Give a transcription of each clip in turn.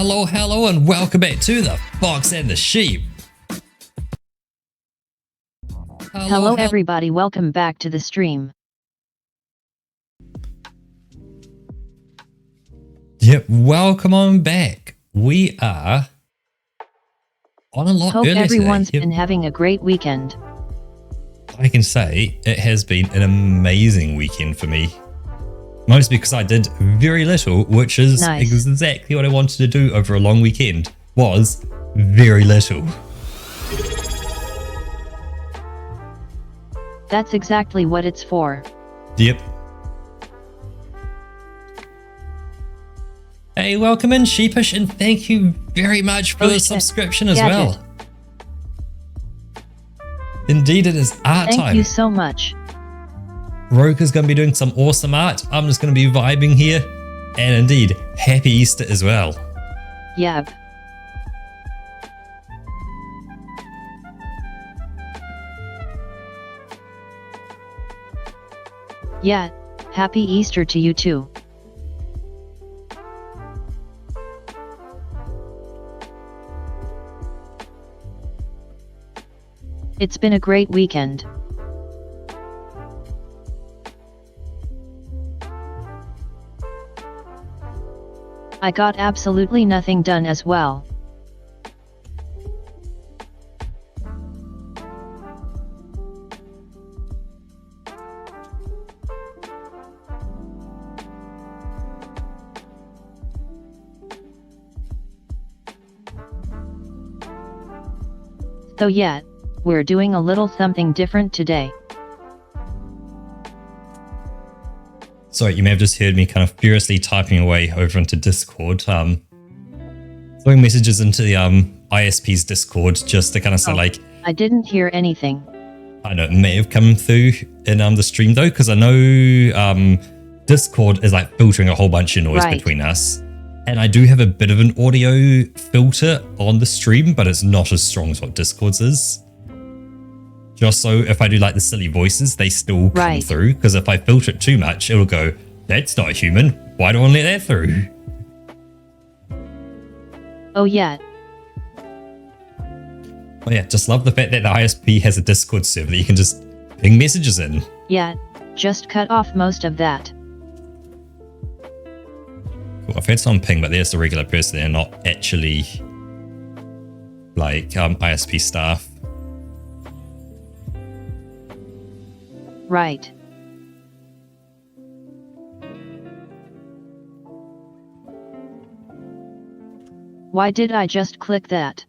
Hello, hello, and welcome back to The Fox and the Sheep. Hello everybody, welcome back to the stream. Yep, welcome on back. We are on a lot Hope earlier everyone's today. been having a great weekend. I can say it has been an amazing weekend for me. Mostly because I did very little, which is Nice. exactly what I wanted to do over a long weekend, was very little. That's exactly what it's for. Yep. Hey, welcome in, Sheepish, and thank you very much for the subscription as well. Indeed, it is art time. Thank you so much. Roka's going to be doing some awesome art. I'm just going to be vibing here. And indeed, happy Easter as well. Yep. Yeah, happy Easter to you too. It's been a great weekend. I got absolutely nothing done as well. So yeah, we're doing a little something different today. Sorry, you may have just heard me kind of furiously typing away over into Discord. Throwing messages into the ISP's Discord just to kind of say like... I didn't hear anything. I know it may have come through in the stream though, because I know Discord is like filtering a whole bunch of noise between us. And I do have a bit of an audio filter on the stream, but it's not as strong as what Discord's is. Just so if I do like the silly voices, they still come through. Because if I filter it too much, it'll go, that's not human. Why do I let that through? Oh yeah. Oh yeah, just love the fact that the ISP has a Discord server that you can just ping messages in. Yeah, just cut off most of that. Cool. I've had some ping, but there's the regular person. They're not actually like ISP staff. Right. Why did I just click that?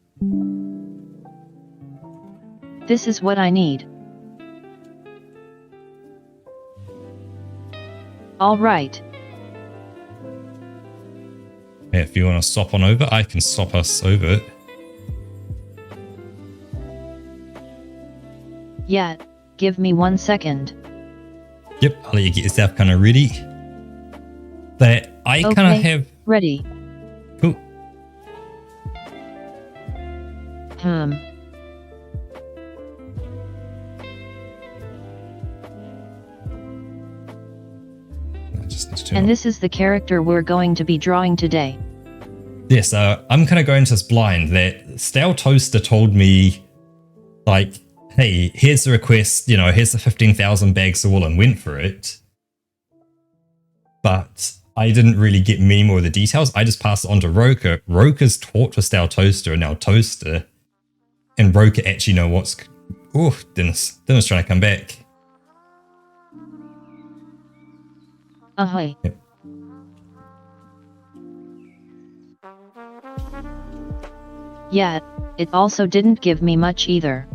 This is what I need. All right. Yeah, if you want to swap on over, I can swap us over. Yeah, give me 1 second. Yep, I'll let you get yourself kind of ready. That I kind of have... ready. Cool. And this is the character we're going to be drawing today. Yes, I'm kind of going to this blind that Stale Toaster told me, like, hey, here's the request, you know, here's the 15,000 bags of wool, and went for it. But I didn't really get many more of the details. I just passed it on to Roka. Roka's talked to Stale Toaster and now Toaster. And Roka actually know what's... Oh, Dennis trying to come back. Ahoy. Yep. Yeah, it also didn't give me much either.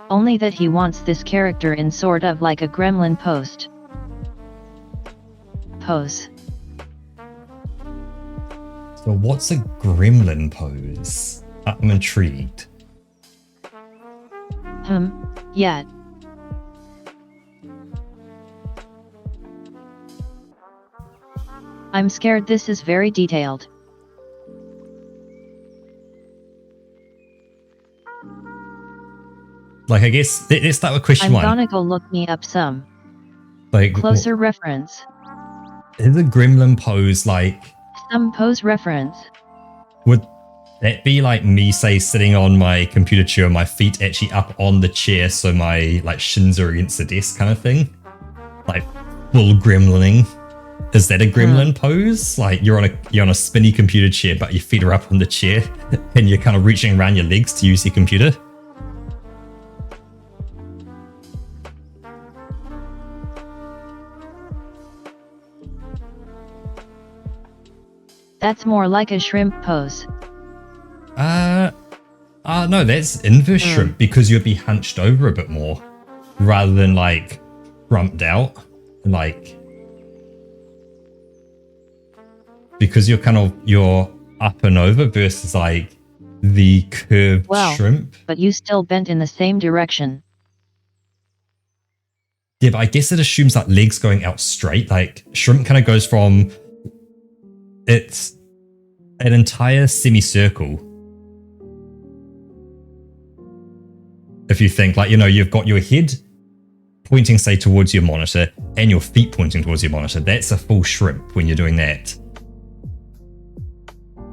Only that he wants this character in sort of like a gremlin pose. So what's a gremlin pose? I'm intrigued. Yeah. I'm scared this is very detailed. Like, I guess, let's start with question one. I'm gonna go look me up some. Like, closer reference. Is a gremlin pose like some pose reference? Would that be like me, say, sitting on my computer chair, my feet actually up on the chair, so my like shins are against the desk kind of thing? Like full gremlining. Is that a gremlin pose? Like you're on a spinny computer chair, but your feet are up on the chair and you're kind of reaching around your legs to use your computer? That's more like a shrimp pose. No, that's inverse shrimp because you'd be hunched over a bit more rather than like rumped out, like because you're up and over versus like the curved shrimp. But you still bent in the same direction. Yeah, but I guess it assumes like legs going out straight. Like shrimp kind of goes from it's an entire semicircle. If you think like, you've got your head pointing, say, towards your monitor and your feet pointing towards your monitor. That's a full shrimp when you're doing that.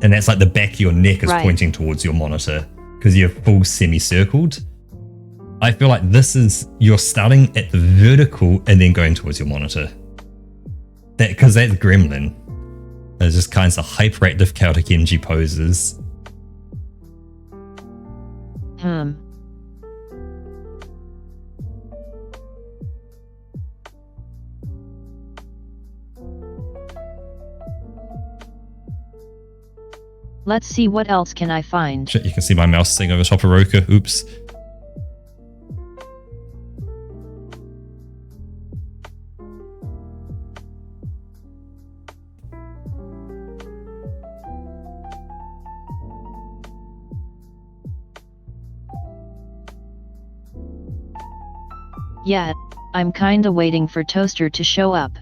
And that's like the back of your neck is pointing towards your monitor because you're full semicircled. I feel like you're starting at the vertical and then going towards your monitor. Because that's gremlin. There's just kinds of hyperactive chaotic energy poses. Let's see what else can I find. Shit, you can see my mouse sitting over top of Roka. Oops. Yeah, I'm kinda waiting for Toaster to show up.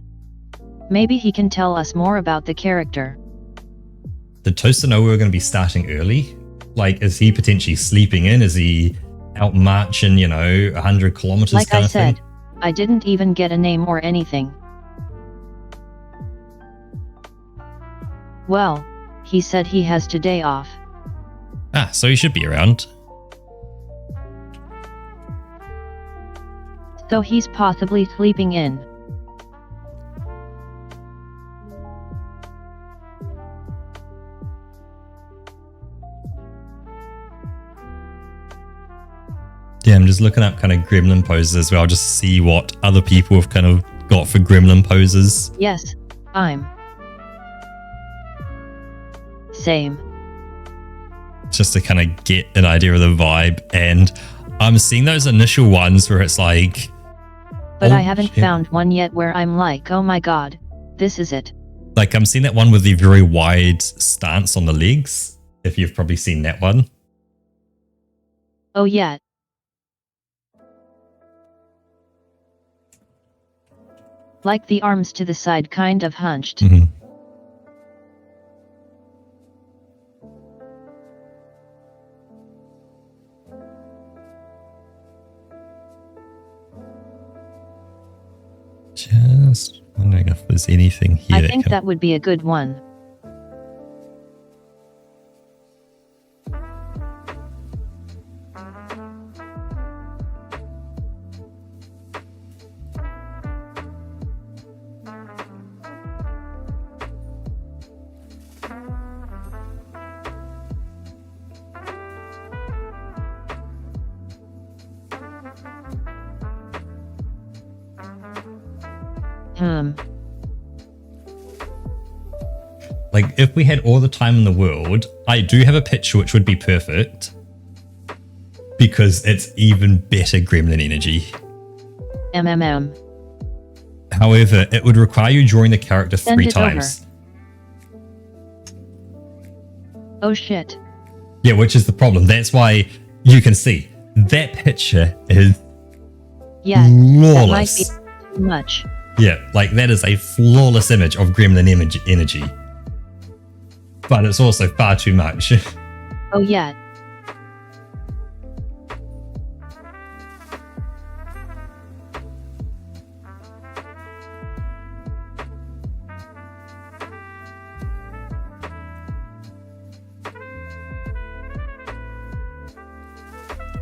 Maybe he can tell us more about the character. Did Toaster know we were going to be starting early? Like, is he potentially sleeping in? Is he out marching, 100 kilometers like kind I of thing? said, I didn't even get a name or anything. Well, he said he has today off. So he should be around. So he's possibly sleeping in. Yeah, I'm just looking up kind of gremlin poses as well, just to see what other people have kind of got for gremlin poses. Yes, I'm. Same. Just to kind of get an idea of the vibe. And I'm seeing those initial ones where it's like... But I haven't found one yet where I'm like, oh my god, this is it. Like, I'm seeing that one with the very wide stance on the legs, if you've probably seen that one. Oh yeah. Like the arms to the side kind of hunched. Just wondering if there's anything here. I think that would be a good one. Like, if we had all the time in the world, I do have a picture which would be perfect. Because it's even better gremlin energy. However, it would require you drawing the character 3 times. Oh shit. Yeah, which is the problem. That's why you can see that picture is flawless. That might be too much. Yeah, like that is a flawless image of gremlin energy. But it's also far too much. Oh yeah.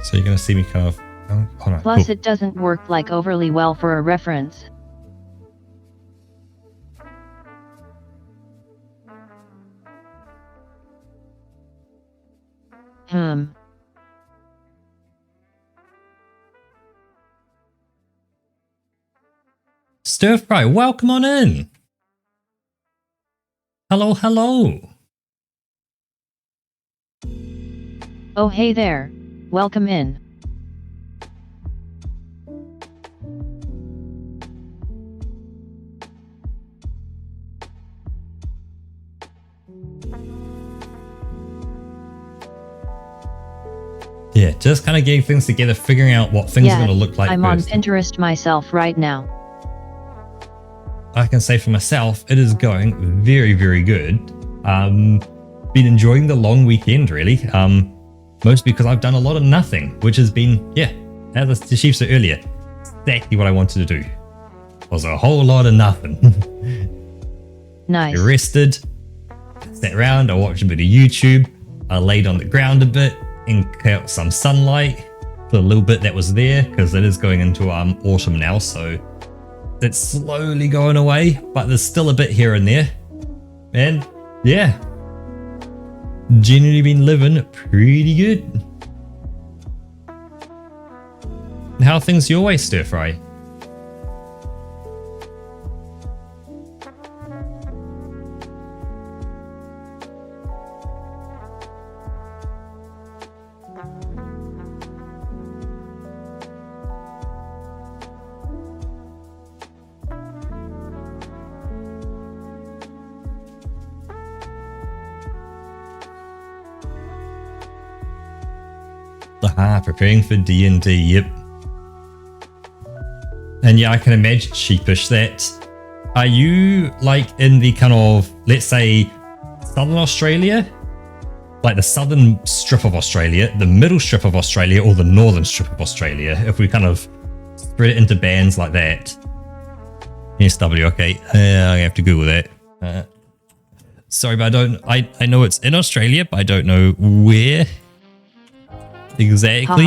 So you're going to see me kind of... Oh, no, Plus cool. it doesn't work like overly well for a reference. Stir Fry, welcome on in. Hello, hello. Oh hey there, welcome in. Yeah, just kind of getting things together, figuring out what things are going to look like I'm first. on Pinterest myself right now. I can say for myself, it is going very, very good. Been enjoying the long weekend, really. Mostly because I've done a lot of nothing, which has been, yeah, as the chief said earlier, exactly what I wanted to do. Was a whole lot of nothing. Nice. I rested, sat around, I watched a bit of YouTube, I laid on the ground a bit, and caught some sunlight for the little bit that was there, because it is going into autumn now, so it's slowly going away, but there's still a bit here and there. And yeah, generally been living pretty good. How are things your way, Stir Fry? Preparing for D&D, yep. And yeah, I can imagine, Sheepish, that are you like in the kind of, let's say, southern Australia? Like the southern strip of Australia, the middle strip of Australia, or the northern strip of Australia, if we kind of spread it into bands like that. SW, okay. I have to Google that. Sorry, but I know it's in Australia, but I don't know where exactly.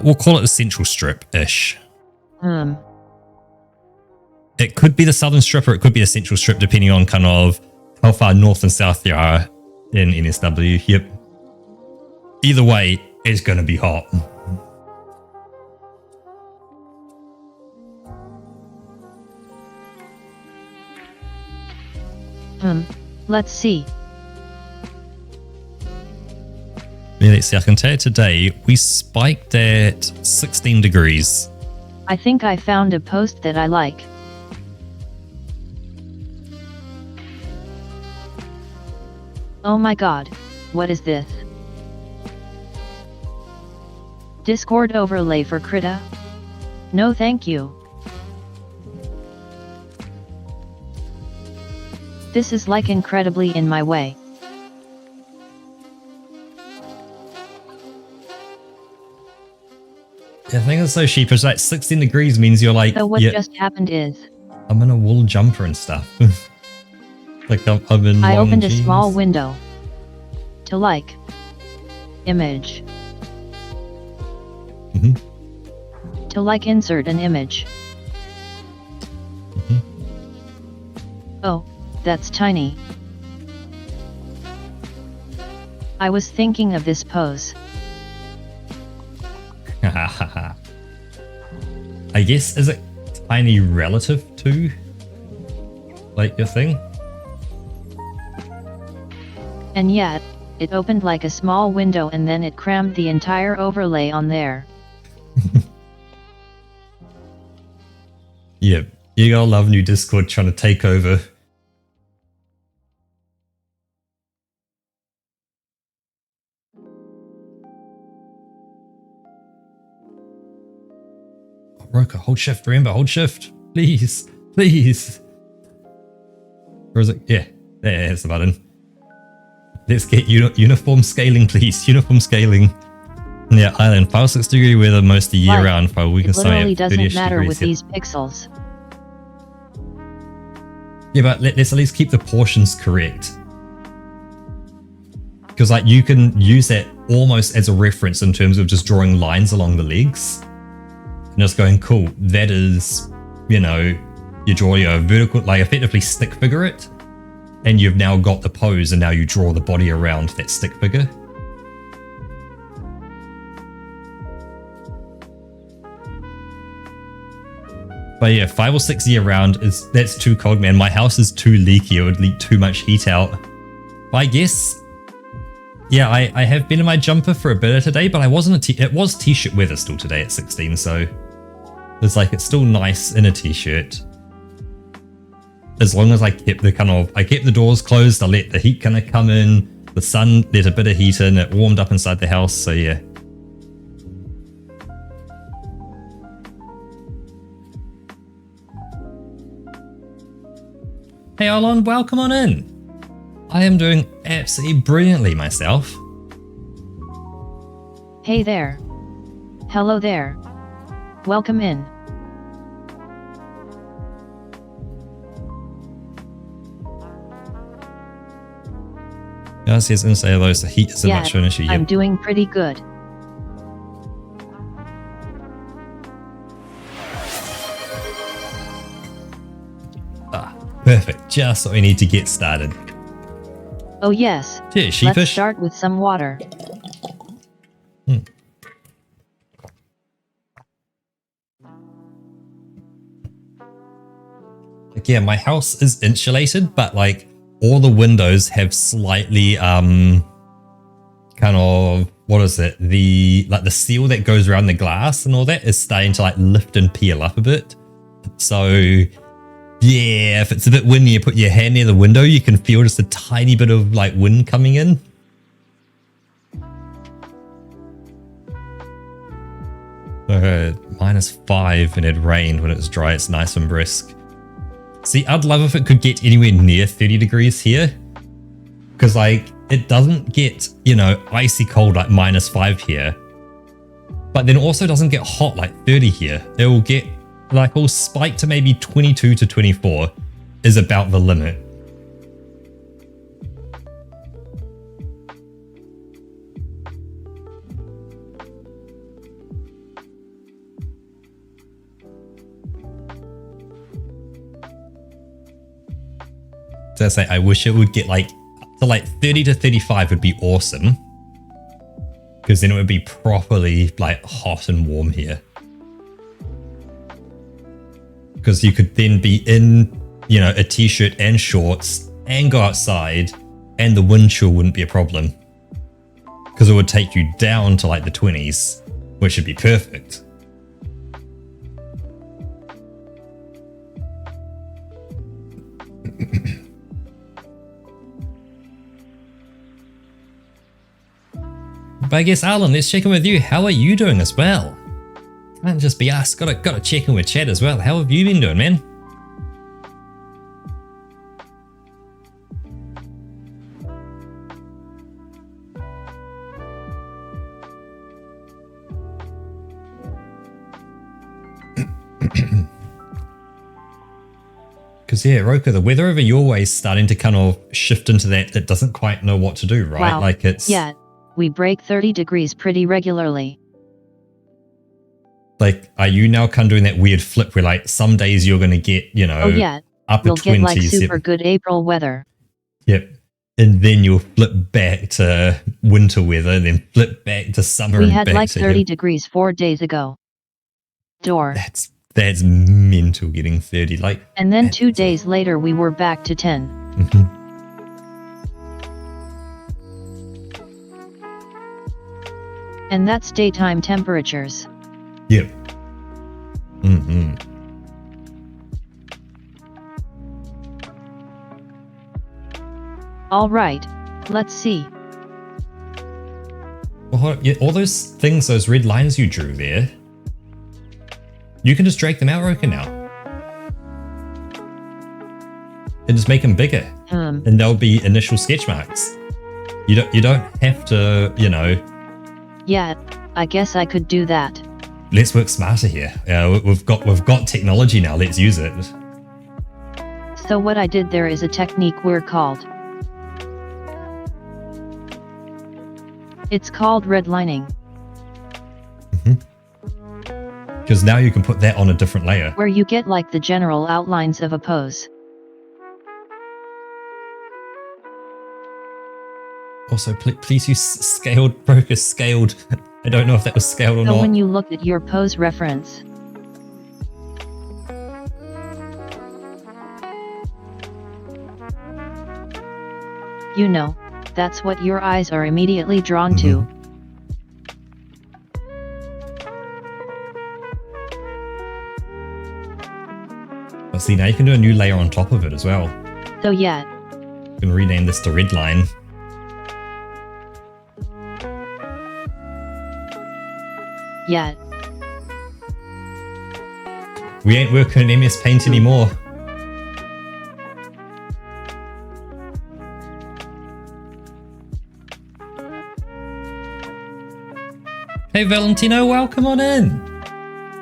We'll call it the central strip-ish. It could be the southern strip or it could be the central strip, depending on kind of how far north and south you are in NSW. Yep. Either way, it's going to be hot. Let's see. Yeah, let's see. I can tell you today, we spiked at 16 degrees. I think I found a post that I like. Oh my god, what is this? Discord overlay for Krita? No thank you. This is like incredibly in my way. Yeah, I think it's so sheepish. Like 16 degrees means you're like... So what just happened is... I'm in a wool jumper and stuff. Like I'm in I long opened jeans. a small window. To like. Image. To like insert an image. Oh, that's tiny. I was thinking of this pose. I guess, is it tiny relative to like your thing? And yet, it opened like a small window and then it crammed the entire overlay on there. Yeah, you gotta love new Discord trying to take over. Roka, hold shift, remember, hold shift. Please, please. Or is it? Yeah, there's the button. Let's get uniform scaling, please. Uniform scaling. Yeah, island, 5-6 degree weather most of the year round. For we can it literally doesn't matter with these pixels. Yeah, but let's at least keep the portions correct. Because like you can use that almost as a reference in terms of just drawing lines along the legs. And just going, cool, that is, you know, you draw your vertical, like effectively stick figure it. And you've now got the pose and now you draw the body around that stick figure. But yeah, 5 or 6 year round that's too cold, man. My house is too leaky. It would leak too much heat out. But I guess, yeah, I have been in my jumper for a bit of today, but I wasn't it was t-shirt weather still today at 16, so it's like it's still nice in a t-shirt. As long as I kept the doors closed, I let the heat kind of come in, the sun let a bit of heat in, it warmed up inside the house, so yeah. Hey Alon, welcome on in. I am doing absolutely brilliantly myself. Hey there. Hello there. Welcome in. Yes, yes, inside of those, the heat isn't much of an issue yet. I'm doing pretty good. Perfect, just what we need to get started. Oh yes, Yeah, sheepish. Let's start with some water. Like, yeah, my house is insulated, but like all the windows have slightly kind of, what is it? The seal that goes around the glass and all that is starting to like lift and peel up a bit. So yeah, if it's a bit windy, you put your hand near the window, you can feel just a tiny bit of like wind coming in. -5 and it rained when it was dry. It's nice and brisk. See, I'd love if it could get anywhere near 30 degrees here. Because like, it doesn't get, you know, icy cold like -5 here. But then also doesn't get hot like 30 here. It will get like will spike to maybe 22 to 24 is about the limit. So I say I wish it would get like to like 30 to 35 would be awesome. Because then it would be properly like hot and warm here. Because you could then be in, you know, a t-shirt and shorts and go outside and the wind chill wouldn't be a problem. Because it would take you down to like the 20s, which would be perfect. But I guess Alan, let's check in with you. How are you doing as well? Can't just be us. Gotta check in with chat as well. How have you been doing, man? Because yeah, Roka, the weather over your way is starting to kind of shift into that. It doesn't quite know what to do, right? Wow. Like it's we break 30 degrees pretty regularly. Like, are you now kind of doing that weird flip where like some days you're going to get, you know, upper 20s. You'll get like super good April weather. Yep. And then you'll flip back to winter weather and then flip back to summer. We had like 30 degrees 4 days ago. That's mental getting 30. Like, and then 2 days later we were back to 10. Mm-hmm. And that's daytime temperatures. Yep. Mm-hmm. All right, let's see. Well, yeah, all those things, those red lines you drew there, you can just drag them out, Roka, now. And just make them bigger. And they'll be initial sketch marks. You don't have to, you know. Yeah, I guess I could do that. Let's work smarter here. We've got technology now. Let's use it. So what I did there is a technique we're called It's called redlining. Because now you can put that on a different layer. Where you get like the general outlines of a pose. Also, please use scaled, Broker scaled. I don't know if that was scaled or So not. when you look at your pose reference, you know, that's what your eyes are immediately drawn to. But see, now you can do a new layer on top of it as well. So yeah, You can rename this to Redline. yet. We ain't working in MS Paint anymore. Hey Valentino, welcome on in.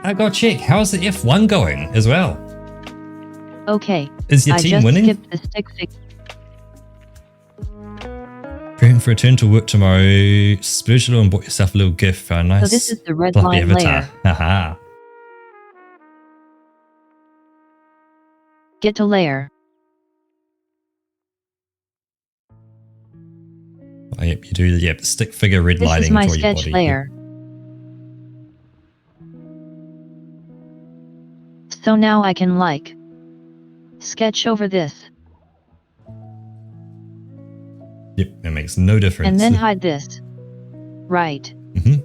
I gotta check, how's the F1 going as well? Okay, Is your I team just winning? skipped the stick fix. Preparing for a return to work tomorrow. Splurge a little and bought yourself a little gift for a nice So this is the red fluffy line avatar. layer. Haha. Get to layer. Oh, yep, you do the stick figure red This lighting is my for your sketch body. layer. So now I can like sketch over this Yep, it makes no difference. and then hide this. Right. You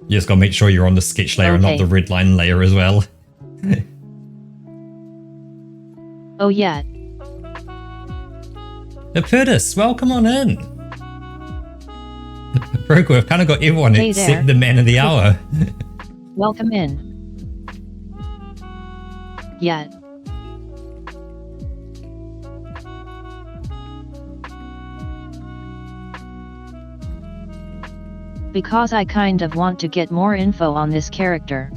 just gotta make sure you're on the sketch layer and not Okay. the red line layer as well. Oh yeah, Apertus, welcome on in. Broker, I've kind of got everyone Hey except there. the man of the hour. welcome in. Yet. Because I kind of want to get more info on this character.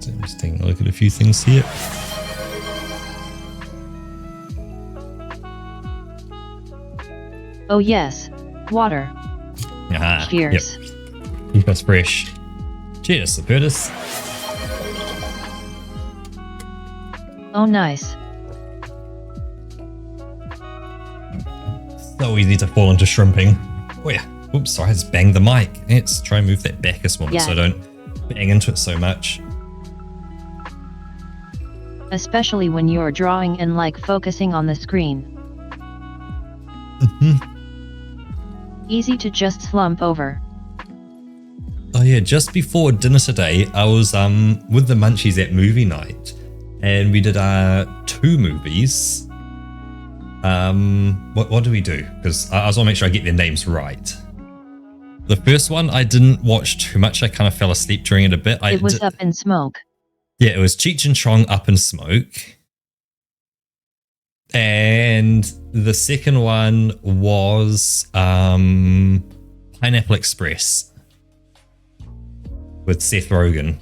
So I'm just taking a look at a few things here. Oh yes, water. Ah, Cheers. Yep. Keep us fresh. Cheers, Apertus. Oh nice. So easy to fall into shrimping. Oh yeah. Oops, sorry, I just banged the mic. Let's try and move that back a small bit so I don't bang into it so much. Especially when you're drawing and like focusing on the screen. Easy to just slump over. Oh yeah, just before dinner today, I was with the Munchies at movie night, and we did 2 movies. What do we do? Because I just want to make sure I get their names right. The first one I didn't watch too much. I kind of fell asleep during it a bit. It was Up in Smoke. Yeah, it was Cheech and Chong, Up in Smoke. And the second one was Pineapple Express with Seth Rogen.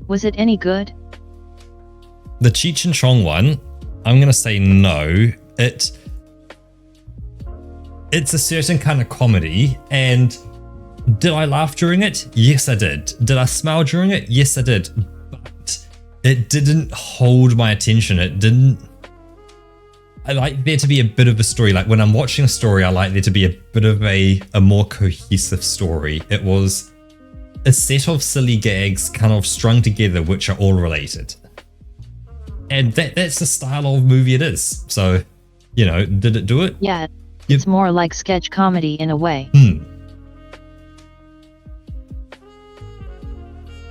Was it any good? The Cheech and Chong one, I'm going to say no. It's a certain kind of comedy, and did I laugh during it? Yes, I did. Did I smile during it? Yes, I did. But it didn't hold my attention. It didn't... I like there to be a bit of a story. Like when I'm watching a story, I like there to be a bit of a more cohesive story. It was a set of silly gags kind of strung together, which are all related. And that's the style of movie it is. So, you know, did it do it? Yeah, it's more like sketch comedy in a way.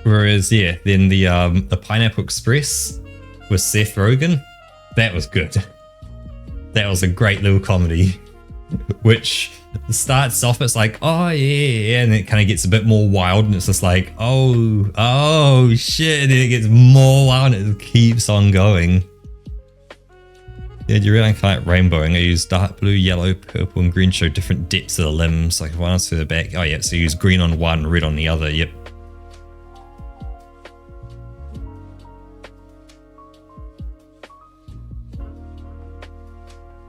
Whereas, yeah, then the Pineapple Express with Seth Rogen, that was good. That was a great little comedy, which It starts off, it's like, oh yeah, and it kind of gets a bit more wild, and it's just like, oh shit, and then it gets more wild, and it keeps on going. Yeah, you really kind of like rainbowing. I use dark blue, yellow, purple, and green to show different depths of the limbs. Like one to the back. Oh yeah, so you use green on one, red on the other. Yep.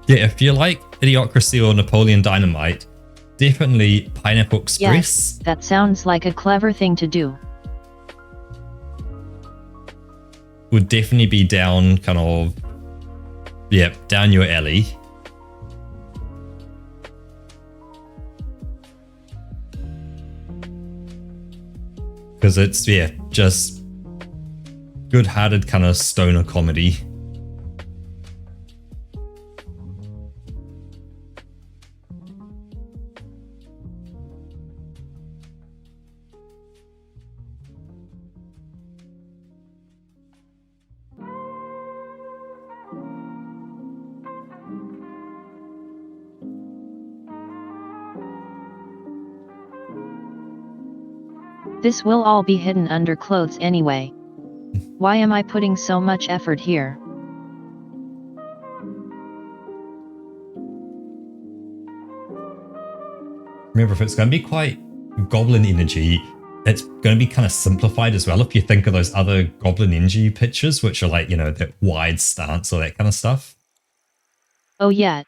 Yeah, if you like Idiocracy or Napoleon Dynamite, definitely Pineapple Express. Yes, that sounds like a clever thing to do. Would definitely be down kind of, yeah, down your alley. Because it's, yeah, just good-hearted kind of stoner comedy. This will all be hidden under clothes anyway. Why am I putting so much effort here? Remember, if it's going to be quite goblin energy, it's going to be kind of simplified as well. If you think of those other goblin energy pictures, which are like, you know, that wide stance or that kind of stuff. Oh yeah.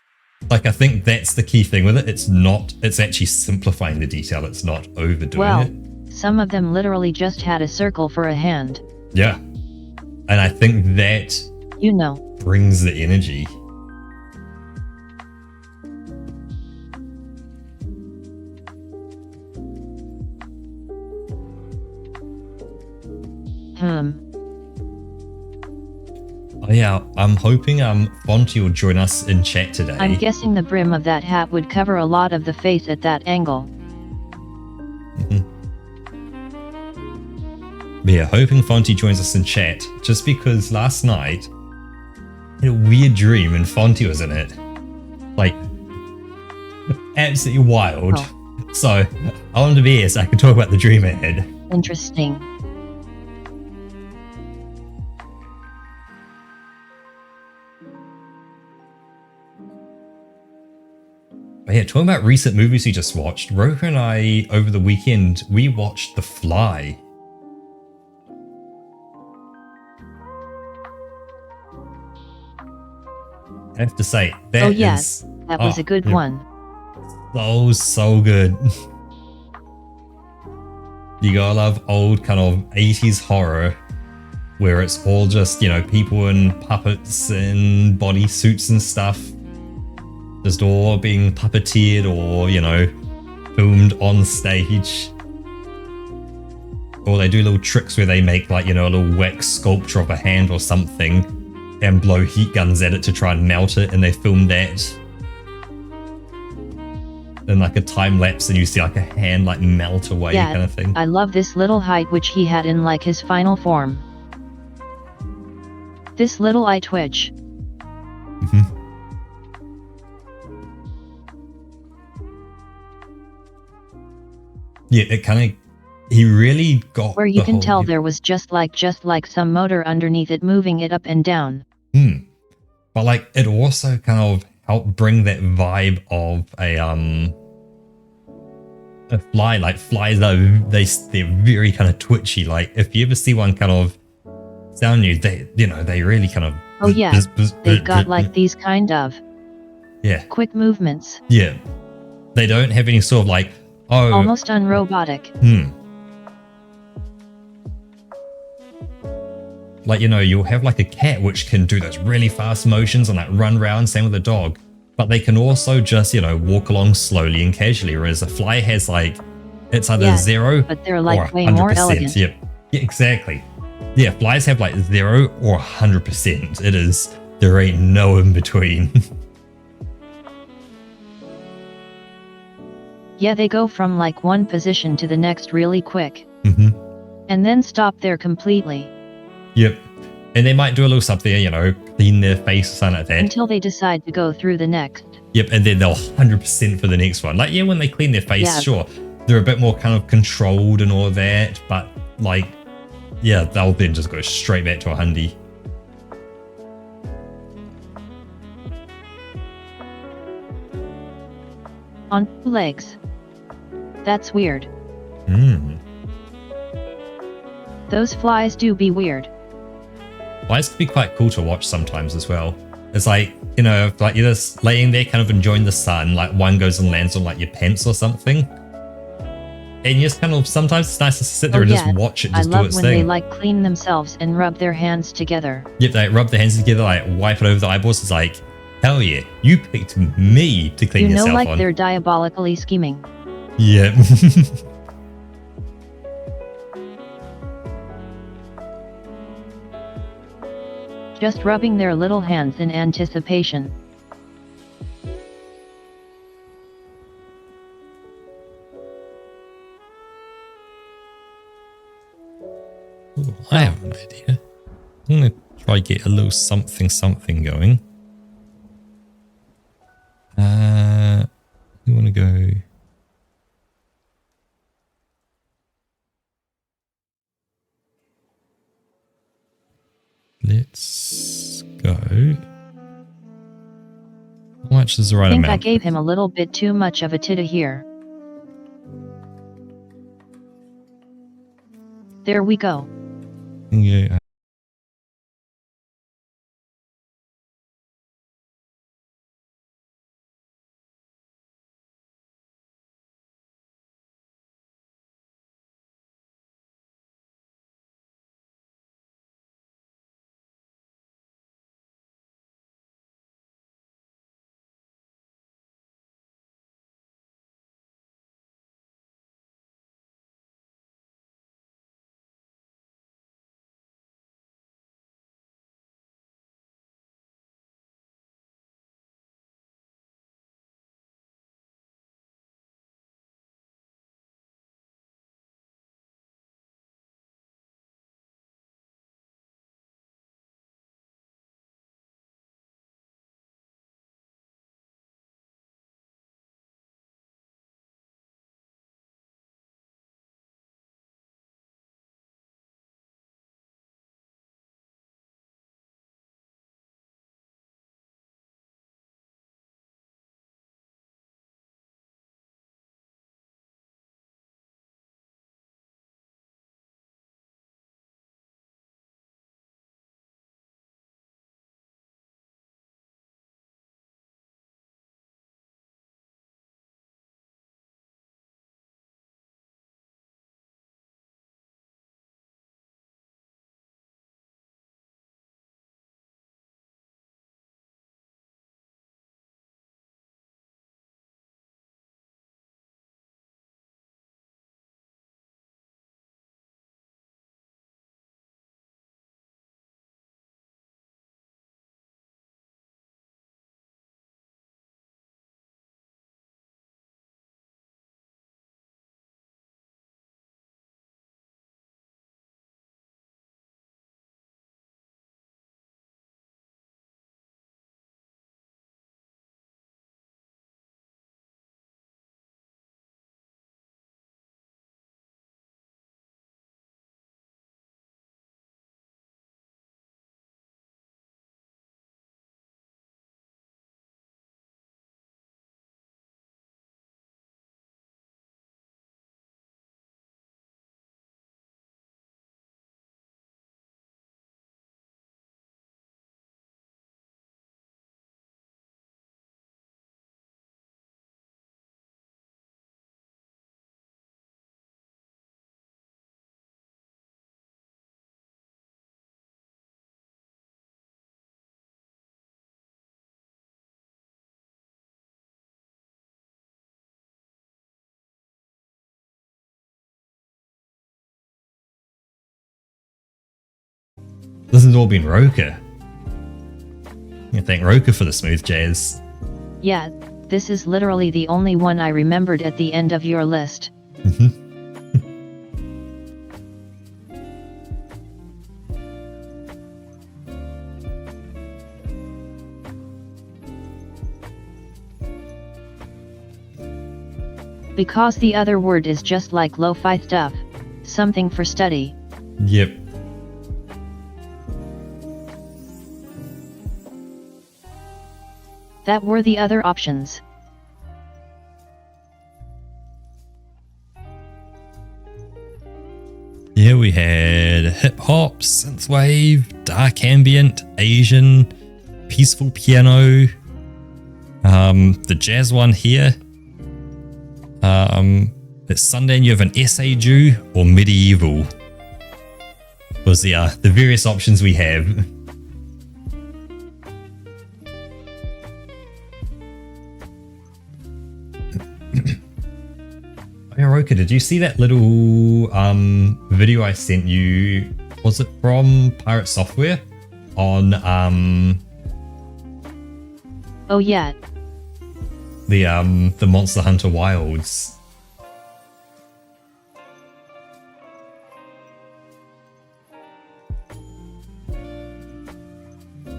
Like, I think that's the key thing with it. It's actually simplifying the detail. It's not overdoing it. Some of them literally just had a circle for a hand. Yeah. And I think that, you know, brings the energy. Oh yeah, I'm hoping Fonty will join us in chat today. I'm guessing the brim of that hat would cover a lot of the face at that angle. But yeah, hoping Fonty joins us in chat, just because last night I had a weird dream and Fonty was in it. Like, absolutely wild. Oh. So, I wanted to be here so I could talk about the dream I had. Interesting. But yeah, talking about recent movies we just watched, Roka and I, over the weekend, we watched The Fly. I have to say, that that was a good one. So good. You gotta love old kind of 80s horror, where it's all just, you know, people in puppets and bodysuits and stuff. Just all being puppeteered or, you know, filmed on stage. Or they do little tricks where they make, like, you know, a little wax sculpture of a hand or something and blow heat guns at it to try and melt it, and they film that. Then like a time lapse and you see like a hand like melt away, kind of thing. I love this little height which he had in like his final form. This little eye twitch. Yeah, it kind of, he really got where you can tell there was just like some motor underneath it moving it up and down. But like it also kind of helped bring that vibe of a fly. Like flies are they're very kind of twitchy. Like if you ever see one kind of sound you, they, you know, they really kind of they've got like these kind of quick movements. Yeah, they don't have any sort of like almost unrobotic. Like, you know, you'll have like a cat which can do those really fast motions and like run around, same with a dog. But they can also just, you know, walk along slowly and casually, whereas a fly has like, it's either 0 but they're like or way 100%. more elegant. Yeah, exactly. Yeah, flies have like 0 or 100%. It is, there ain't no in between. Yeah, they go from like one position to the next really quick. And then stop there completely. Yep. And they might do a little something, you know, clean their face or something like that. Until they decide to go through the next. Yep, and then they'll 100% for the next one. Like, yeah, when they clean their face, sure, they're a bit more kind of controlled and all that, but like, yeah, they'll then just go straight back to a hundy. On 2 legs. That's weird. Those flies do be weird. Flies can be quite cool to watch sometimes as well. It's like, you know, like you're just laying there kind of enjoying the sun, like one goes and lands on like your pants or something. And you just kind of, sometimes it's nice to sit there and just watch it just do its thing. I love when they like clean themselves and rub their hands together. Yep, they rub their hands together, like wipe it over the eyeballs. It's like, hell yeah, you picked me to clean yourself on. You know, like they're diabolically scheming. Yeah. Just rubbing their little hands in anticipation. Ooh, I have an idea. I'm going to try get a little something going. We want to go... Let's go. How much is the right amount? I think I gave him a little bit too much of a tita here. There we go. Yeah. This has all been Roka. I thank Roka for the smooth jazz. Yeah, this is literally the only one I remembered at the end of your list. Because the other word is just like lo-fi stuff. Something for study. Yep. That were the other options. Yeah, we had hip hop, synthwave, dark ambient, Asian, peaceful piano. The jazz one here. It's Sunday and you have an essay due, or medieval. Was the various options we have. Roka, did you see that little video I sent you? Was it from Pirate Software on Oh yeah. The Monster Hunter Wilds?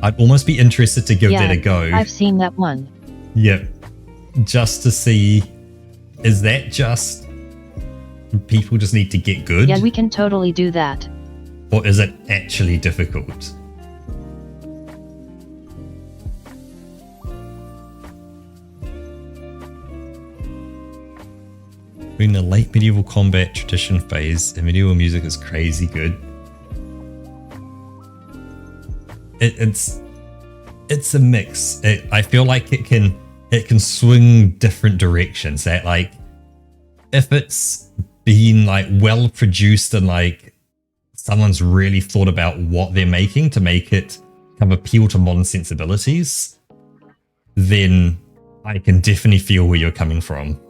I'd almost be interested to give that a go. I've seen that one. Yep. Just to see, is that just people just need to get good? Yeah, we can totally do that. Or is it actually difficult? We're in the late medieval combat tradition phase, and medieval music is crazy good. It's a mix. I feel like it can swing different directions. That like, if it's been like well produced and like someone's really thought about what they're making to make it kind of appeal to modern sensibilities, then I can definitely feel where you're coming from.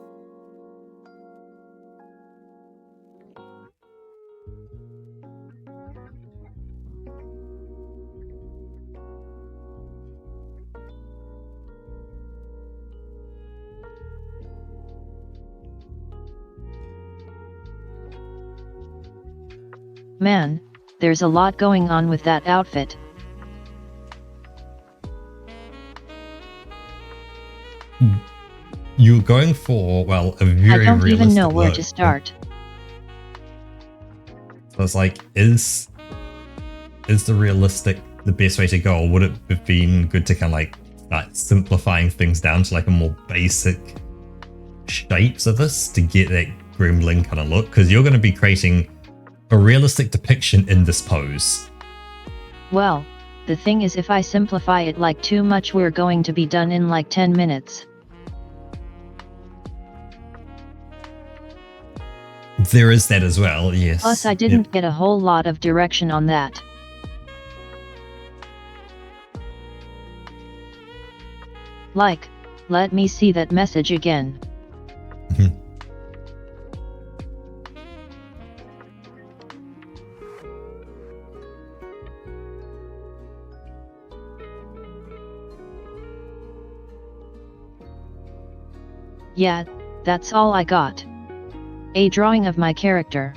Man, there's a lot going on with that outfit. You're going for, well, a very realistic I don't even know where look. to start. So it's like, is the best way to go? Or would it have been good to kind of like start simplifying things down to like a more basic shapes of this to get that gremlin kind of look? Because you're going to be creating a realistic depiction in this pose. Well, the thing is, if I simplify it like too much, we're going to be done in like 10 minutes. There is that as well, yes. Plus, I didn't get a whole lot of direction on that. Like, let me see that message again. Yeah, that's all I got. A drawing of my character.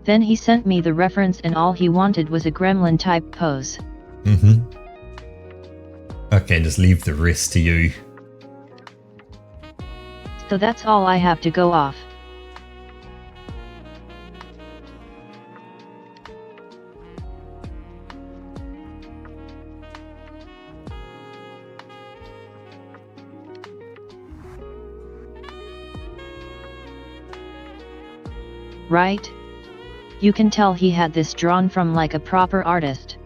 Then he sent me the reference, and all he wanted was a gremlin type pose. Okay, just leave the rest to you. So that's all I have to go off. Right? You can tell he had this drawn from like a proper artist.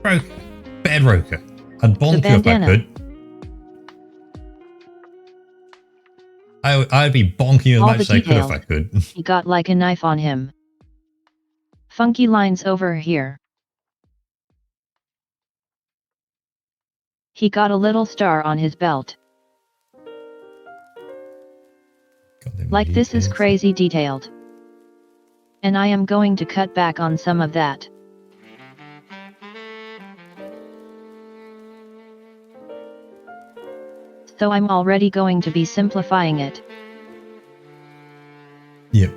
Roka. Bad Roka. I'd bonk you if I could. I'd be bonking you as much as I could if I could. He got like a knife on him. Funky lines over here. He got a little star on his belt. Like, this is crazy detailed. And I am going to cut back on some of that. So I'm already going to be simplifying it. Yep.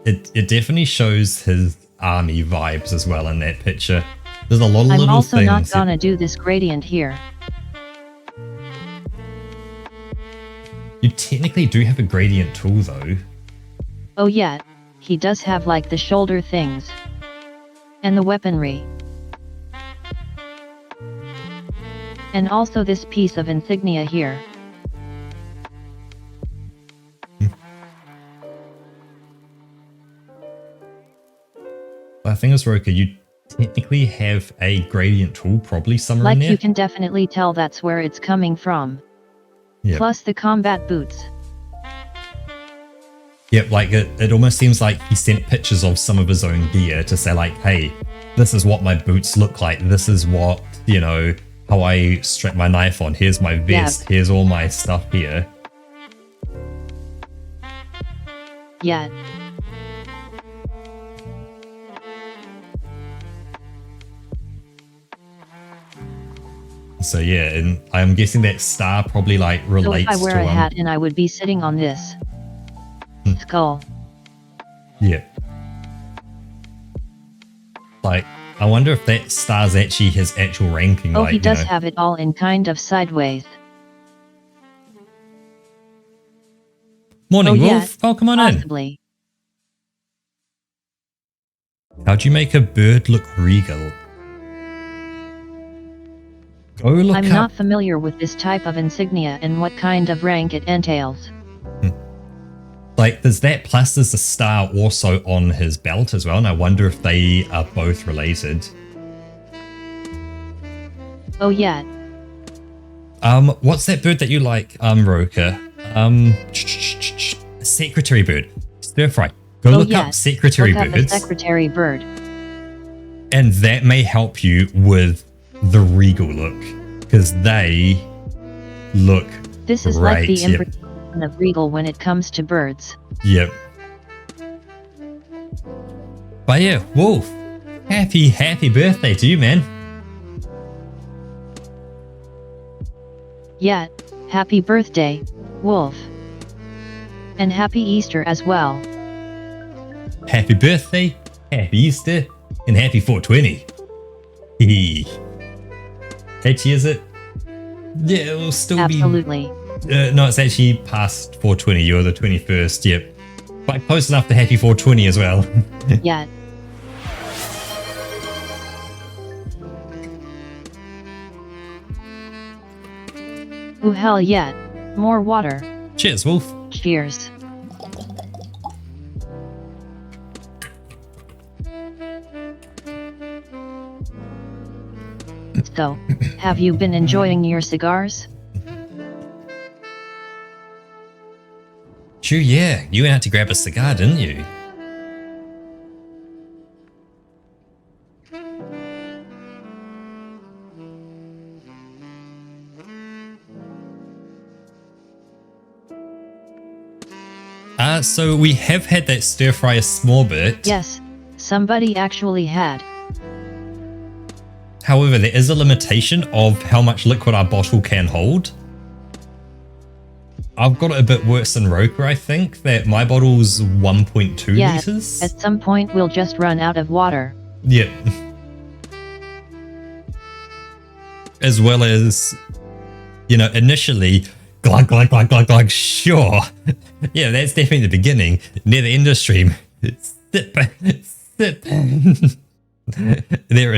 It definitely shows his army vibes as well in that picture. There's a lot of I'm little also things. not gonna do this gradient here. You technically do have a gradient tool though. Oh yeah, he does have like the shoulder things. And the weaponry. And also this piece of insignia here. I think it's Roka, you technically have a gradient tool probably somewhere Like in there. you can definitely tell that's where it's coming from. Yep. Plus the combat boots. Yep, like it almost seems like he sent pictures of some of his own gear to say like, hey, this is what my boots look like. This is what, you know, how I strap my knife on. Here's my vest. Yep. Here's all my stuff here. Yeah. So yeah, and I'm guessing that star probably like relates So if I wear to a hat and I would be sitting on this skull. Yeah. Like, I wonder if that star's actually his actual ranking. Oh, like, he does you know. have it all in kind of sideways. Morning, Oh, yeah, Wolf. Oh, come on in. Possibly. How'd you make a bird look regal? Go look I'm up. not familiar with this type of insignia and what kind of rank it entails. Like, there's that plus there's a star also on his belt as well, and I wonder if they are both related. Oh yeah, What's that bird that you like, Roka? Secretary bird. Stir fry. Go oh look yeah. up secretary Look up a birds. secretary bird. And that may help you with the regal look, because they look This is great. like the Yep. impression of regal when it comes to birds. Yep. But yeah, Wolf, happy birthday to you, man. Yeah, happy birthday, Wolf. And happy Easter as well. Happy birthday, happy Easter, and happy 420. Hee. Actually, is it? Yeah, it will still Absolutely. be... no, it's actually past 420. You're the 21st, yep. But close enough to happy 420 as well. Yeah. Ooh, hell yeah. More water. Cheers, Wolf. Cheers. So, have you been enjoying your cigars? Sure, yeah. You went out to grab a cigar, didn't you? So we have had that stir fry a small bit. Yes, somebody actually had. However, there is a limitation of how much liquid our bottle can hold. I've got it a bit worse than Roka, I think, that my bottle's 1.2 Yeah, liters. at some point we'll just run out of water. Yep. As well as, you know, initially, glug, glug, glug, glug, glug, sure. Yeah, that's definitely the beginning. Near the end of stream, sip, sip. There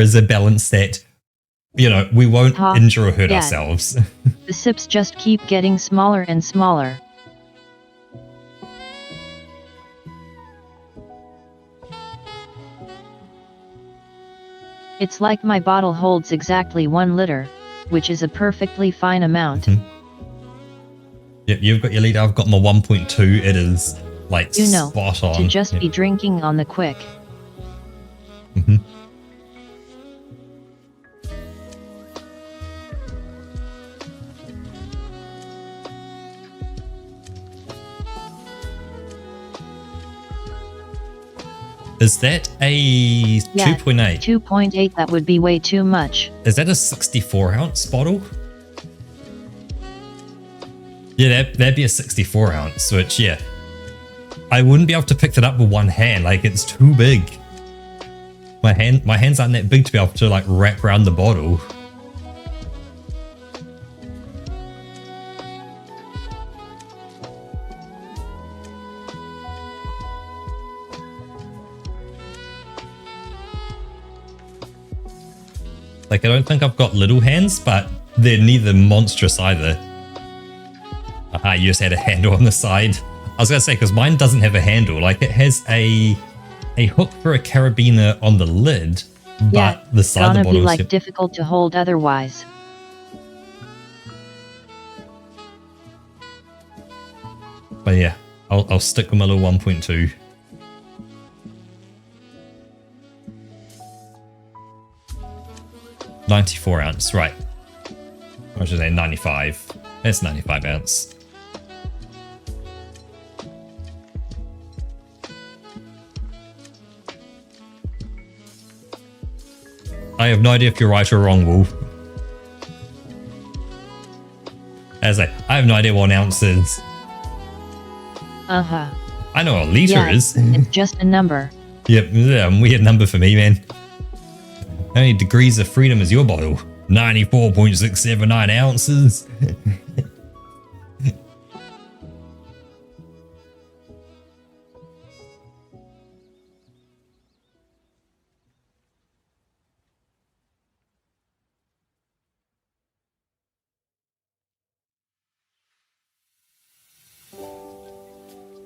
is a balance that, you know, we won't injure or hurt yeah. ourselves. The sips just keep getting smaller and smaller. It's like my bottle holds exactly 1 liter, which is a perfectly fine amount. Yep, you've got your liter, I've got my 1.2. It is like You know, spot on. to just Yep. be drinking on the quick. Is that a 2.8? 2.8, that would be way too much. Is that a 64 ounce bottle? Yeah, that'd be a 64 ounce, which, yeah. I wouldn't be able to pick that up with one hand. Like, it's too big. My hands aren't that big to be able to like wrap around the bottle. Like, I don't think I've got little hands, but they're neither monstrous either. Aha, you just had a handle on the side. I was gonna say, because mine doesn't have a handle. Like, it has a hook for a carabiner on the lid, but the side of the bottle is gonna be like difficult to hold otherwise. But yeah, I'll stick with my little 1.2. $94 ounce, right. I should say 95. That's 95 ounce. I have no idea if you're right or wrong, Wolf. As I have no idea what an ounce is. Uh-huh. I know what a liter is. It's just a number. Yep, yeah, a weird number for me, man. How many degrees of freedom is your bottle? 94.679 ounces.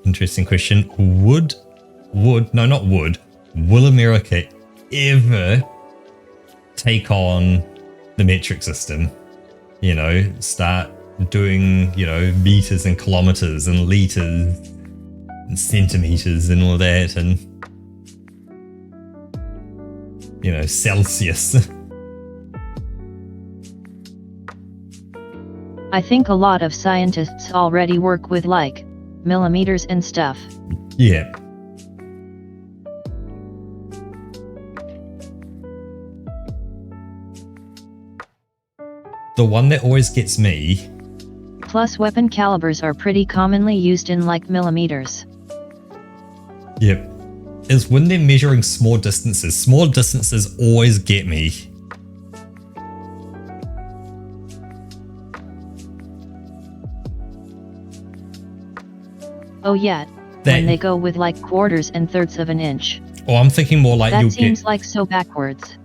Interesting question. Will America ever take on the metric system? You know, start doing, you know, meters and kilometers and liters and centimeters and all that, and, you know, Celsius. I think a lot of scientists already work with like millimeters and stuff. Yeah. The one that always gets me. Plus, weapon calibers are pretty commonly used in like millimeters. Yep. Is when they're measuring small distances. Small distances always get me. Oh yeah, when they go with like quarters and thirds of an inch. Oh, I'm thinking more like that seems like so backwards.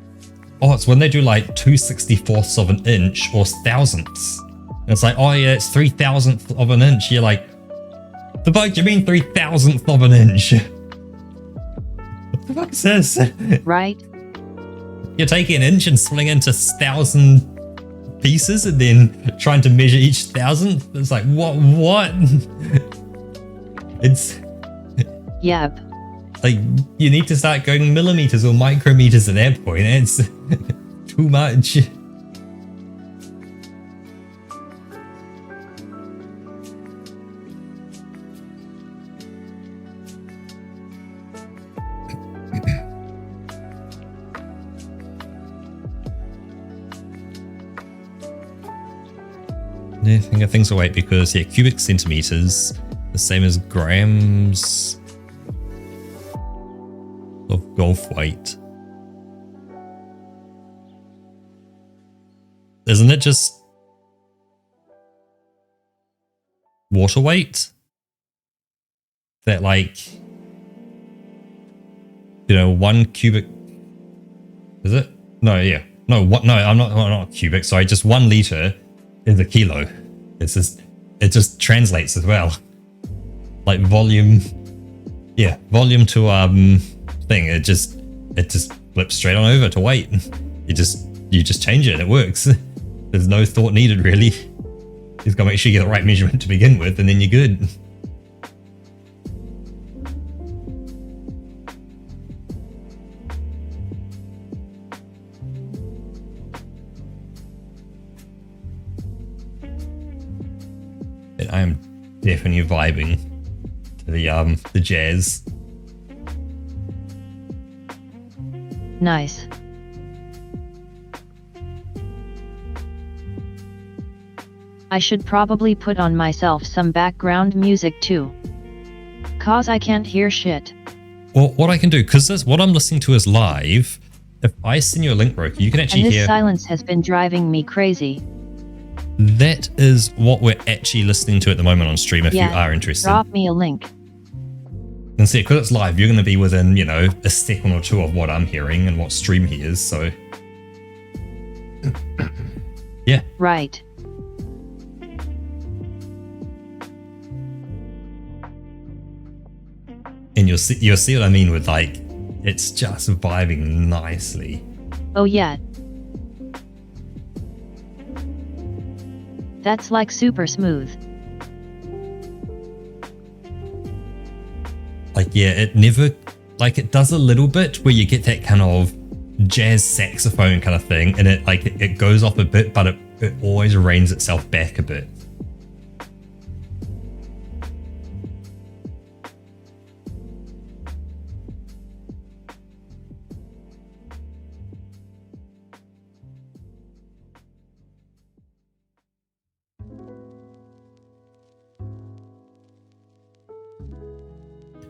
Oh, it's when they do like 2/64ths of an inch or thousandths. And it's like, oh yeah, it's 3,000th of an inch. You're like, the fuck do you mean 3,000th of an inch? What the fuck is this? Right? You're taking an inch and splitting into 1,000 pieces and then trying to measure each thousandth? It's like, what? It's... Yep. Like, you need to start going millimeters or micrometers at that point. It's too much. Yeah, I think of things are weight because, yeah, cubic centimeters, the same as grams of golf weight. Isn't it just water weight? That, like, you know, 1 cubic, is it? No, yeah. No, what? No, I'm not cubic, sorry, just 1 liter is a kilo. It's just, it just translates as well. Like volume, yeah, volume to thing. It just flips straight on over to weight. You just change it. It works. There's no thought needed really. You just gotta make sure you get the right measurement to begin with, and then you're good. But I am definitely vibing to the jazz. Nice. I should probably put on myself some background music too. Because I can't hear shit. Well, what I can do, because what I'm listening to is live, if I send you a link, Roku, you can actually And this hear... silence has been driving me crazy. That is what we're actually listening to at the moment on stream, if you are interested. Drop me a link. And see, because it's live, you're going to be within, you know, a second or two of what I'm hearing and what stream he is, so... yeah. Right. And you'll see what I mean with, like, it's just vibing nicely. Oh yeah. That's like super smooth. Like, yeah, it never, like, it does a little bit where you get that kind of jazz saxophone kind of thing, and it goes off a bit, but it always reins itself back a bit.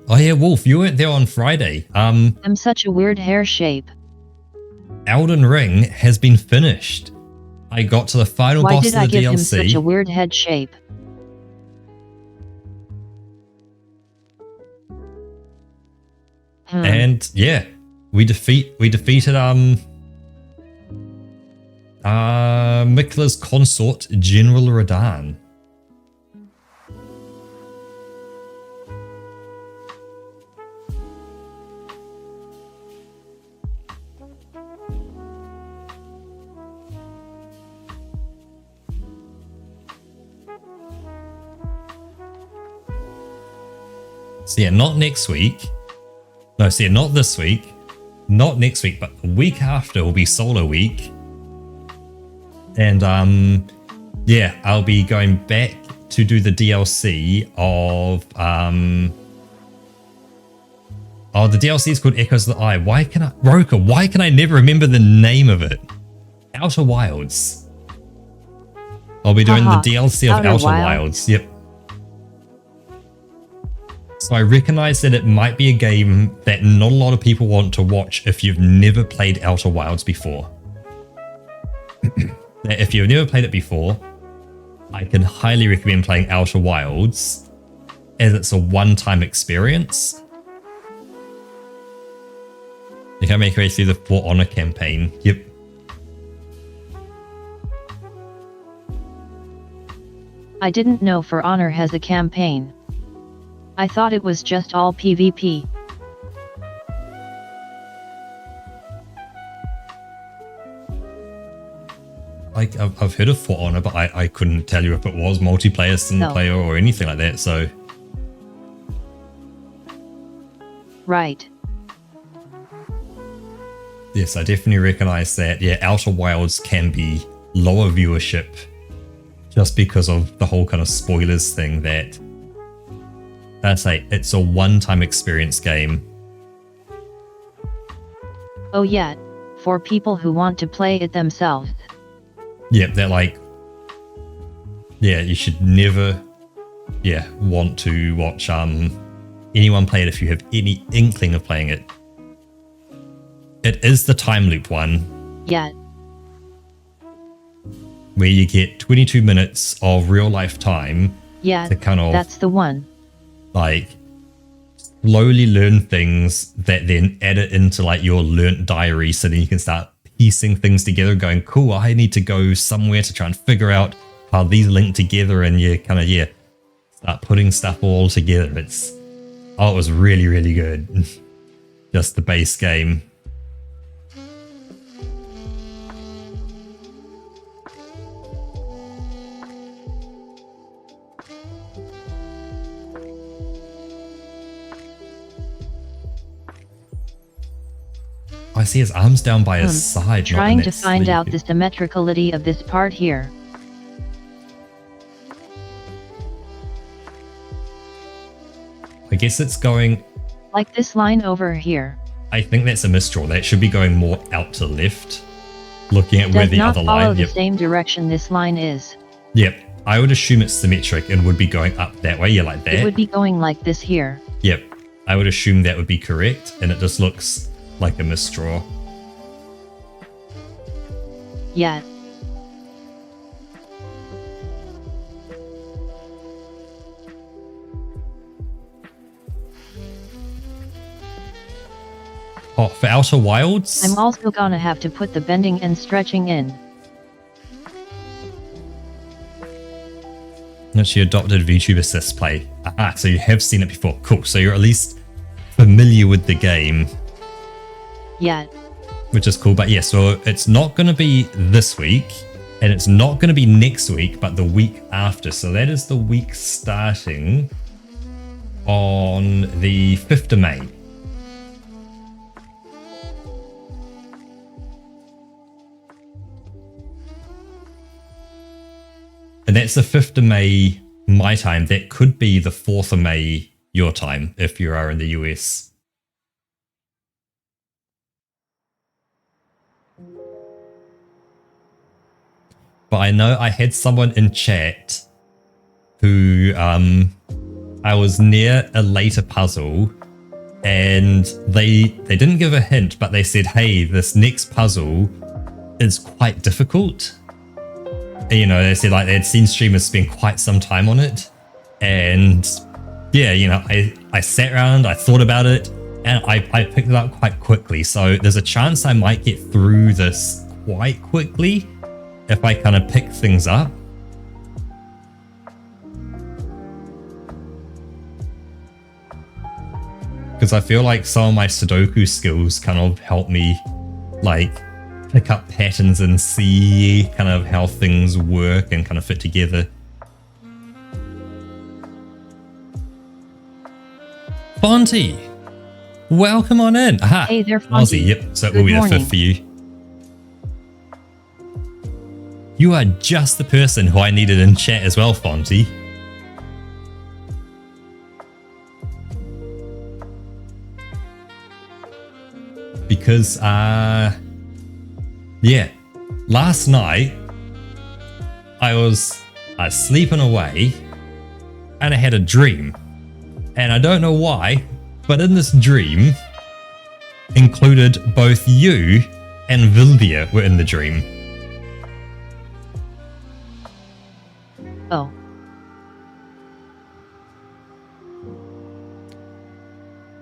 Oh yeah, Wolf, you weren't there on Friday. I'm such a weird hair shape. Elden Ring has been finished. I got to the final boss of the DLC. Why did I give him such a weird head shape? And yeah, we defeated Mikla's consort, General Radahn. So yeah, not next week. No, so yeah, not this week. Not next week, but the week after will be solo week. And yeah, I'll be going back to do the DLC of oh, the DLC is called Echoes of the Eye. Why can I never remember the name of it? Outer Wilds. I'll be doing the DLC of Outer Wilds. Yep. So I recognize that it might be a game that not a lot of people want to watch if you've never played Outer Wilds before. If you've never played it before, I can highly recommend playing Outer Wilds, as it's a one-time experience. You can make your way through the For Honor campaign. Yep. I didn't know For Honor has a campaign. I thought it was just all PvP. Like, I've heard of For Honor, but I couldn't tell you if it was multiplayer, single player, or anything like that, so... Right. Yes, I definitely recognize that. Yeah, Outer Wilds can be lower viewership just because of the whole kind of spoilers thing that... That's like, it's a one-time experience game. Oh yeah, for people who want to play it themselves. Yeah, they're like... Yeah, you should never... Yeah, want to watch anyone play it if you have any inkling of playing it. It is the time loop one. Yeah. Where you get 22 minutes of real life time. Yeah, to kind of... That's the one. Like, slowly learn things that then add it into like your learnt diary, so then you can start piecing things together, going, cool, I need to go somewhere to try and figure out how these link together, and you kind of, yeah, start putting stuff all together. It was really, really good. Just the base game. I see his arms down by his side. Trying to find out the symmetricality of this part here. I guess it's going... Like this line over here. I think that's a misdraw. That should be going more out to the left. Looking at where the other line... Does not follow the same direction this line is. Yep. I would assume it's symmetric and would be going up that way. Yeah, like that. It would be going like this here. Yep, I would assume that would be correct, and it just looks like a misdraw. Yeah. Oh, for Outer Wilds? I'm also gonna have to put the bending and stretching in. That's your adopted VTuber Assist play. Ah, so you have seen it before. Cool, so you're at least familiar with the game. Yeah. Which is cool, but yeah, so it's not going to be this week, and it's not going to be next week, but the week after. So that is the week starting on the 5th of May. And that's the 5th of May, my time. That could be the 4th of May, your time, if you are in the US. But I know I had someone in chat who I was near a later puzzle, and they didn't give a hint, but they said, hey, this next puzzle is quite difficult. And, you know, they said like they'd seen streamers spend quite some time on it. And yeah, you know, I sat around, I thought about it, and I picked it up quite quickly. So there's a chance I might get through this quite quickly if I kind of pick things up. Because I feel like some of my Sudoku skills kind of help me like pick up patterns and see kind of how things work and kind of fit together. Fonty, welcome on in. Aha. Hey there, Fonty. Aussie, yep, so it Good will be the morning. 5th for you. You are just the person who I needed in chat as well, Fonty. Because, yeah, last night I was sleeping away and I had a dream. And I don't know why, but in this dream included both you and Vilvia were in the dream. Oh.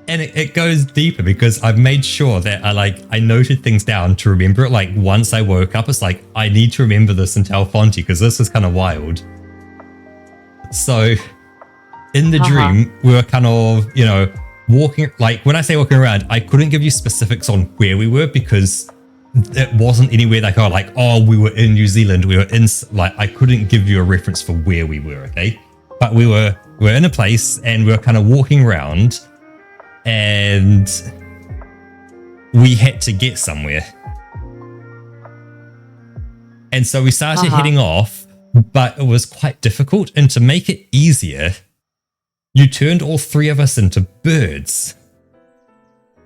And it goes deeper because I've made sure that I noted things down to remember it. Like once I woke up, it's like, I need to remember this and tell Fonty because this is kind of wild. So in the dream, we were kind of, you know, walking, like when I say walking around, I couldn't give you specifics on where we were because it wasn't anywhere like, oh, we were in New Zealand. We were in, like, I couldn't give you a reference for where we were. Okay. But we were in a place and we were kind of walking around and we had to get somewhere. And so we started heading off, but it was quite difficult. And to make it easier, you turned all three of us into birds.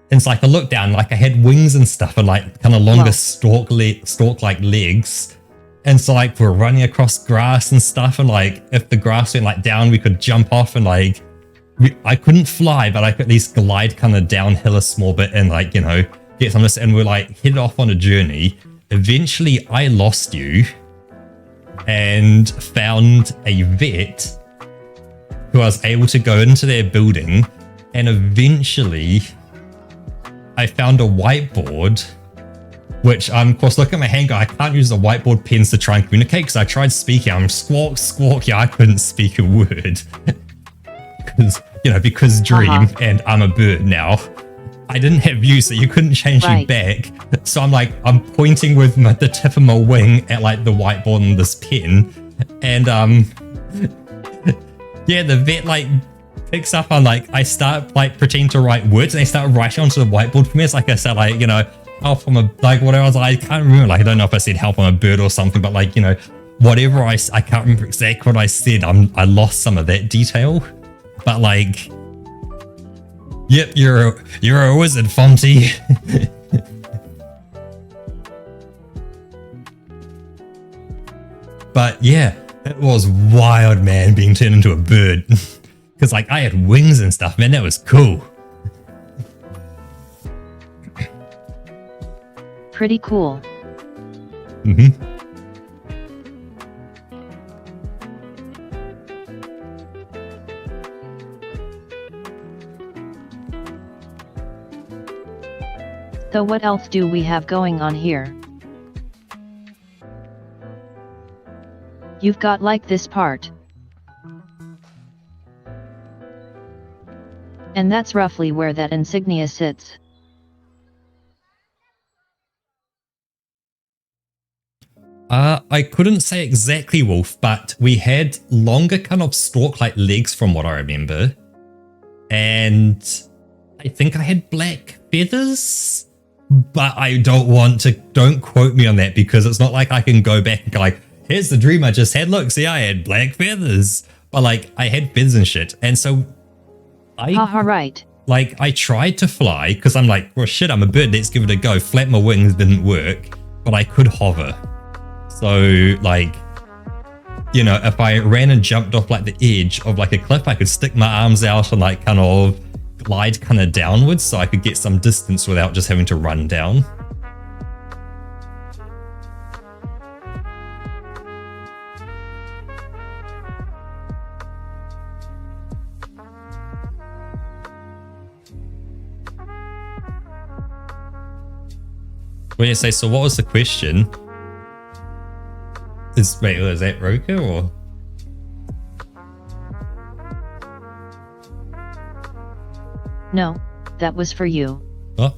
And it's like I looked down, like I had wings and stuff and like kind of longer stalk-like legs. And so like we're running across grass and stuff. And like if the grass went like down, we could jump off and like, I couldn't fly, but I could at least glide kind of downhill a small bit and like, you know, get some of this. And we're like headed off on a journey. Eventually I lost you and found a vet who I was able to go into their building, and eventually I found a whiteboard, which I'm, of course, look at my hand go, I can't use the whiteboard pens to try and communicate because I tried speaking. I'm squawk, squawk. Yeah, I couldn't speak a word. Because dream and I'm a bird now. I didn't have you, so you couldn't change me back. So I'm pointing with the tip of my wing at like the whiteboard and this pen. And yeah, the vet like picks up on like, I start like pretending to write words and they start writing onto the whiteboard for me. It's like I said, like, you know, help from a, like whatever. I was like, I can't remember, like, I don't know if I said help on a bird or something, but like, you know, whatever I can't remember exactly what I said. I lost some of that detail, but like, yep, you're a wizard, Fonty. But yeah, it was wild, man, being turned into a bird. Because like I had wings and stuff, man, that was cool. Pretty cool. Mm-hmm. So what else do we have going on here? You've got like this part. And that's roughly where that insignia sits. I couldn't say exactly, Wolf, but we had longer kind of stalk-like legs from what I remember. And I think I had black feathers, but I don't quote me on that because it's not like I can go back and go like, here's the dream I just had. Look, see, I had black feathers. But like, I had feathers and shit. And so right. Like, I tried to fly because I'm like, well, shit, I'm a bird. Let's give it a go. Flap my wings didn't work, but I could hover. So, like, you know, if I ran and jumped off like the edge of like a cliff, I could stick my arms out and like kind of glide kind of downwards so I could get some distance without just having to run down. What do you say? So what was the question? Wait, was that Roka or? No, that was for you. Oh.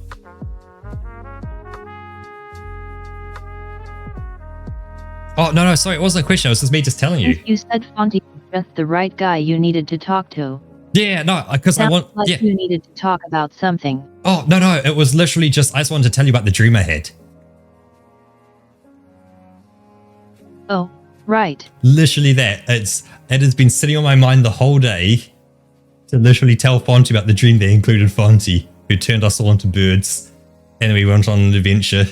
Oh, no, sorry, it wasn't a question. It was just me just telling you. You said Fonty was just the right guy you needed to talk to. Yeah, no, because I want... Like yeah. you needed to talk about something. Oh, no, it was literally just... I just wanted to tell you about the dream I had. Oh, right. Literally that. It has been sitting on my mind the whole day to literally tell Fonty about the dream that included Fonty, who turned us all into birds. And then we went on an adventure.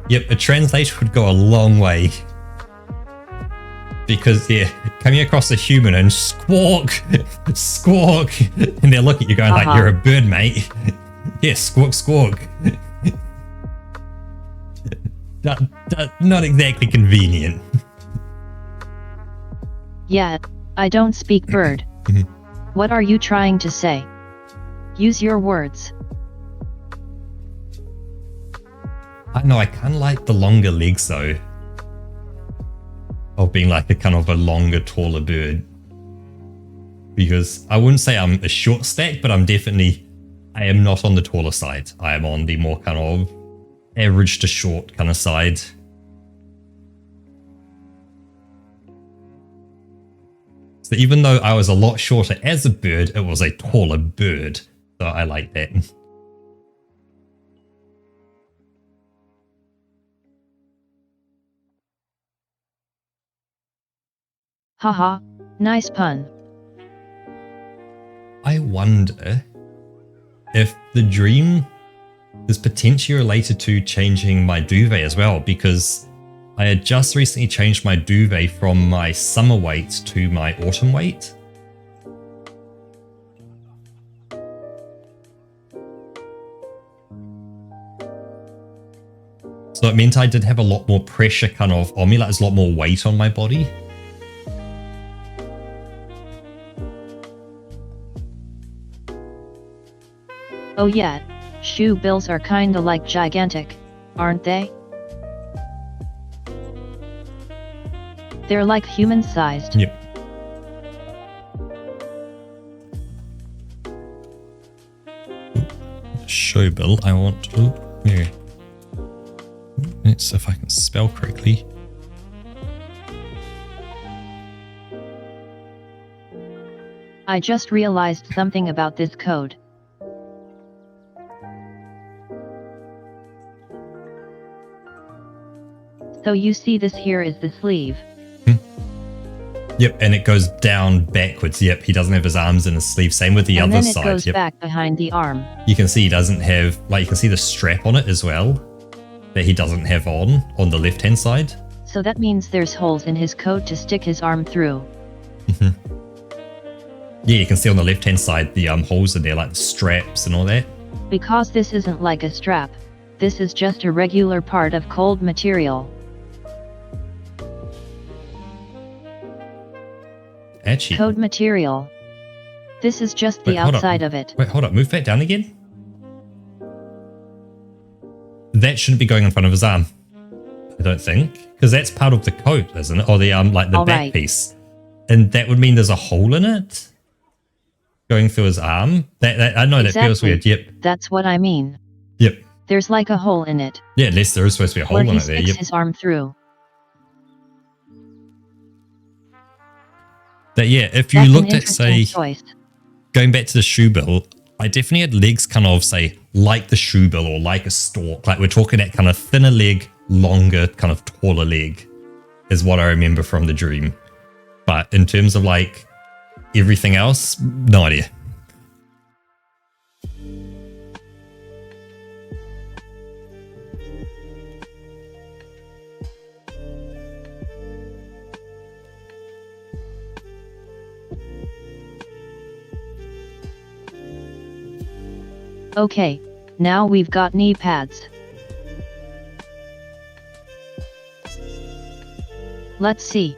Yep, a translator would go a long way. Because, yeah, coming across a human and squawk, squawk, and they're looking at you going like, you're a bird, mate. Yeah, squawk, squawk. Not exactly convenient. Yeah, I don't speak bird. What are you trying to say? Use your words. I know, I kind of like the longer legs though. Of being like a kind of a longer, taller bird. Because I wouldn't say I'm a short stack, but I am not on the taller side. I am on the more kind of average to short kind of side. So even though I was a lot shorter as a bird, it was a taller bird. So I like that. Haha, nice pun. I wonder if the dream is potentially related to changing my duvet as well, because I had just recently changed my duvet from my summer weight to my autumn weight. So it meant I did have a lot more pressure kind of on me, like there's a lot more weight on my body. Oh yeah, shoe bills are kinda like gigantic, aren't they? They're like human-sized. Yep. Show bill, I want... Oh, here. Let's see if I can spell correctly. I just realized something about this code. So you see this here is the sleeve. Yep, and it goes down backwards. Yep, he doesn't have his arms in his sleeve. Same with the and other then it side. goes Yep. back behind the arm. You can see he doesn't have, like, you can see the strap on it as well that he doesn't have on the left-hand side. So that means there's holes in his coat to stick his arm through. Yeah, you can see on the left-hand side the holes in there, like the straps and all that. Because this isn't like a strap, this is just a regular part of cold material. Actually, Code material. This is just the Wait, hold outside up. of it. Wait, hold up. Move that down again. That shouldn't be going in front of his arm. I don't think. Because that's part of the coat, isn't it? Or the like the All back right. piece. And that would mean there's a hole in it? Going through his arm? That I know that feels Exactly. weird. Yep. That's what I mean. Yep. There's like a hole in it, Yeah, unless there is supposed to be a hole where in he it there. sticks Yep. his arm through. That, yeah, if you That's looked an at, say, interesting choice. going back to the shoe bill, I definitely had legs kind of, say, like the shoe bill or like a stork. Like we're talking that kind of thinner leg, longer, kind of taller leg is what I remember from the dream. But in terms of like everything else, no idea. Okay, now we've got knee pads. Let's see.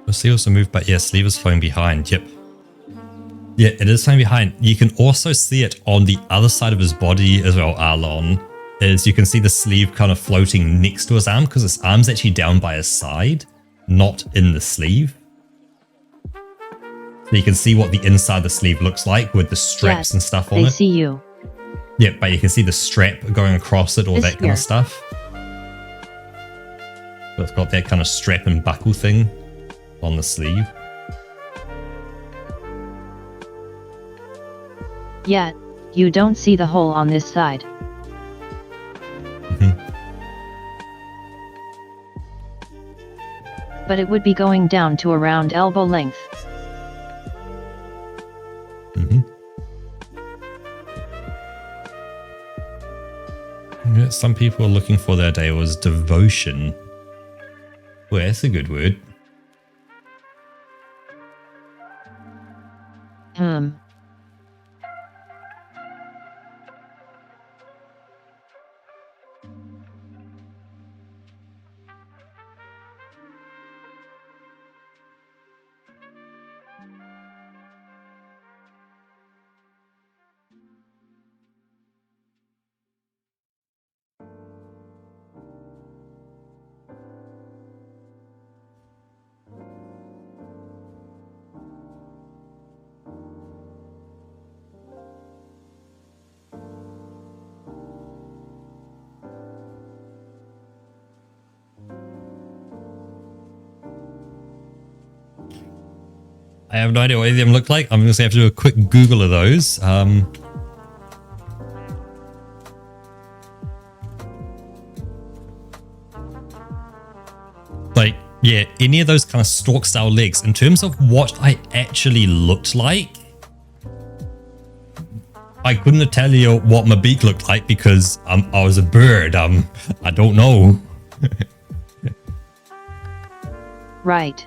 The sleeve also moved, but yeah, sleeve is flowing behind. Yep. Yeah, it is flowing behind. You can also see it on the other side of his body as well, Arlon. Is you can see the sleeve kind of floating next to his arm because his arm's actually down by his side, not in the sleeve. So you can see what the inside of the sleeve looks like with the straps Yes, and stuff on they it. see you. Yeah, but you can see the strap going across it, all This that kind here. of stuff. So it's got that kind of strap and buckle thing on the sleeve. Yet, you don't see the hole on this side. But it would be going down to around elbow length. Yeah, some people are looking for that day was devotion. Well, that's a good word. I have no idea what any of them look like. I'm just going to have to do a quick Google of those. Like, yeah, any of those kind of stalk style legs. In terms of what I actually looked like, I couldn't tell you what my beak looked like because I was a bird. I don't know. Right.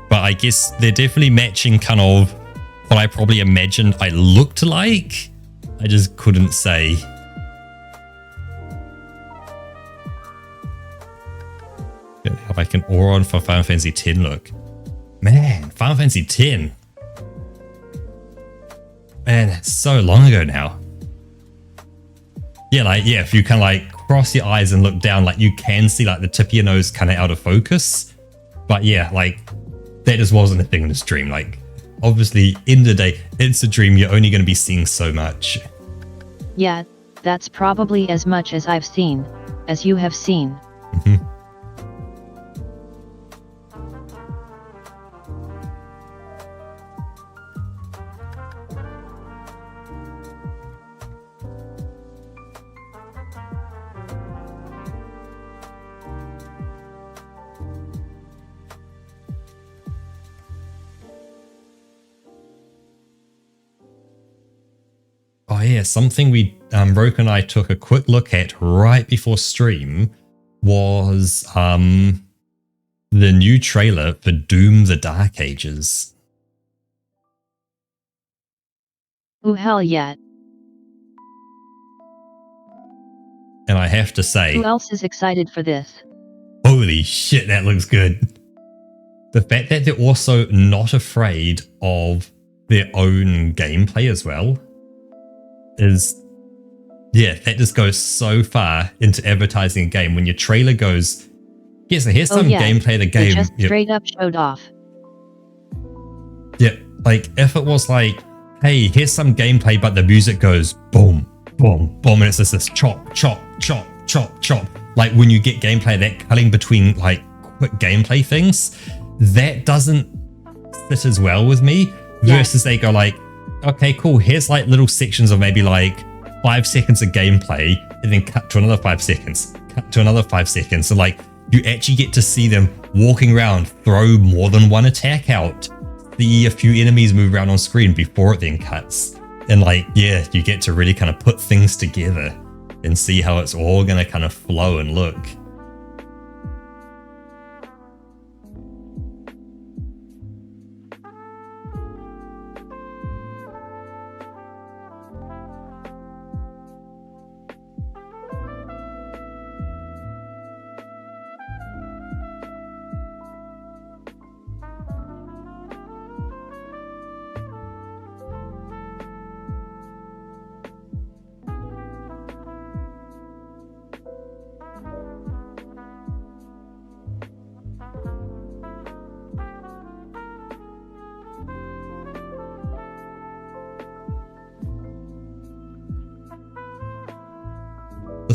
But I guess they're definitely matching kind of what I probably imagined I looked like. I just couldn't say. How I can Auron for Final Fantasy X look. Man, Final Fantasy X. Man, it's so long ago now. Yeah, like, yeah, if you kind of like cross your eyes and look down, like you can see like the tip of your nose kind of out of focus. But yeah, like that just wasn't a thing in this dream. Like, obviously, in the day, it's a dream. You're only going to be seeing so much. Yeah, That's probably as much as I've seen, as you have seen. Mm-hmm. Oh yeah, something we Roke and I took a quick look at right before stream was the new trailer for Doom: The Dark Ages. Ooh, hell yeah. And I have to say, who else is excited for this? Holy shit, that looks good. The fact that they're also not afraid of their own gameplay as well is, yeah, that just goes so far into advertising a game. When your trailer goes, yes, here's some gameplay of the game. They just straight up showed off. Yeah, like if it was like, hey, here's some gameplay, but the music goes boom, boom, boom, and it's just this chop, chop, chop, chop, chop. Like when you get gameplay, that cutting between like quick gameplay things, that doesn't sit as well with me. Versus they go like, okay, cool, here's like little sections of maybe like 5 seconds of gameplay, and then cut to another 5 seconds, cut to another 5 seconds. So like you actually get to see them walking around, throw more than one attack out, see a few enemies move around on screen before it then cuts. And like, yeah, you get to really kind of put things together and see how it's all going to kind of flow and look.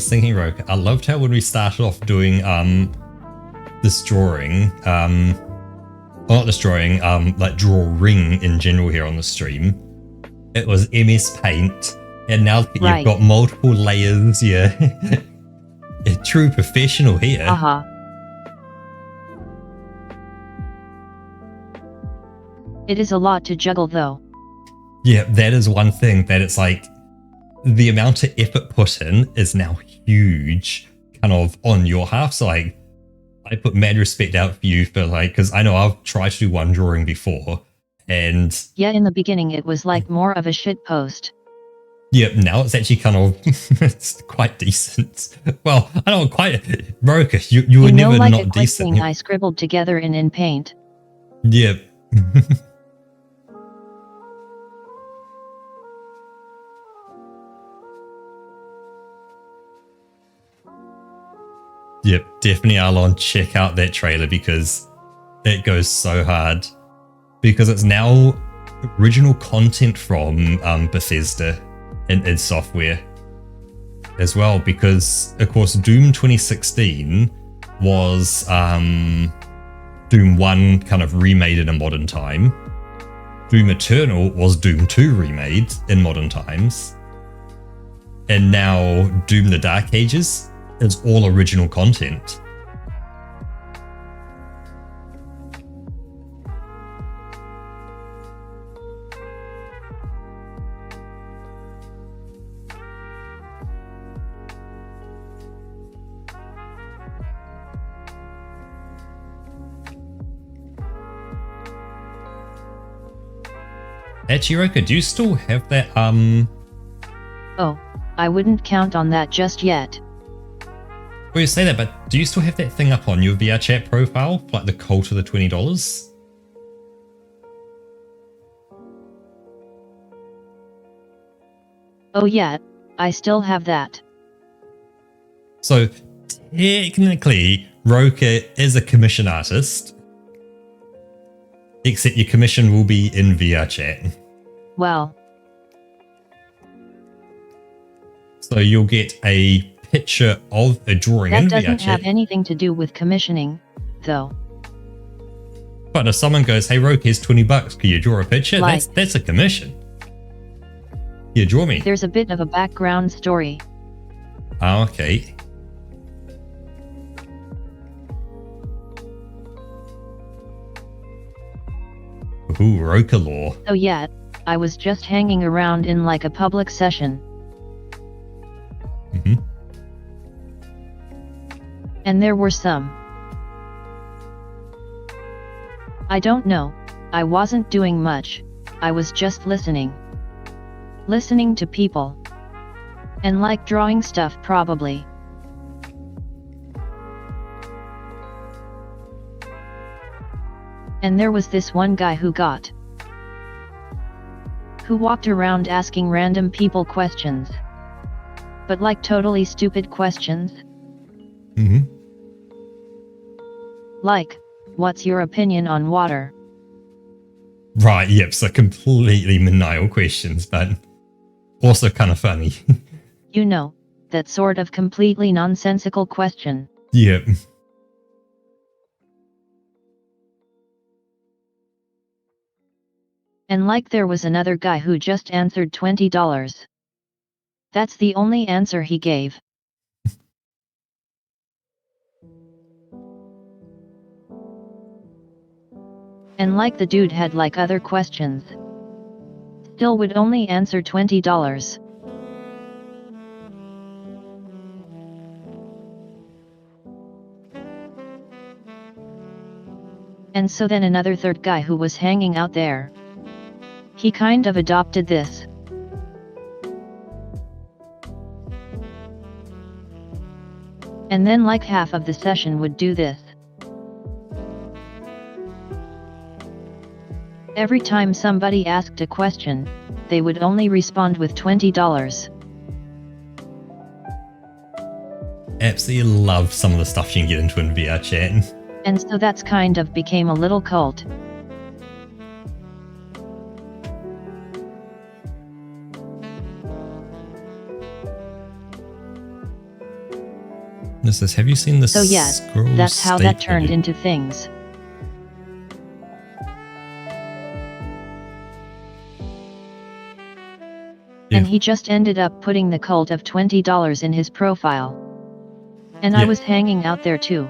Thinking, Roke, I loved how when we started off doing this drawing, well, not this drawing, like drawing in general here on the stream, it was MS Paint, and now that you've got multiple layers, yeah, a true professional here. It is a lot to juggle though. Yeah, that is one thing that it's like, the amount of effort put in is now huge, kind of on your half. So like, I put mad respect out for you for like, because I know I've tried to do one drawing before, and yeah, in the beginning it was like more of a shit post. Yeah, now it's actually kind of it's quite decent. Well, I don't quite, Roke, you were never like not decent. Thing I scribbled together in Paint. Yeah. Yep, definitely, Arlon, check out that trailer because it goes so hard. Because it's now original content from Bethesda in id Software as well. Because, of course, Doom 2016 was Doom 1 kind of remade in a modern time. Doom Eternal was Doom 2 remade in modern times. And now Doom: The Dark Ages is all original content. Actually, Roke, do you still have that Oh, I wouldn't count on that just yet. Well, you say that, but do you still have that thing up on your VR chat profile, like the cult of the $20? Oh yeah, I still have that. So technically, Roke is a commission artist, except your commission will be in VR chat. Well. So you'll get a picture of a drawing That in doesn't VRChat. have anything to do with commissioning, though. But if someone goes, "Hey Roke, here's $20, can you draw a picture?" Like- That's a commission. Yeah, draw me. There's a bit of a background story. Oh, okay. Ooh, Roka law. So yeah, I was just hanging around in like a public session. Mm-hmm. And there were some. I don't know, I wasn't doing much, I was just listening. Listening to people. And like drawing stuff probably. And there was this one guy who walked around asking random people questions. But like totally stupid questions. Mm-hmm. Like, what's your opinion on water? Right, yep, so completely maniacal questions, but also kind of funny. You know, that sort of completely nonsensical question. Yep. And like there was another guy who just answered $20. That's the only answer he gave. And like the dude had like other questions. Still would only answer $20. And so then another third guy who was hanging out there. He kind of adopted this. And then like half of the session would do this. Every time somebody asked a question, they would only respond with $20. Absolutely love some of the stuff you can get into in VRChat. And so that's kind of became a little cult. This is, have you seen the So yeah, scroll that's how that state turned video? into things. And Yeah. he just ended up putting the cult of $20 in his profile. And I Yeah. was hanging out there too.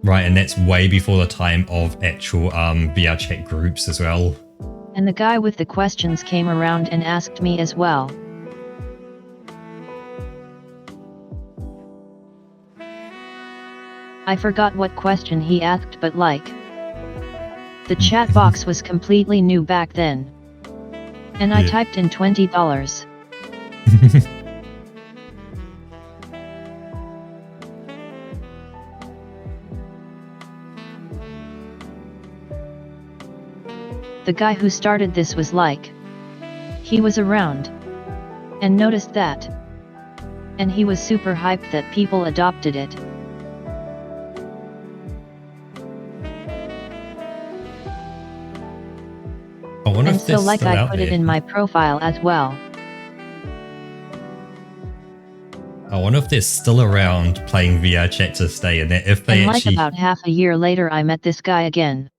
Right, and that's way before the time of actual VRChat groups as well. And the guy with the questions came around and asked me as well. I forgot what question he asked, but like, the chat box was completely new back then. And I Yeah. typed in $20. The guy who started this was like, he was around and noticed that. And he was super hyped that people adopted it. I wonder And if so that's like still I out put it there. in my profile as well. I wonder if they're still around playing VRChat to this day, and that if they And like actually... about half a year later I met this guy again.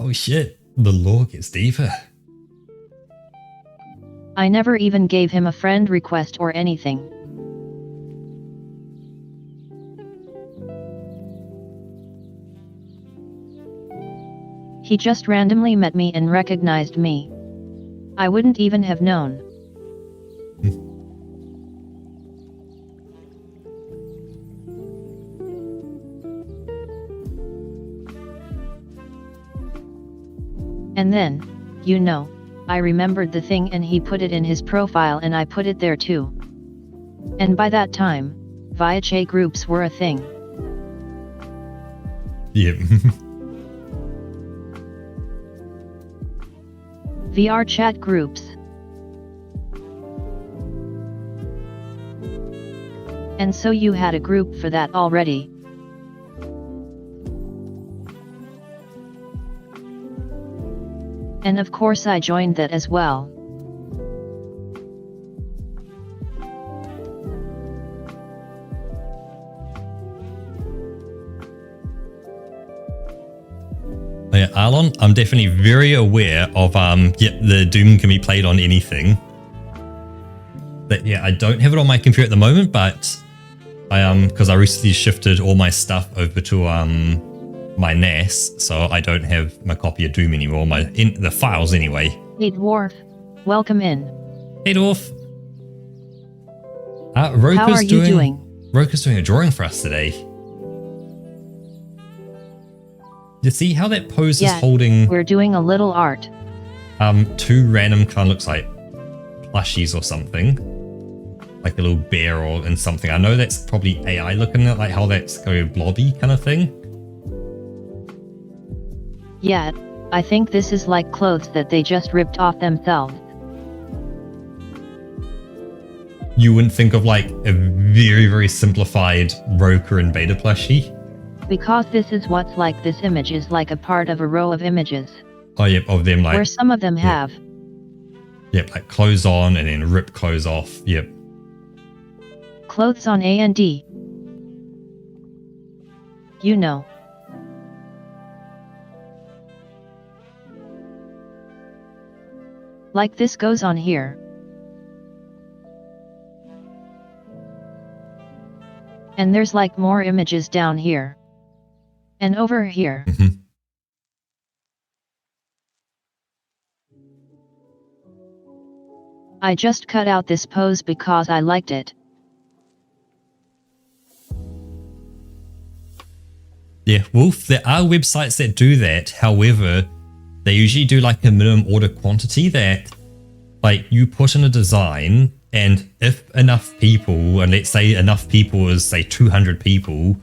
Oh shit, the lore gets deeper. I never even gave him a friend request or anything. He just randomly met me and recognized me. I wouldn't even have known. And then, you know, I remembered the thing and he put it in his profile and I put it there too. And by that time, VRChat groups were a thing. Yep. VRChat groups. And so you had a group for that already. And of course I joined that as well. Yeah, Arlon, I'm definitely very aware of the Doom can be played on anything. But yeah, I don't have it on my computer at the moment, but I because I recently shifted all my stuff over to my NAS, so I don't have my copy of Doom anymore. The files anyway. Hey Dwarf, welcome in. Hey Dwarf. How are you doing? Roka's doing a drawing for us today. You see how that pose is holding? We're doing a little art. Two random kind of looks like plushies or something. Like a little bear and something. I know that's probably AI looking at like how that's kind of blobby kind of thing. Yeah, I think this is like clothes that they just ripped off themselves. You wouldn't think of like a very, very simplified Roka and Beta plushie? Because this is what's like this image is like a part of a row of images. Oh, yep, of them like... Where some of them have. Yep, like clothes on and then rip clothes off, yep. Clothes on A and D. You know. Like this goes on here. And there's like more images down here. And over here. Mm-hmm. I just cut out this pose because I liked it. Yeah, Wolf, there are websites that do that. However, they usually do like a minimum order quantity that like you put in a design, and if enough people, and let's say enough people is say 200 people,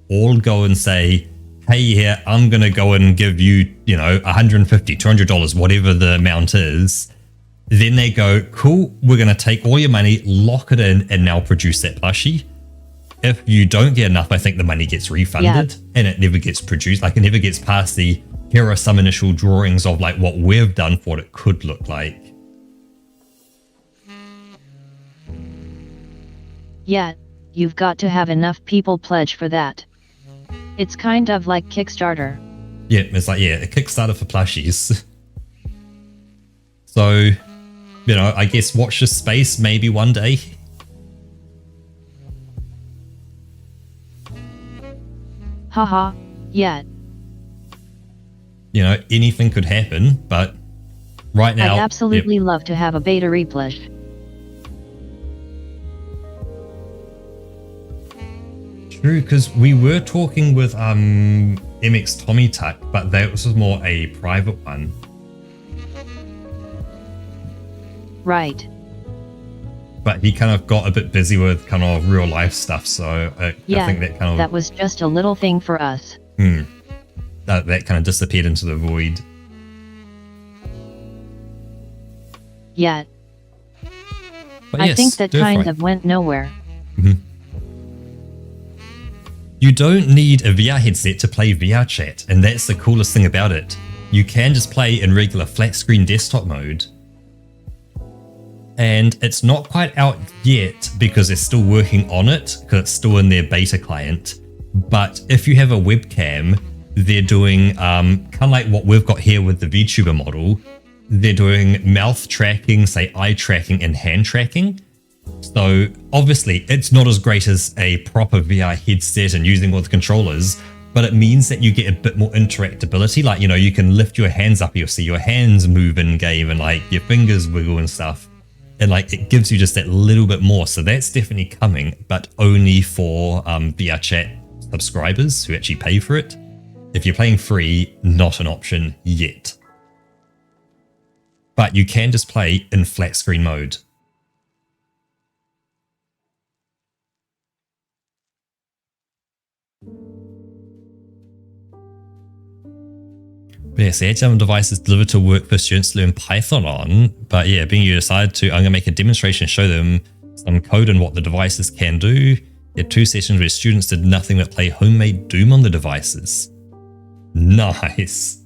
all go and say, hey, yeah, I'm going to go and give you, you know, $150, $200, whatever the amount is. Then they go, cool, we're going to take all your money, lock it in, and now produce that plushie. If you don't get enough, I think the money gets refunded and it never gets produced. Like it never gets past the, here are some initial drawings of like what we've done for what it could look like. Yeah, you've got to have enough people pledge for that. It's kind of like Kickstarter. Yeah, it's like, yeah, a Kickstarter for plushies. So, you know, I guess watch this space maybe one day. Haha, yeah. You know, anything could happen, but right now... I'd absolutely love to have a beta replush. True, because we were talking with MX Tommy Tuck, but that was more a private one. Right. But he kind of got a bit busy with kind of real life stuff, so I think that kind of... that was just a little thing for us. That kind of disappeared into the void. Yeah. But I think that kind of went nowhere. Mm-hmm. You don't need a VR headset to play VR chat, and that's the coolest thing about it. You can just play in regular flat screen desktop mode. And it's not quite out yet because they're still working on it, because it's still in their beta client. But if you have a webcam, they're doing kind of like what we've got here with the VTuber model. They're doing mouth tracking, say eye tracking, and hand tracking. So obviously it's not as great as a proper VR headset and using all the controllers, but it means that you get a bit more interactability. Like, you know, you can lift your hands up, you'll see your hands move in game and like your fingers wiggle and stuff. And like it gives you just that little bit more. So that's definitely coming, but only for VR chat subscribers who actually pay for it. If you're playing free, not an option yet. But you can just play in flat screen mode. But yes, the HTML device is delivered to work for students to learn Python on. But yeah, being you decide to, I'm going to make a demonstration and show them some code and what the devices can do. You had 2 sessions where students did nothing but play homemade Doom on the devices. Nice.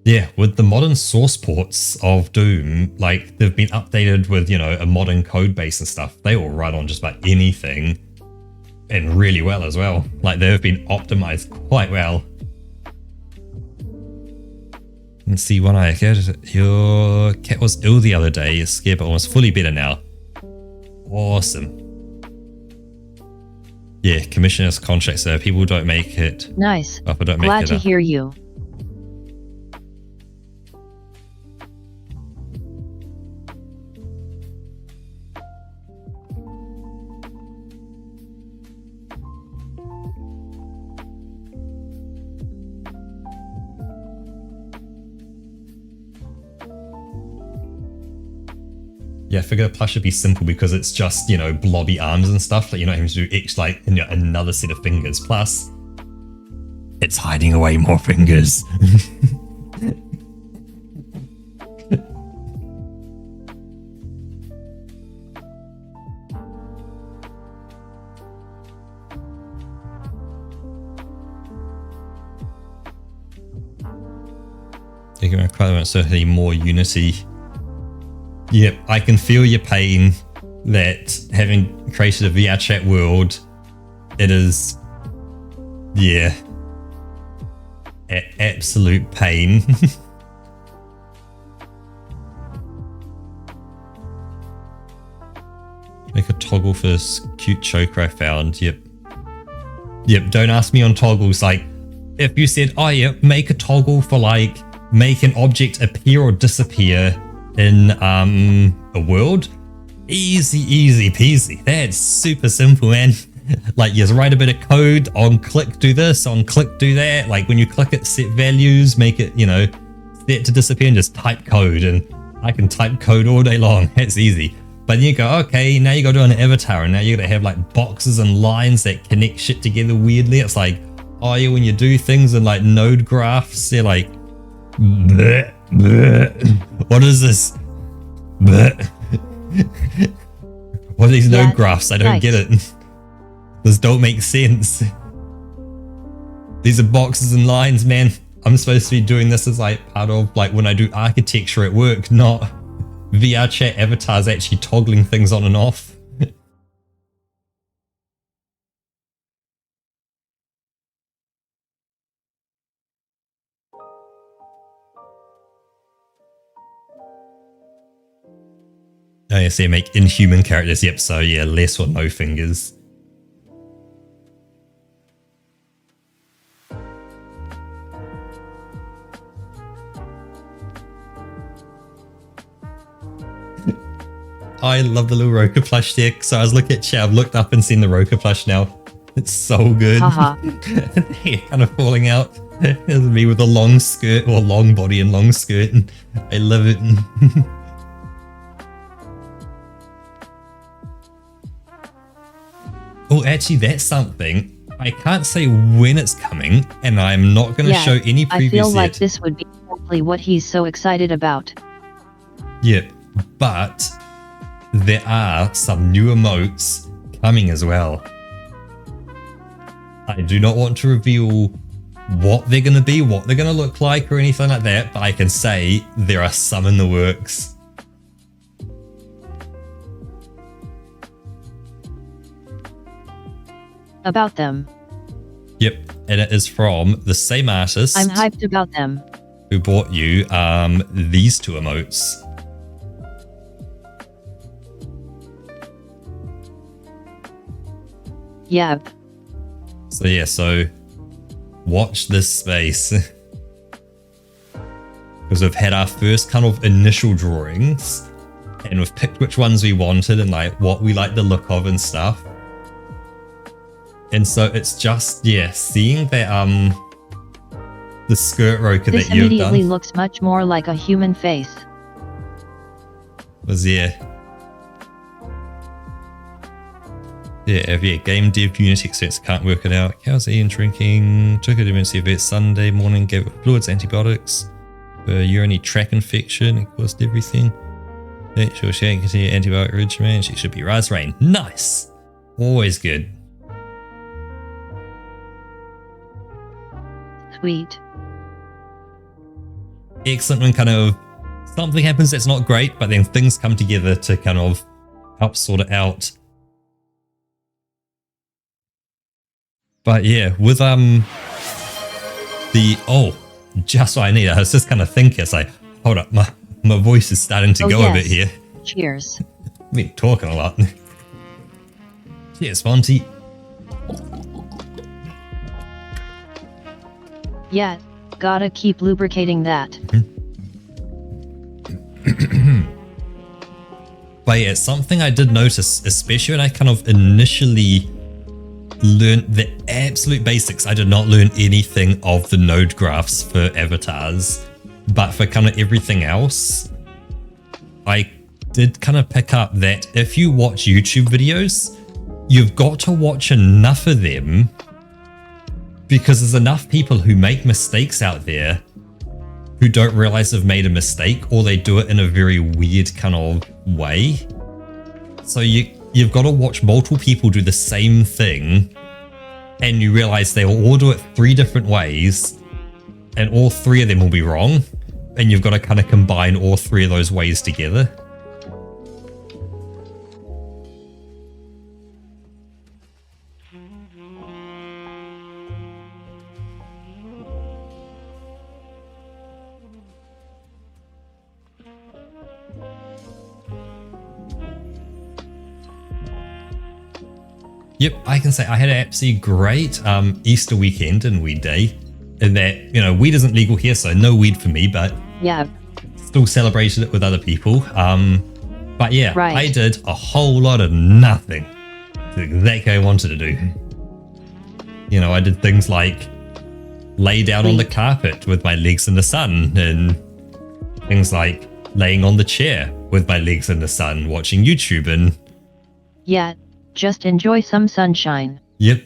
Yeah, with the modern source ports of Doom, like they've been updated with, you know, a modern code base and stuff. They will run on just about anything. and really well as well. Like they've been optimized quite well. Let's see, one eye. Your cat was ill the other day. You're scared, but almost fully better now. Awesome. Yeah, commissioner's contract, so people don't make it. Nice. If I don't make Glad it to up. hear you. Yeah, I figure the plush should be simple because it's just, you know, blobby arms and stuff. Like you're not having to do like another set of fingers. Plus, it's hiding away more fingers. You can require certainly more unity. Yep, I can feel your pain that having created a VR chat world, it is, yeah, absolute pain. Make a toggle for this cute choker I found. Yep. Yep, don't ask me on toggles. Like, if you said, oh yeah, make a toggle for like, make an object appear or disappear in a world, easy peasy. That's super simple, man. Like, you just write a bit of code, on click do this, on click do that. Like when you click it, set values, make it, you know, set to disappear, and just type code. And I can type code all day long. That's easy. But then you go, okay, now you got to do an avatar, and now you got to have like boxes and lines that connect shit together weirdly. It's like, oh yeah, when you do things in like node graphs, they're like, bleh, bleh. What is this? Bleh. What are these node graphs? I don't get it. Those don't make sense. These are boxes and lines, man. I'm supposed to be doing this as like part of like when I do architecture at work, not VR chat avatars actually toggling things on and off. Oh yeah, so you make inhuman characters. Yep, so yeah, less or no fingers. I love the little Roka plush there. So I was looking at chat, I've looked up and seen the Roka plush now. It's so good. Hair kind of falling out. It's me with a long skirt, or long body and long skirt. And I love it. Oh, actually, that's something. I can't say when it's coming, and I'm not going to show any previews I feel like yet. this would be exactly what he's so excited about. Yep, but there are some new emotes coming as well. I do not want to reveal what they're going to be, what they're going to look like, or anything like that, but I can say there are some in the works. About them. Yep, and it is from the same artist. I'm hyped about them. Who bought you these two emotes. Yep. So yeah, so watch this space. Because we've had our first kind of initial drawings, and we've picked which ones we wanted and like what we like the look of and stuff. And so it's just, yeah, seeing that the skirt Roka that you've done. This immediately looks much more like a human face. Was yeah. Yeah, game dev Unity experience, can't work it out. How's Ian drinking? Took it emergency vet Sunday morning, gave it fluids, antibiotics. Urinary tract infection, it caused everything. Yeah, sure, she ain't continue antibiotic regimen. She should be Rise Rain. Nice! Always good. Sweet. Excellent when kind of something happens that's not great, but then things come together to kind of help sort it out. But yeah, with just what I need. I was just kind of thinking, it's like, hold up, my voice is starting to go a bit here. Cheers. I've been talking a lot. Cheers, Monty. Yeah, gotta keep lubricating that. But yeah, it's something I did notice, especially when I kind of initially learned the absolute basics. I did not learn anything of the node graphs for avatars, but for kind of everything else, I did kind of pick up that if you watch YouTube videos, you've got to watch enough of them because there's enough people who make mistakes out there who don't realize they've made a mistake, or they do it in a very weird kind of way. So you've got to watch multiple people do the same thing, and you realize they will all do it 3 different ways, and all 3 of them will be wrong, and you've got to kind of combine all 3 of those ways together. Yep, I can say I had an absolutely great Easter weekend and weed day. In that, you know, weed isn't legal here, so no weed for me, but yeah, still celebrated it with other people. But yeah, right. I did a whole lot of nothing. It's exactly what I wanted to do. You know, I did things like lay down on the carpet with my legs in the sun, and things like laying on the chair with my legs in the sun, watching YouTube, and yeah, just enjoy some sunshine. Yep.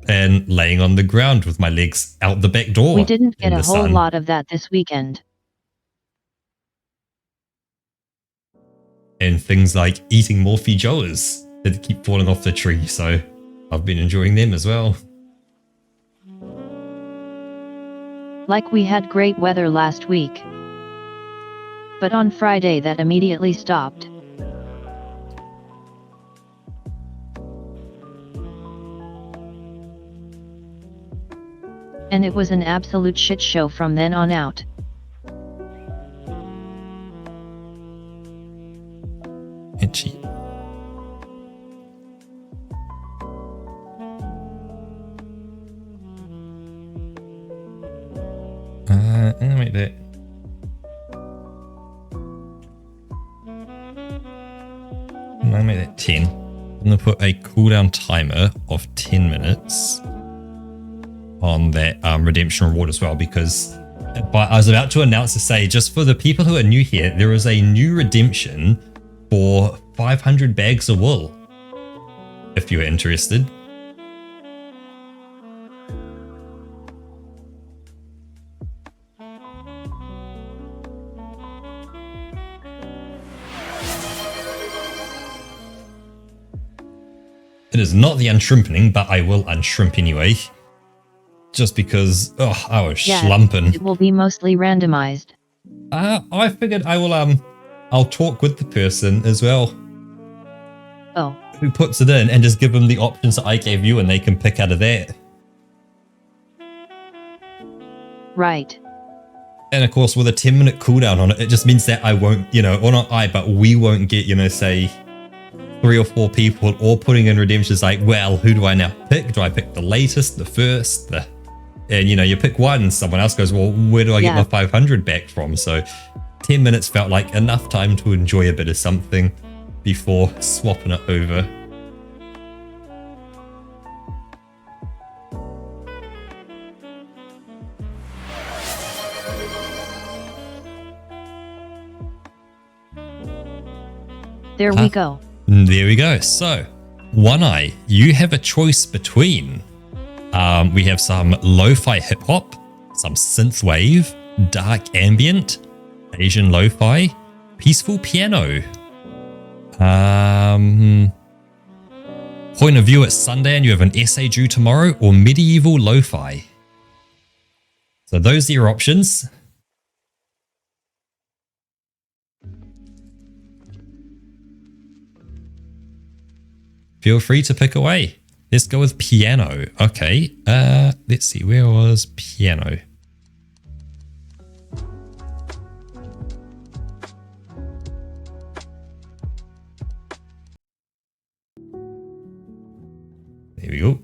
And laying on the ground with my legs out the back door. We didn't get a whole sun. lot of that this weekend. And things like eating more feijoas that keep falling off the tree, so I've been enjoying them as well. Like we had great weather last week. But on Friday that immediately stopped. And it was an absolute shit show from then on out. Itchy. I'm gonna make that. I'm gonna make that 10. I'm gonna put a cooldown timer of 10 minutes on that redemption reward as well, because I was about to announce to say, just for the people who are new here, there is a new redemption for 500 bags of wool, if you're interested. It is not the unshrimpening, but I will unshrimp anyway. Just because, I was slumping. It will be mostly randomized. I figured I will, I'll talk with the person as well. Oh. Who puts it in, and just give them the options that I gave you, and they can pick out of that. Right. And of course, with a 10-minute cooldown on it, it just means that I won't, you know, or not I, but we won't get, you know, say 3 or 4 people all putting in redemptions like, well, who do I now pick? Do I pick the latest, the first, and you know, you pick one and someone else goes, well, where do I get my 500 back from? So 10 minutes felt like enough time to enjoy a bit of something before swapping it over. There we go. There we go. So, One Eye, you have a choice between we have some lo-fi hip-hop, some synthwave, dark ambient, Asian lo-fi, peaceful piano. Point of view at Sunday and you have an essay due tomorrow, or medieval lo-fi. So those are your options. Feel free to pick away. Let's go with piano. Okay. Let's see. Where was piano? There we go.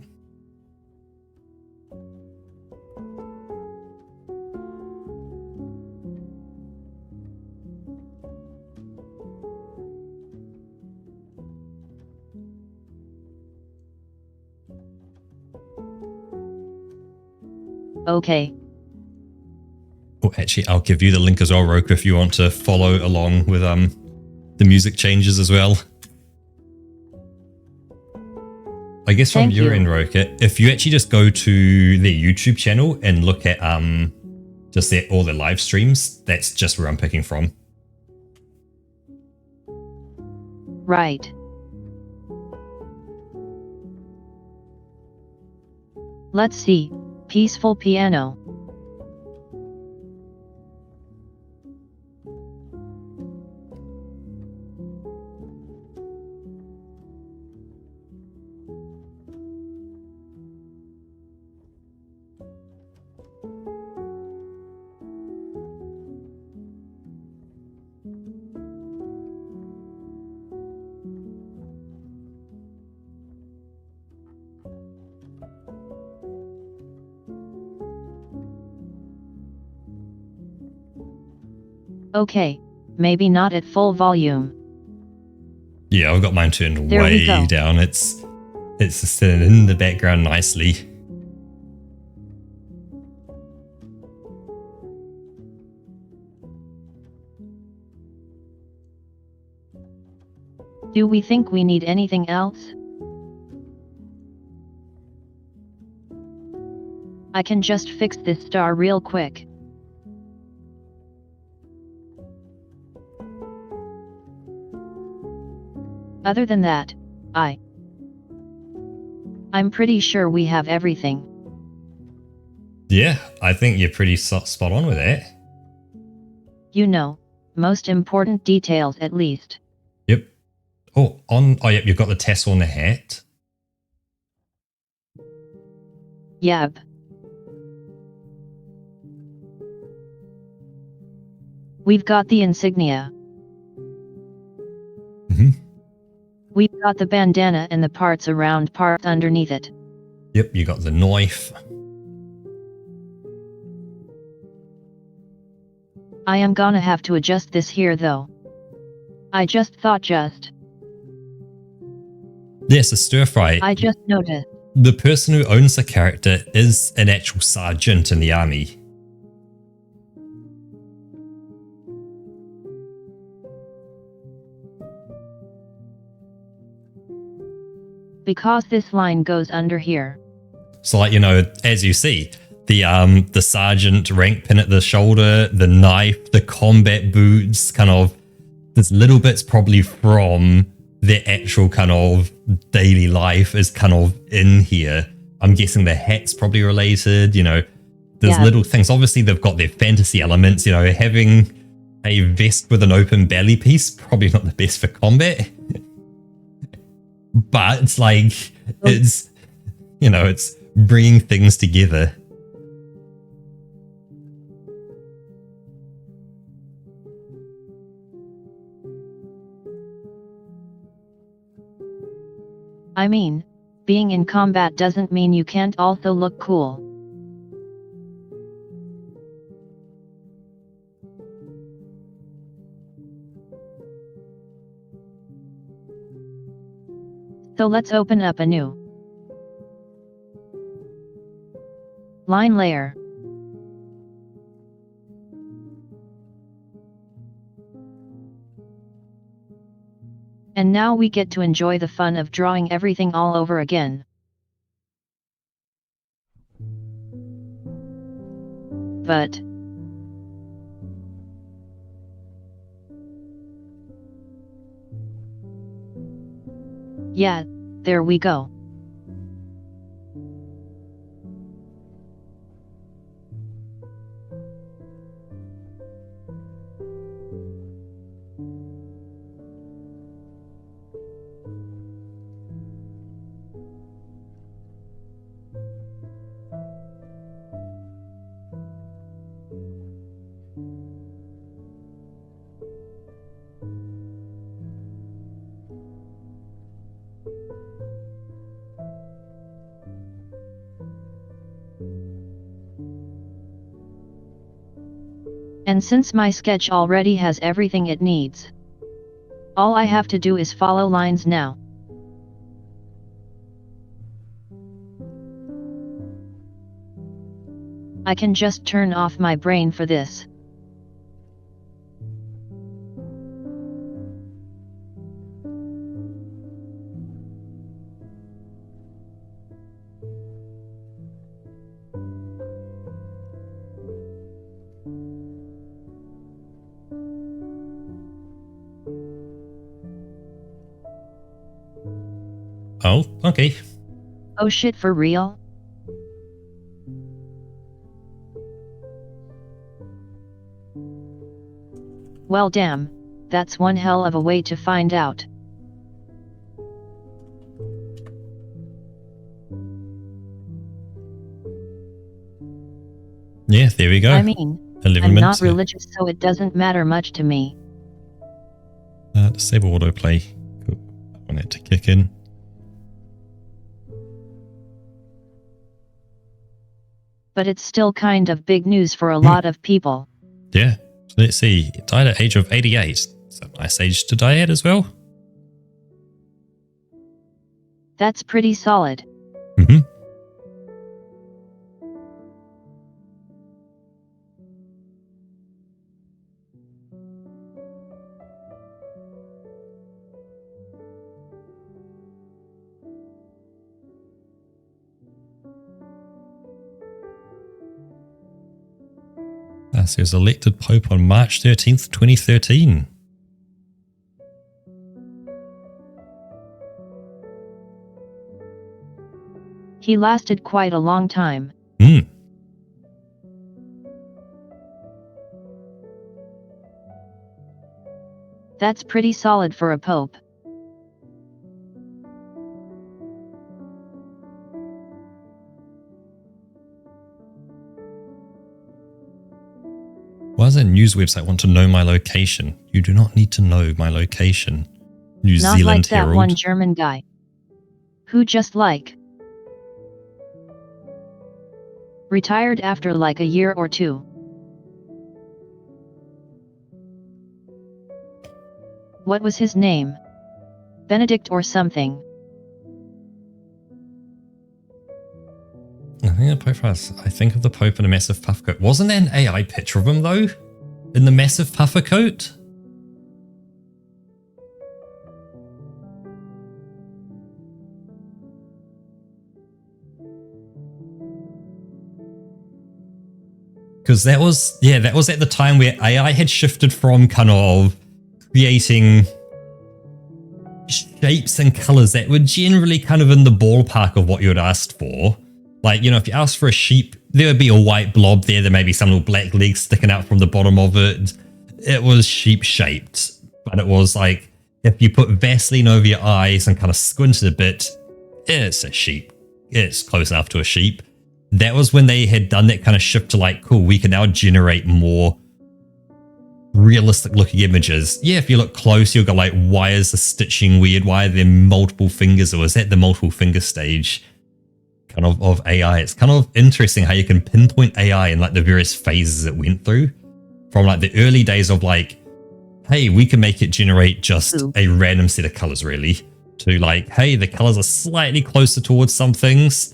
Okay. Oh, actually, I'll give you the link as well, Roka, if you want to follow along with the music changes as well. I guess from your end, Roka, if you actually just go to their YouTube channel and look at just all their live streams, that's just where I'm picking from. Right. Let's see. Peaceful piano. Okay, maybe not at full volume. Yeah, I've got mine turned way down. It's just sitting in the background nicely. Do we think we need anything else? I can just fix this star real quick. Other than that, I'm pretty sure we have everything. Yeah, I think you're pretty spot on with that. You know, most important details at least. Yep. Oh, yep, you've got the tassel on the hat. Yep. We've got the insignia. We've got the bandana and the parts underneath it. Yep, you got the knife. I am gonna have to adjust this here though. I just thought Yes, a stir fry. I just noticed. The person who owns the character is an actual sergeant in the army. Because this line goes under here. So, like, you know, as you see, the sergeant rank pin at the shoulder, the knife, the combat boots, kind of, there's little bits probably from their actual kind of daily life is kind of in here. I'm guessing the hat's probably related, you know, there's little things. Obviously, they've got their fantasy elements, you know, having a vest with an open belly piece, probably not the best for combat. But it's like, it's, you know, it's bringing things together. I mean, being in combat doesn't mean you can't also look cool. So let's open up a new line layer. And now we get to enjoy the fun of drawing everything all over again. But yeah, there we go. And since my sketch already has everything it needs, all I have to do is follow lines now. I can just turn off my brain for this. Oh, okay. Oh shit, for real? Well damn, that's one hell of a way to find out. Yeah, there we go. I mean, 11 I'm minutes. not religious, so it doesn't matter much to me. Disable autoplay. Cool. I want it to kick in. But it's still kind of big news for a lot of people. Yeah. So let's see. It died at age of 88. It's a nice age to die at as well. That's pretty solid. Mm-hmm. So he was elected Pope on March 13th, 2013. He lasted quite a long time. Hmm. That's pretty solid for a pope. Why does a news website want to know my location? You do not need to know my location. New Not Zealand like that Herald. one German guy. Who just retired after like a year or two. What was his name? Benedict or something. I think of the Pope in a massive puffer coat. Wasn't there an AI picture of him though? In the massive puffer coat? Because that was at the time where AI had shifted from kind of creating shapes and colors that were generally kind of in the ballpark of what you had asked for. Like, you know, if you asked for a sheep, there would be a white blob there. There may be some little black legs sticking out from the bottom of it. It was sheep shaped, but it was like, if you put Vaseline over your eyes and kind of squinted a bit, it's a sheep. It's close enough to a sheep. That was when they had done that kind of shift to like, cool, we can now generate more realistic looking images. Yeah, if you look close, you'll go like, why is the stitching weird? Why are there multiple fingers? Or is that the multiple finger stage kind of AI? It's kind of interesting how you can pinpoint AI and like the various phases it went through. From like the early days of like, hey, we can make it generate just a random set of colors really, to like, hey, the colors are slightly closer towards some things.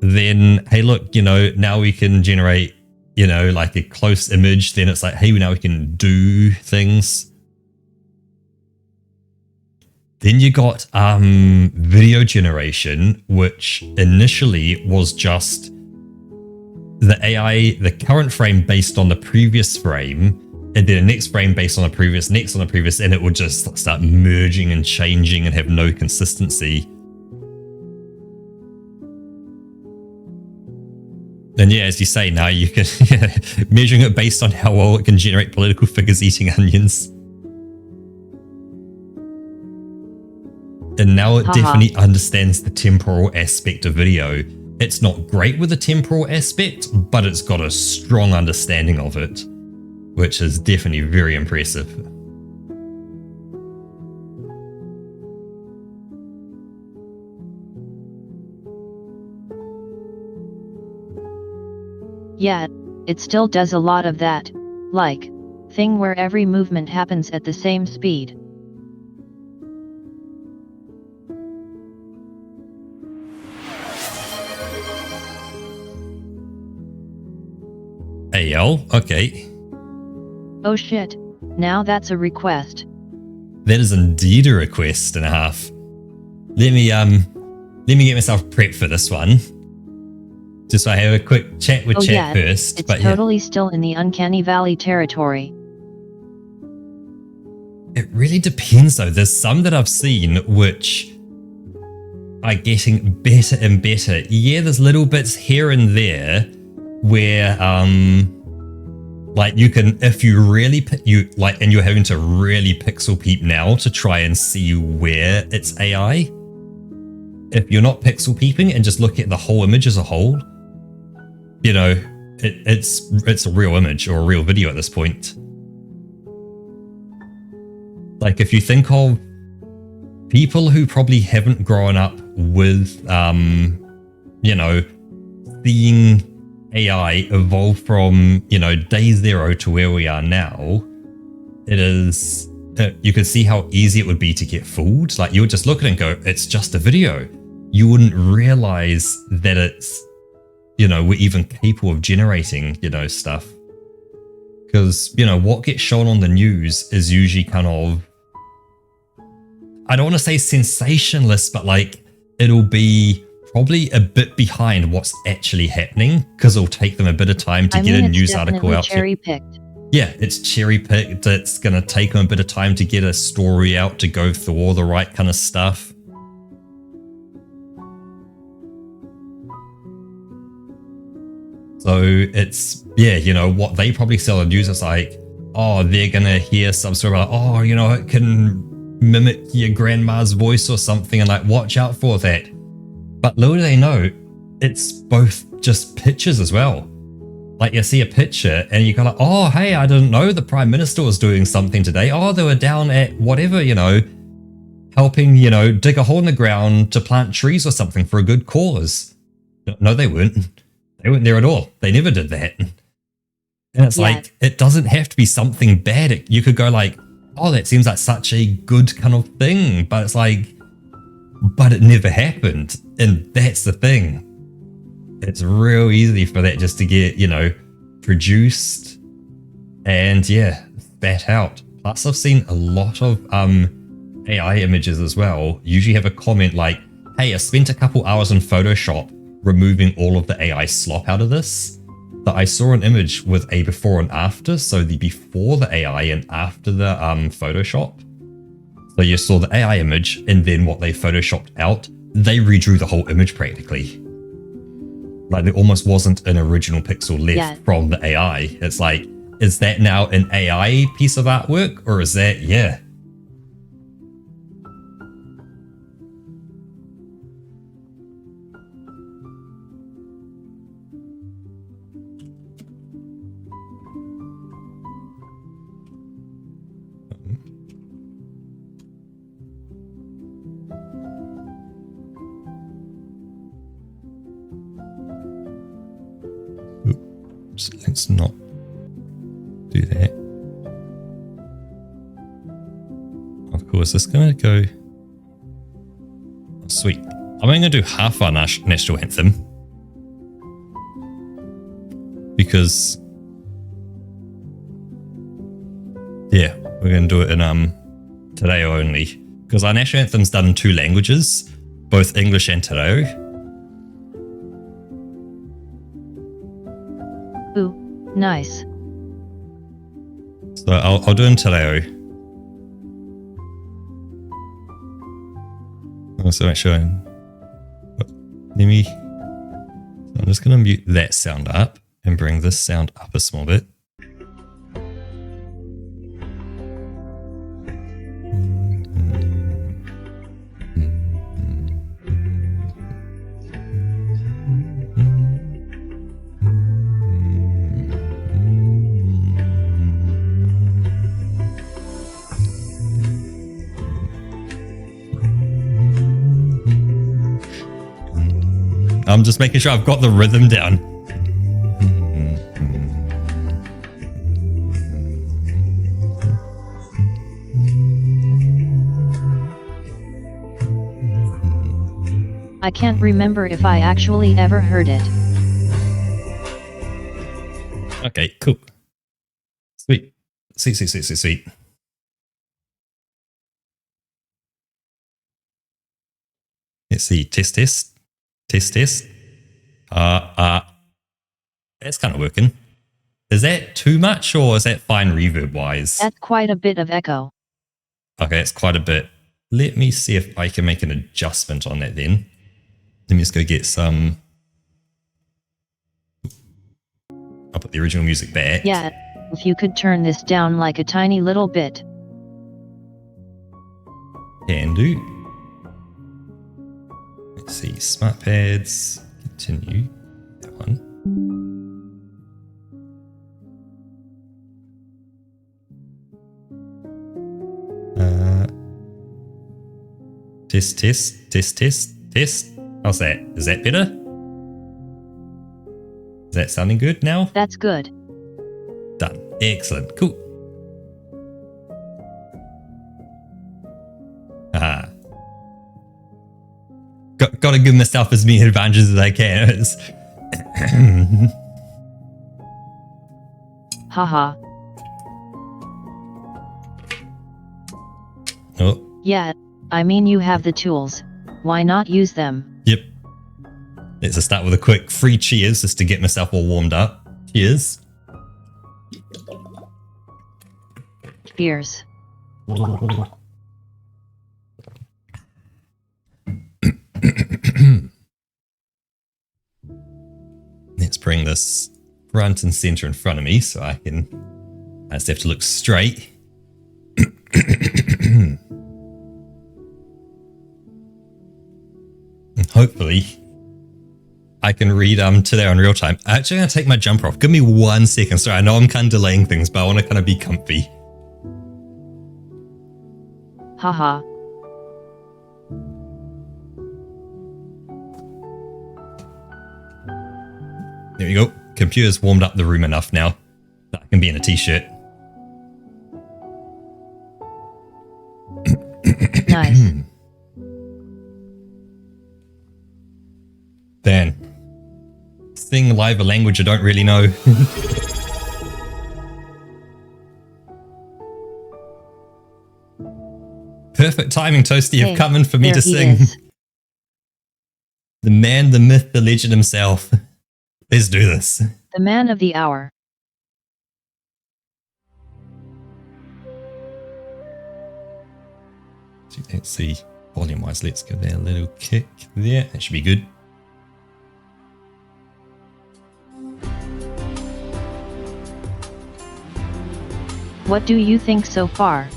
Then, hey, look, you know, now we can generate, you know, like a close image. Then it's like, hey, now we can do things. Then you got video generation, which initially was just the AI, the current frame based on the previous frame, and then the next frame based on the previous, next on the previous, and it would just start merging and changing and have no consistency. And yeah, as you say, now you can measuring it based on how well it can generate political figures eating onions. And now it definitely understands the temporal aspect of video. It's not great with the temporal aspect, but it's got a strong understanding of it, which is definitely very impressive. Yeah, it still does a lot of that, like, thing where every movement happens at the same speed. AL? Okay. Oh shit, now that's a request. That is indeed a request and a half. Let me get myself prepped for this one. Just so I have a quick chat with chat first. It's totally still in the uncanny valley territory. It really depends though. There's some that I've seen which are getting better and better. Yeah, there's little bits here and there where like you can, if you really and you're having to really pixel peep now to try and see where it's AI. If you're not pixel peeping and just look at the whole image as a whole, you know, it's a real image or a real video at this point. Like if you think of people who probably haven't grown up with, you know, seeing AI evolve from, you know, day zero to where we are now, it is, you could see how easy it would be to get fooled. Like you would just look at it and go, it's just a video. You wouldn't realize that it's, you know, we're even capable of generating, you know, stuff. Because, you know, what gets shown on the news is usually kind of, I don't want to say sensationalist, but like it'll be probably a bit behind what's actually happening because it'll take them a bit of time to get a news article out. Cherry-picked. Yeah, it's cherry-picked. It's going to take them a bit of time to get a story out, to go through all the right kind of stuff. So it's, yeah, you know, what they probably sell on news is like, oh, they're going to hear some sort of like, oh, you know, it can mimic your grandma's voice or something and like, watch out for that. But little do they know, it's both just pictures as well. Like you see a picture and you go like, oh, hey, I didn't know the Prime Minister was doing something today. Oh, they were down at whatever, you know, helping, you know, dig a hole in the ground to plant trees or something for a good cause. No, they weren't. They weren't there at all. They never did that. And it's like, it doesn't have to be something bad. You could go like, oh, that seems like such a good kind of thing. But it's like, but it never happened. And that's the thing. It's real easy for that just to get, you know, produced and yeah, spat out. Plus I've seen a lot of AI images as well. Usually have a comment like, hey, I spent a couple hours in Photoshop removing all of the AI slop out of this. But I saw an image with a before and after. So the before the AI and after the Photoshop. So you saw the AI image and then what they photoshopped out, they redrew the whole image practically. Like there almost wasn't an original pixel left from the AI. It's like, is that now an AI piece of artwork or is that, yeah. Let's not do that. Of course, it's going to go... Oh, sweet. I'm only going to do half our national anthem. Because... yeah, we're going to do it in Te Reo only. Because our national anthem's done in 2 languages, both English and Te Reo. Ooh, nice. So I'll do in Te Reo. So make sure I'm just going to mute that sound up and bring this sound up a small bit. I'm just making sure I've got the rhythm down. I can't remember if I actually ever heard it. Okay, cool. Sweet. Sweet. Let's see. Test. That's kind of working. Is that too much or is that fine reverb wise? That's quite a bit of echo. Okay, that's quite a bit. Let me see if I can make an adjustment on that then. Let me just go get some. I'll put the original music back. Yeah, if you could turn this down like a tiny little bit. Can do. Let's see, smart pads, continue, that one. Test. How's that? Is that better? Is that sounding good now? That's good. Done. Excellent. Cool. Got to give myself as many advantages as I can. Haha. Oh. Yeah, I mean you have the tools. Why not use them? Yep. Let's start with a quick 3 cheers just to get myself all warmed up. Cheers. Cheers. Let's bring this front and center in front of me so I just have to look straight. And hopefully I can read today on real time. I'm actually going to take my jumper off. Give me 1 second. Sorry, I know I'm kind of delaying things, but I want to kind of be comfy. Haha. There we go. Computer's warmed up the room enough now that I can be in a t-shirt. Nice. Dan. Sing live a language I don't really know. Perfect timing, Toasty. You've come in for me to sing. The man, the myth, the legend himself. Let's do this. The man of the hour. Let's see. Volume wise, let's give that a little kick there. That should be good. What do you think so far?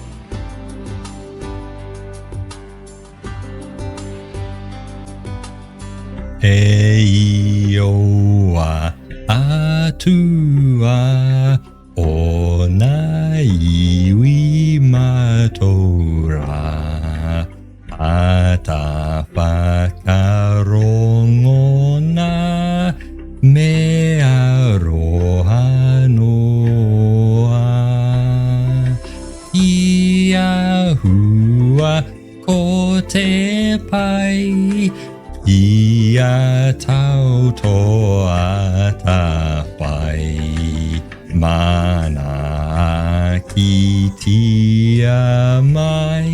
Eioa atua o naiwi matora ata whakarongona me aroha noa ia hua ko te pai ia tau toa ta whai mana ki tia mai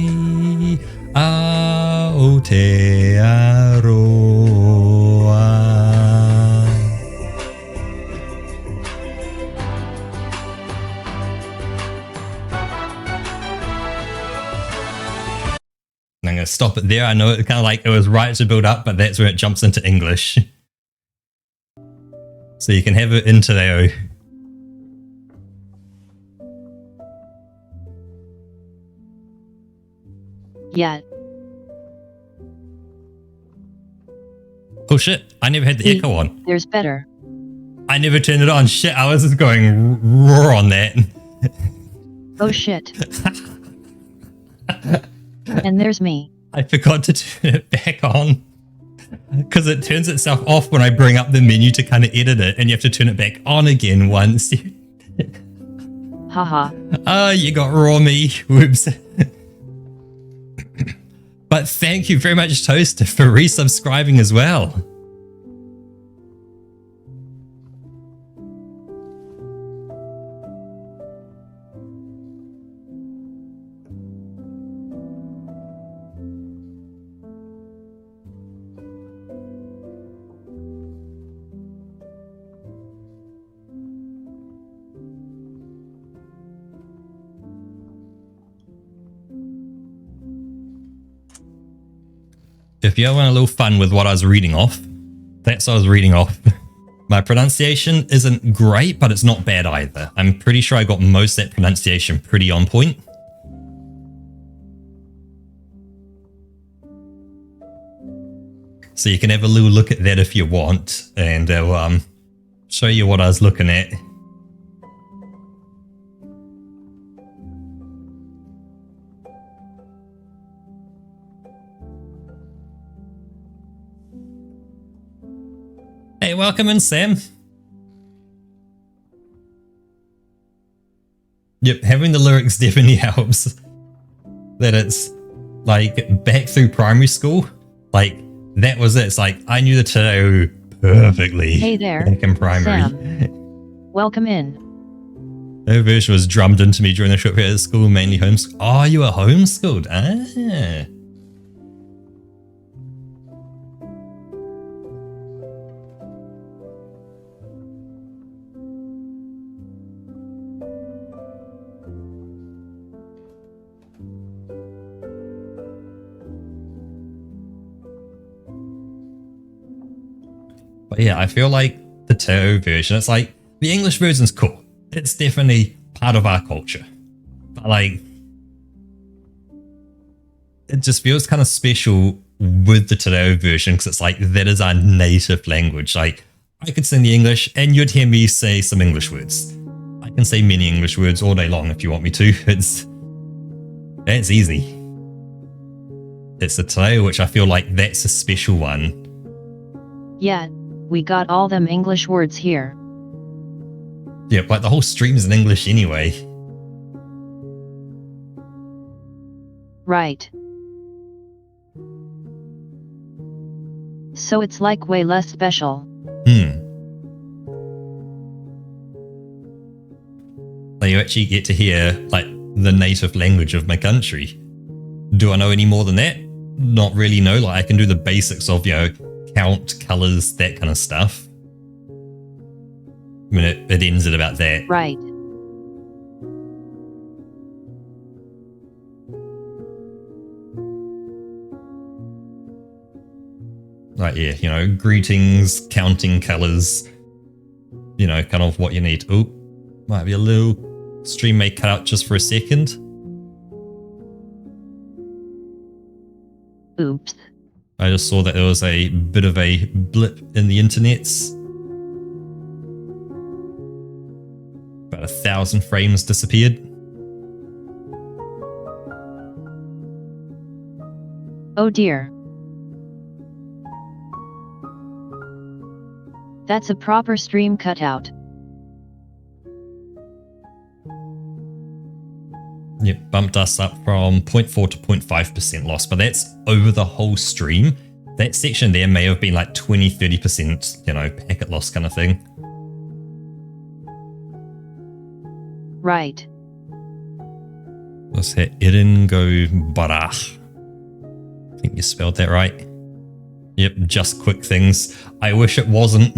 a o te aroa. And I'm going to stop it there. I know it kind of like it was right to build up, but that's where it jumps into English. So you can have it in Te Reo. Yeah. Oh shit, I never had the echo on. There's better. I never turned it on. Shit, I was just going raw on that. Oh shit. And there's me. I forgot to turn it back on. Because it turns itself off when I bring up the menu to kind of edit it, and you have to turn it back on again once. Haha. Ah, you got raw me. Whoops. But thank you very much, Toaster, for resubscribing as well. If you want a little fun with what I was reading off, that's what I was reading off. My pronunciation isn't great, but it's not bad either. I'm pretty sure I got most of that pronunciation pretty on point. So you can have a little look at that if you want, and I'll show you what I was looking at. Hey, welcome in, Sam. Yep, having the lyrics definitely helps. That it's like back through primary school, like that was it. It's like I knew the Te perfectly. Hey there, back in primary. Sam. Welcome in. That version was drummed into me during the short period of school, mainly homeschooled. Oh, you were homeschooled? Ah. But yeah, I feel like the Te version, it's like the English version's cool. It's definitely part of our culture. But like, it just feels kind of special with the Te version because it's like that is our native language. Like, I could sing the English and you'd hear me say some English words. I can say many English words all day long if you want me to. That's easy. It's the Te, which I feel like that's a special one. Yeah, we got all them English words here. Yeah, like the whole stream's in English anyway. Right. So it's like way less special. Like you actually get to hear like the native language of my country. Do I know any more than that? Not really, no. Like I can do the basics of, you know, count, colours, that kind of stuff. I mean, it ends at about that. Right. Like, yeah, you know, greetings, counting colours, you know, kind of what you need. Oh, might be a little stream may cut out just for a second. Oops. I just saw that there was a bit of a blip in the internets. About 1,000 frames disappeared. Oh dear. That's a proper stream cutout. Yep, bumped us up from 0.4 to 0.5% loss, but that's over the whole stream. That section there may have been like 20-30%, you know, packet loss kind of thing. Right. Let's hit Iringo Barach. I think you spelled that right. Yep, just quick things. I wish it wasn't.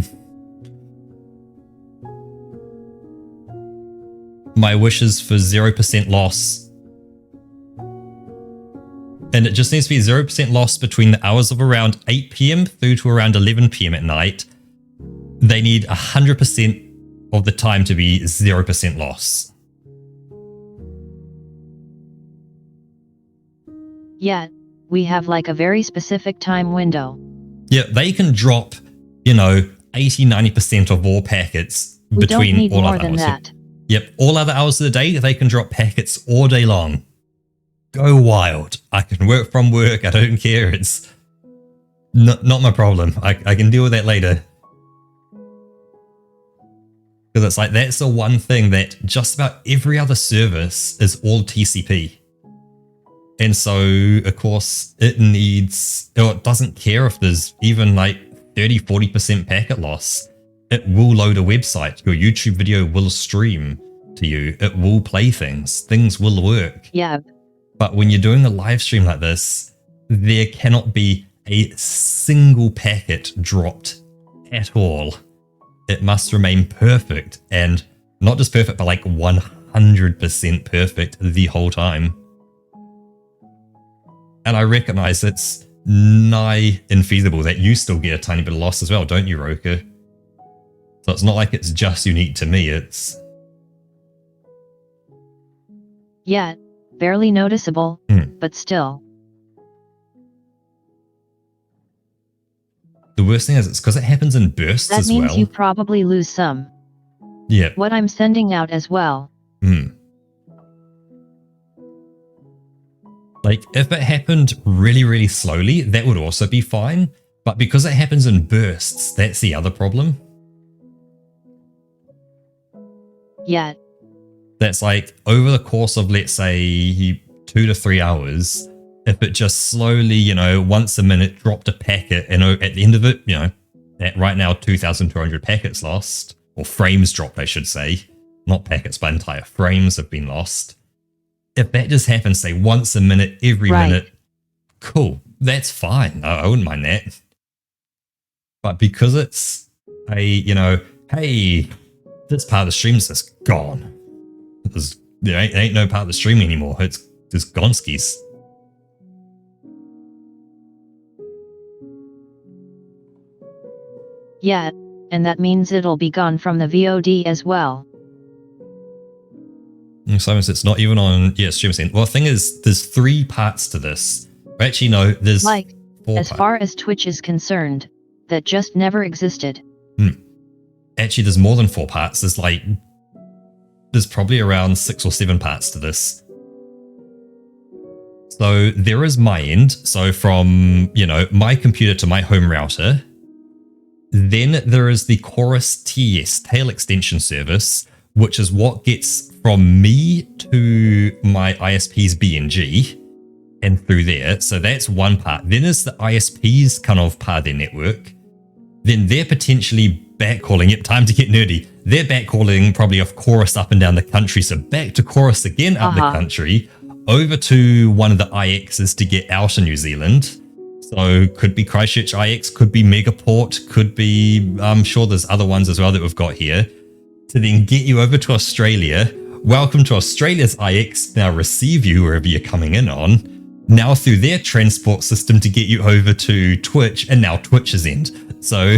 My wish is for 0% loss. And it just needs to be 0% loss between the hours of around 8 PM through to around 11 PM at night. They need 100% of the time to be 0% loss. Yeah, we have like a very specific time window. Yeah, they can drop, you know, 80-90% of all packets We don't between need all more other than hours. that. Yep, all other hours of the day, they can drop packets all day long. Go wild. I can work from work, I don't care. It's not my problem. I can deal with that later. Because it's like, that's the one thing that just about every other service is all TCP. And so, of course, it doesn't care if there's even like 30, 40% packet loss. It will load a website. Your YouTube video will stream to you. It will play things. Things will work. Yeah. But when you're doing a live stream like this, there cannot be a single packet dropped at all. It must remain perfect, and not just perfect, but like 100% perfect the whole time. And I recognize it's nigh infeasible that you still get a tiny bit of loss as well, don't you, Roka? So it's not like it's just unique to me, it's... Yeah, barely noticeable, but still. The worst thing is it's because it happens in bursts as well. That means you probably lose some. Yeah. What I'm sending out as well. Like, if it happened really, really slowly, that would also be fine. But because it happens in bursts, that's the other problem. Yeah. That's like, over the course of, let's say, 2 to 3 hours, if it just slowly, once a minute dropped a packet, and at the end of it, at right now 2,200 packets lost, or frames dropped, I should say. Not packets, but entire frames have been lost. If that just happens, say, once a minute, every minute, cool, that's fine. I wouldn't mind that. But because it's a, hey, this part of the stream's just gone. There ain't no part of the stream anymore. It's just gonskis. Yeah, and that means it'll be gone from the VOD as well. Simon says it's not even on stream scene. Well, the thing is, there's 3 parts to this. Actually, no, there's 4 as far as Twitch is concerned, that just never existed. Actually, there's more than 4 parts. There's probably around 6 or 7 parts to this. So there is my end. So from, my computer to my home router. Then there is the Chorus TS, Tail Extension Service, which is what gets from me to my ISP's BNG and through there. So that's one part. Then is the ISP's kind of part of their network. Then they're potentially backhauling. Yep, time to get nerdy. They're backhauling probably off Chorus up and down the country. So back to Chorus again up the country, over to one of the IXs to get out of New Zealand. So could be Christchurch IX, could be Megaport, could be, I'm sure there's other ones as well that we've got here, to then get you over to Australia. Welcome to Australia's IX, now receive you wherever you're coming in on, now through their transport system to get you over to Twitch, and now Twitch's end. So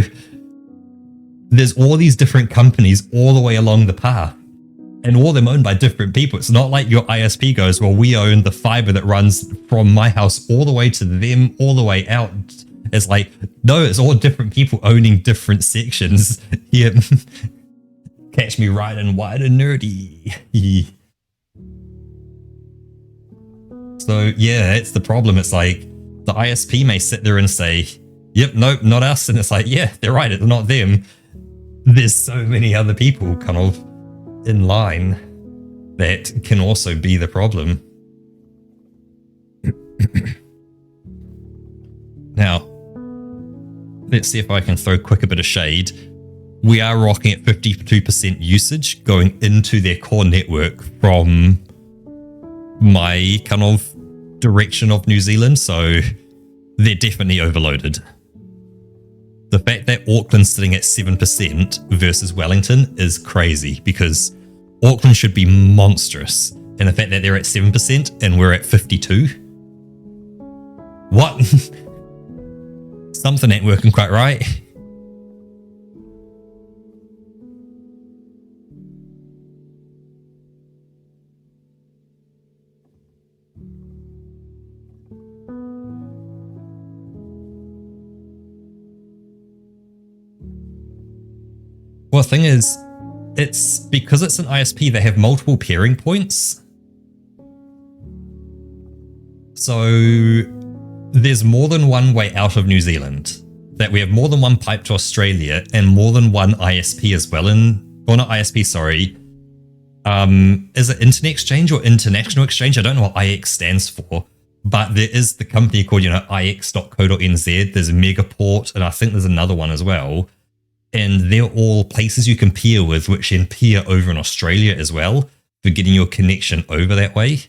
there's all these different companies all the way along the path, and all of them owned by different people. It's not like your ISP goes, well, we own the fiber that runs from my house all the way to them, all the way out. It's like, no, it's all different people owning different sections. Yeah. Catch me riding wide and nerdy. So yeah, it's the problem. It's like the ISP may sit there and say, yep, nope, not us. And it's like, yeah, they're right, it's not them. There's so many other people kind of in line that can also be the problem. Now, let's see if I can throw quick a bit of shade. We are rocking at 52% usage going into their core network from my kind of direction of New Zealand, so they're definitely overloaded. The fact that Auckland's sitting at 7% versus Wellington is crazy, because Auckland should be monstrous, and the fact that they're at 7% and we're at 52? What? Something ain't working quite right. Well, the thing is, it's because it's an ISP, they have multiple peering points. So there's more than one way out of New Zealand. That we have more than one pipe to Australia and more than one ISP as well. Or not ISP, sorry. Is it Internet Exchange or International Exchange? I don't know what IX stands for. But there is the company called, ix.co.nz. There's Megaport, and I think there's another one as well. And they're all places you can peer with, which then peer over in Australia as well for getting your connection over that way.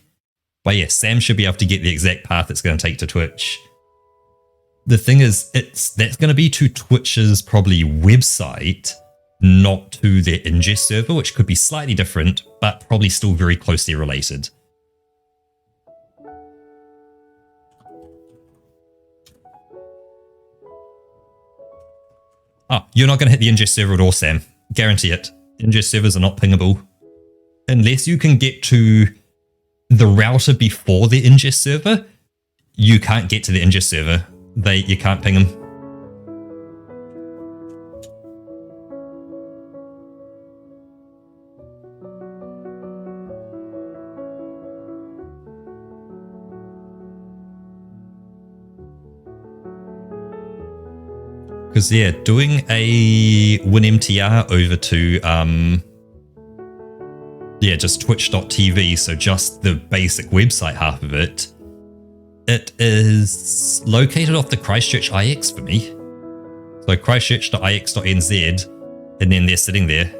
But yeah, Sam should be able to get the exact path it's going to take to Twitch. The thing is, that's going to be to Twitch's probably website, not to their ingest server, which could be slightly different, but probably still very closely related. Oh, you're not going to hit the ingest server at all, Sam. Guarantee it. Ingest servers are not pingable. Unless you can get to the router before the ingest server, you can't get to the ingest server. You can't ping them. Because, yeah, doing a WinMTR over to, just twitch.tv, so just the basic website half of it, it is located off the Christchurch IX for me. So christchurch.ix.nz, and then they're sitting there.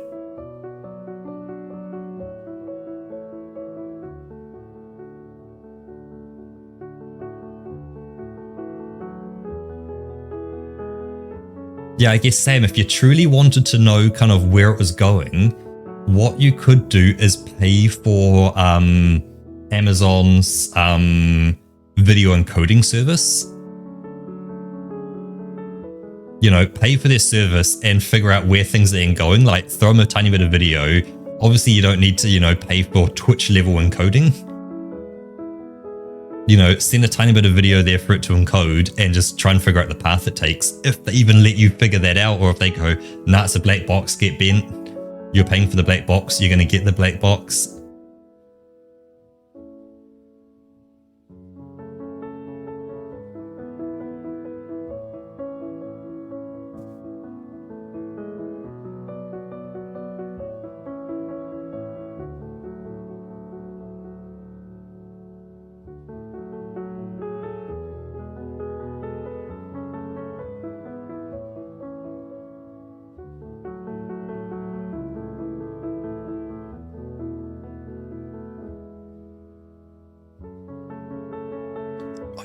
Yeah, I guess, Sam, if you truly wanted to know kind of where it was going, what you could do is pay for Amazon's video encoding service. Pay for their service and figure out where things are going. Like, throw them a tiny bit of video. Obviously, you don't need to, pay for Twitch level encoding. Send a tiny bit of video there for it to encode and just try and figure out the path it takes. If they even let you figure that out, or if they go, nah, it's a black box, get bent. You're paying for the black box, you're going to get the black box.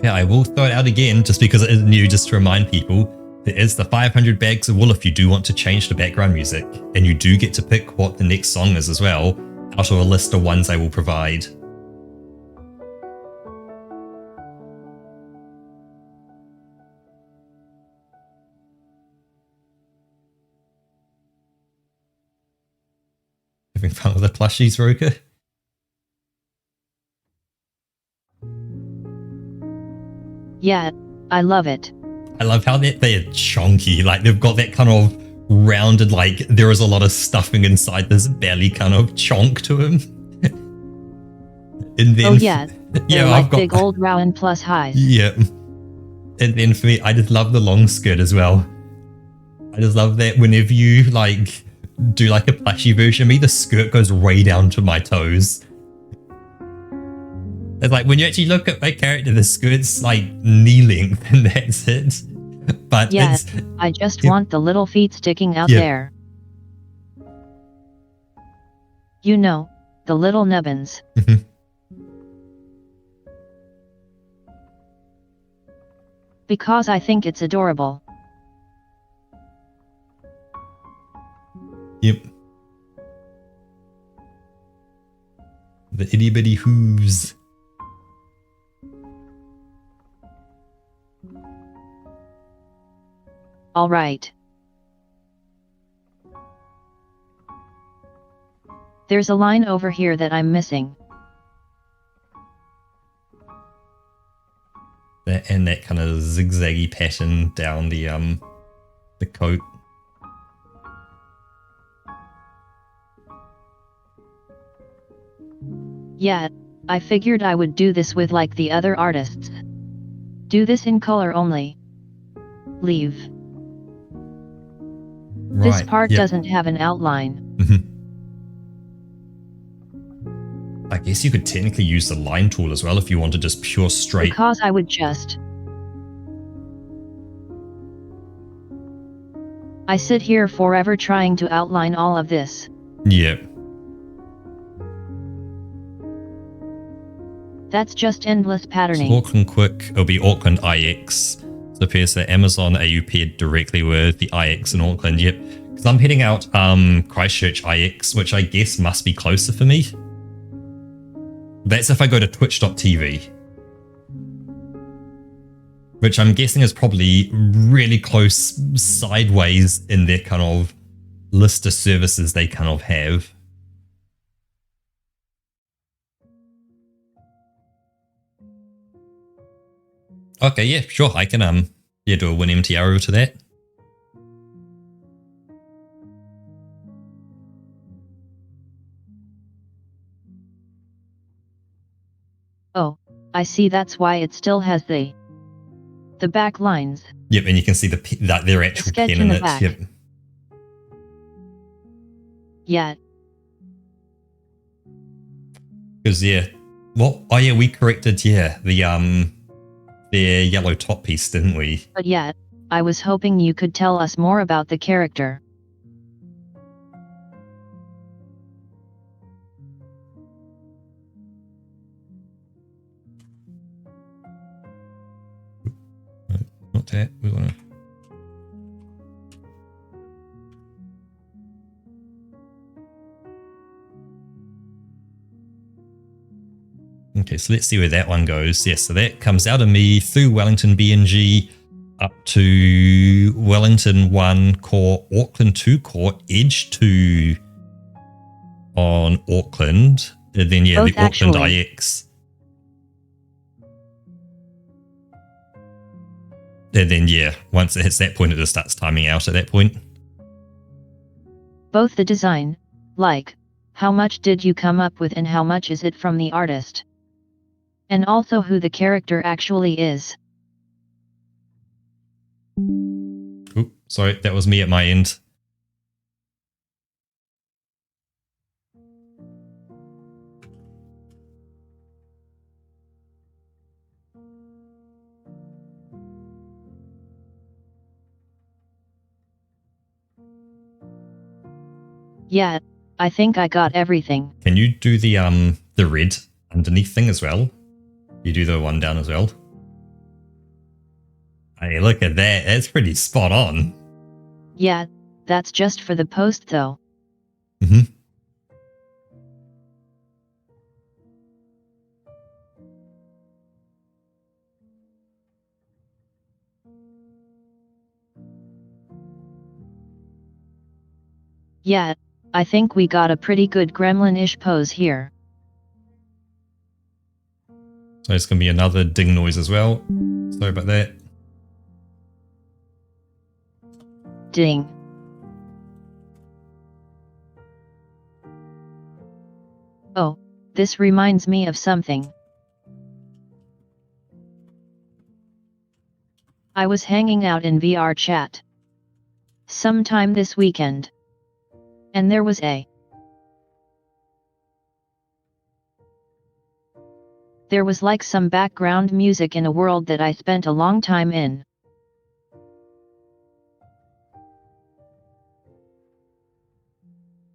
Yeah, I will throw it out again just because it is new, just to remind people. There is the 500 bags of wool if you do want to change the background music, and you do get to pick what the next song is as well, out of a list of ones I will provide. Having fun with the plushies, Roka? Yeah, I love it. I love how they're chonky. Like, they've got that kind of rounded, like, there is a lot of stuffing inside this belly kind of chonk to him. And then, yeah, like big old round plus highs. Yeah. And then for me, I just love the long skirt as well. I just love that whenever you, like, do, like, a plushy version of me, the skirt goes way down to my toes. It's like, when you actually look at my character, the skirt's like knee length and that's it. But yeah, I just want the little feet sticking out there. The little nubbins. Because I think it's adorable. Yep. The itty bitty hooves. All right. There's a line over here that I'm missing. And that kind of zigzaggy pattern down the coat. Yeah, I figured I would do this with like the other artists. Do this in color only. Leave. Right, this part doesn't have an outline. I guess you could technically use the line tool as well if you wanted just pure straight. Because I would just... I sit here forever trying to outline all of this. Yeah. That's just endless patterning. So Auckland Quick, it'll be Auckland IX. So it appears that Amazon AU paired directly with the IX in Auckland. Yep. Because I'm heading out Christchurch IX, which I guess must be closer for me. That's if I go to twitch.tv. Which I'm guessing is probably really close sideways in their kind of list of services they kind of have. Okay, yeah, sure. I can do a WinMTR over to that. Oh, I see. That's why it still has the back lines. Yep, and you can see their actual pen in it. Back. Yep. Yeah. Because oh yeah, we corrected their yellow top piece, didn't we? But yet, I was hoping you could tell us more about the character. Not that. We want to. Okay, so let's see where that one goes. Yes, so that comes out of me through Wellington BNG up to Wellington 1 core, Auckland 2 core, Edge 2 on Auckland, and then Both the Auckland IX. And then once it hits that point, it just starts timing out at that point. Both the design, like, how much did you come up with and how much is it from the artist? And also who the character actually is. Oop, sorry, that was me at my end. Yeah, I think I got everything. Can you do the red underneath thing as well? You do the one down as well? Hey, look at that. That's pretty spot on. Yeah, that's just for the post though. Mm-hmm. Yeah, I think we got a pretty good gremlin-ish pose here. So it's going to be another ding noise as well. Sorry about that. Ding. Oh, this reminds me of something. I was hanging out in VR chat sometime this weekend. And there was There was like some background music in a world that I spent a long time in.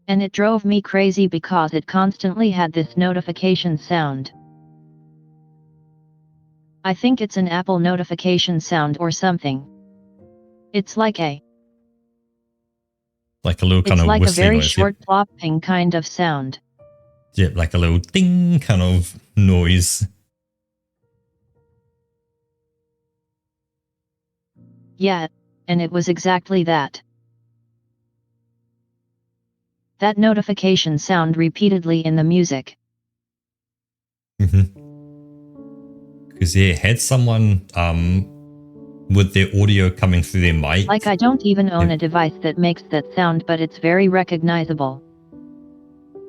And it drove me crazy because it constantly had this notification sound. I think it's an Apple notification sound or something. It's like a little kind of like whistling a very noise. short plopping kind of sound. Yep, like a little ding kind of noise. Yeah, and it was exactly that. That notification sound repeatedly in the music. Mm-hmm. Because had someone with their audio coming through their mic. Like I don't even own a device that makes that sound, but it's very recognizable.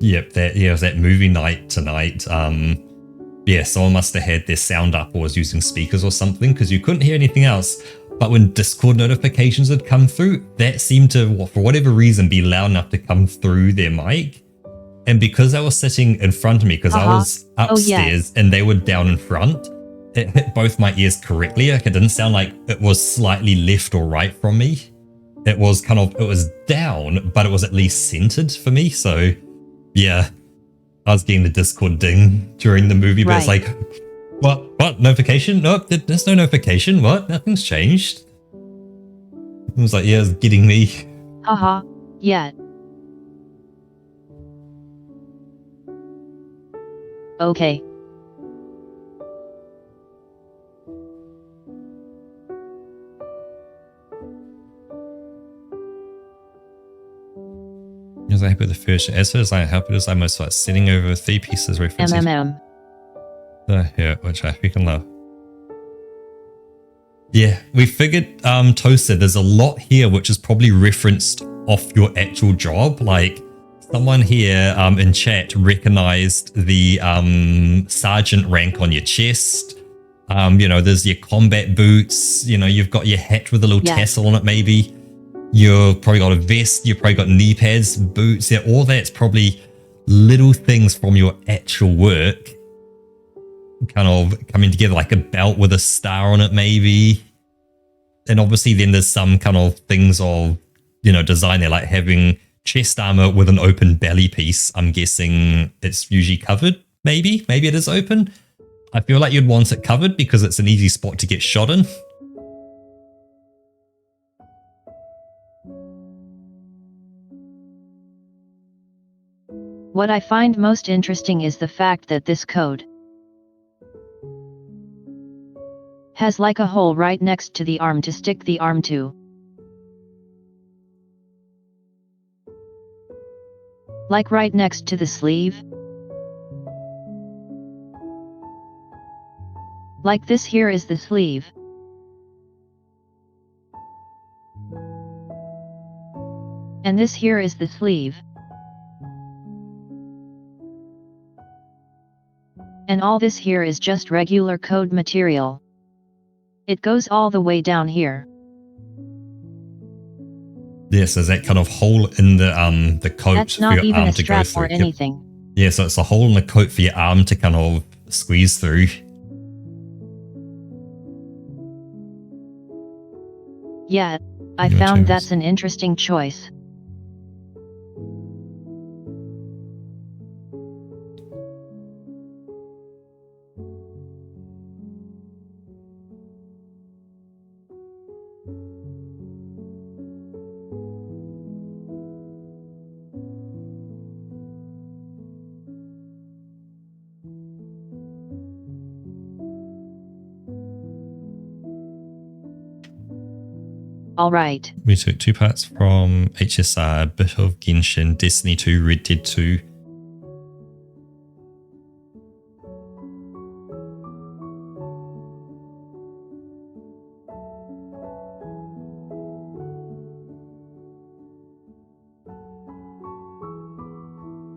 Yep, it was that movie night tonight. Someone must have had their sound up or was using speakers or something because you couldn't hear anything else. But when Discord notifications had come through, that seemed to, for whatever reason, be loud enough to come through their mic. And because they were sitting in front of me, because I was upstairs and they were down in front, it hit both my ears correctly. Like, it didn't sound like it was slightly left or right from me. It was it was down, but it was at least centered for me. So yeah, I was getting the Discord ding during the movie, but it's like, what? Notification? No, there's no notification. What? Nothing's changed. It was like, yeah, it's getting me. Haha, yeah. Okay. Was I happy with the first? As soon as I happy as I most like sitting over 3 pieces references. Yeah, which I freaking love. Yeah, we figured, Toasted, there's a lot here which is probably referenced off your actual job. Like, someone here in chat recognized the sergeant rank on your chest. You know, there's your combat boots. You know, you've got your hat with a little tassel on it, maybe. You've probably got a vest. You've probably got knee pads, boots. Yeah, all that's probably little things from your actual work kind of coming together, like a belt with a star on it, maybe. And obviously then there's some kind of things of, you know, design there, like having chest armor with an open belly piece. I'm guessing it's usually covered, maybe. Maybe it is open. I feel like you'd want it covered because it's an easy spot to get shot in. What I find most interesting is the fact that this code has like a hole right next to the arm to stick the arm to. Like right next to the sleeve. Like this here is the sleeve. And this here is the sleeve. And all this here is just regular code material. It goes all the way down here. Yes, there's that kind of hole in the coat That's for not your even arm a to go strap through. or anything. Yeah, so it's a hole in the coat for your arm to kind of squeeze through. Yeah, I found that's an interesting choice. Alright. We took 2 parts from HSR, a bit of Genshin, Destiny 2, Red Dead 2.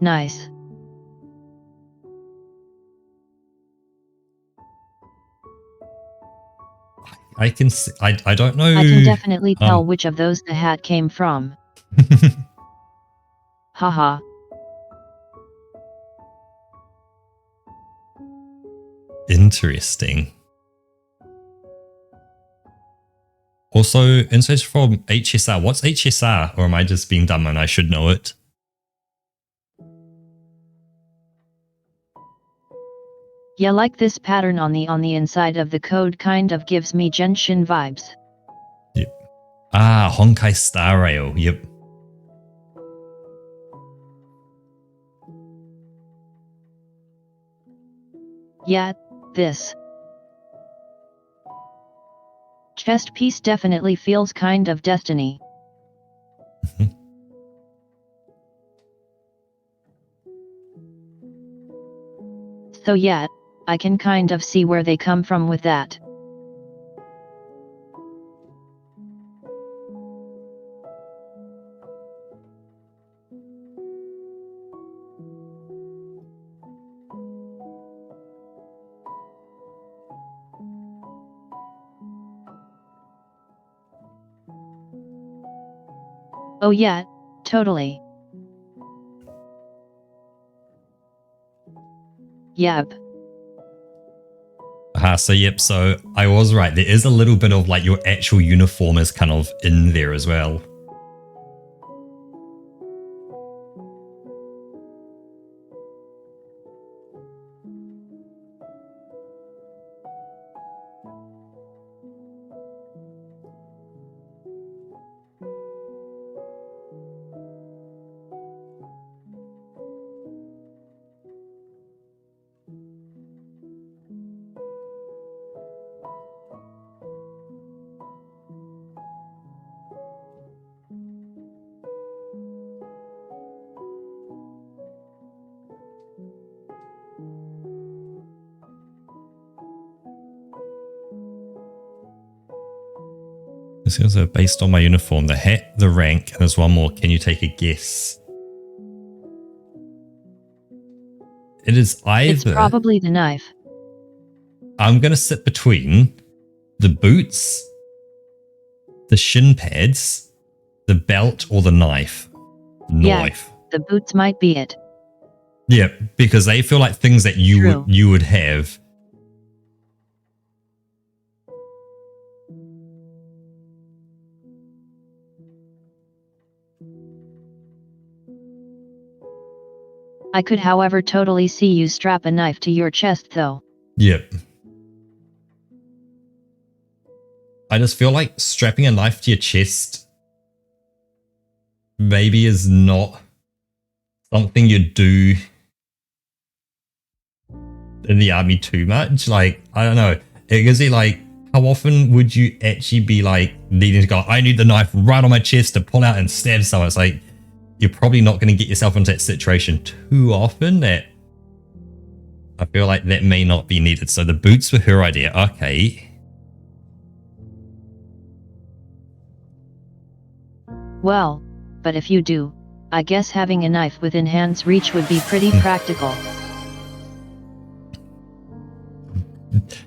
Nice. I can see, I don't know. I can definitely tell which of those the hat came from. Haha. Interesting. Also, insights from HSR. What's HSR? Or am I just being dumb and I should know it? Yeah, like this pattern on the inside of the code kind of gives me Genshin vibes. Yep. Ah, Honkai Star Rail. Yep. Yeah, this chest piece definitely feels kind of Destiny. So yeah, I can kind of see where they come from with that. Oh yeah, totally. Yep. So yep, so I was right. There is a little bit of like your actual uniform is kind of in there as well. This is based on my uniform, the hat, the rank, and there's one more. Can you take a guess? It is either... It's probably the knife. I'm going to sit between the boots, the shin pads, the belt, or the knife. Knife. Yeah, the boots might be it. Yeah, because they feel like things that you would have. I could, however, totally see you strap a knife to your chest, though. Yep. I just feel like strapping a knife to your chest maybe is not something you do in the army too much. Like, I don't know. It gives you like, how often would you actually be like needing to go, I need the knife right on my chest to pull out and stab someone? It's like, you're probably not going to get yourself into that situation too often that I feel like that may not be needed. So the boots were her idea. Okay. Well, but if you do, I guess having a knife within hand's reach would be pretty practical.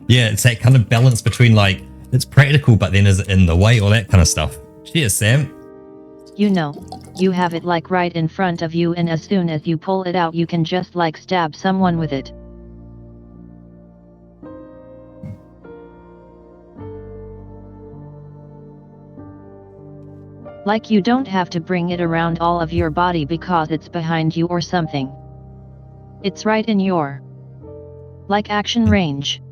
Yeah, it's that kind of balance between like, it's practical, but then is it in the way, or that kind of stuff. Cheers, Sam. You know, you have it like right in front of you, and as soon as you pull it out you can just like stab someone with it. Like you don't have to bring it around all of your body because it's behind you or something. It's right in your, like, action range.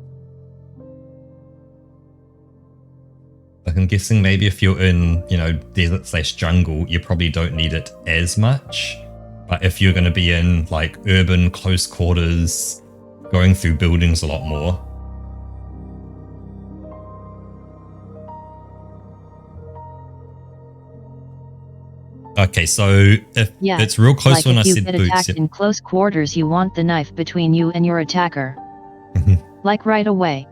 Like, I'm guessing maybe if you're in, you know, desert/jungle, you probably don't need it as much. But if you're going to be in like urban close quarters, going through buildings a lot more. Okay, so if it's real close, like when I said boots. If you get attacked in close quarters, you want the knife between you and your attacker. Like right away.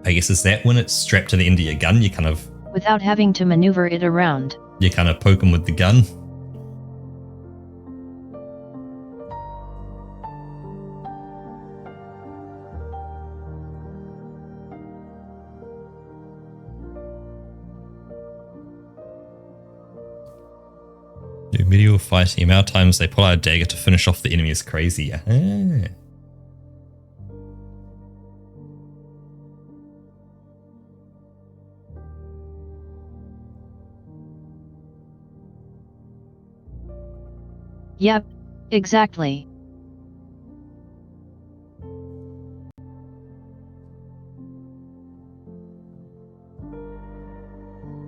I guess is that when it's strapped to the end of your gun, you kind of... Without having to maneuver it around. You kind of poke them with the gun. Medieval fighting. Amount of times they pull out a dagger to finish off the enemy is crazy. Yep, exactly.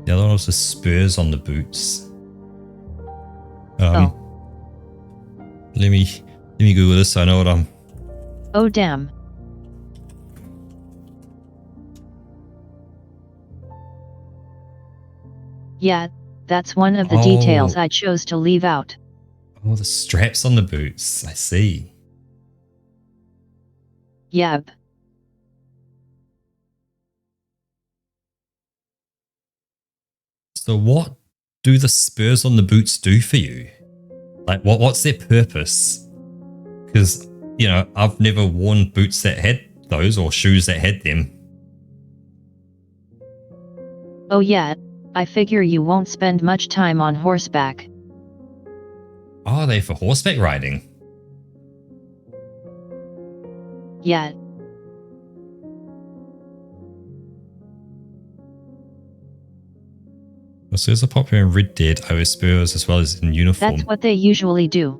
The other one was the spurs on the boots. Let me Google this so I know what I'm... Oh damn. Yeah, that's one of the details I chose to leave out. Oh, the straps on the boots. I see. Yep. So what do the spurs on the boots do for you? Like, what's their purpose? Because, you know, I've never worn boots that had those or shoes that had them. Oh yeah, I figure you won't spend much time on horseback. Oh, are they for horseback riding? Yet. So is a popular in Red Dead OS spurs as well as in uniform. That's what they usually do.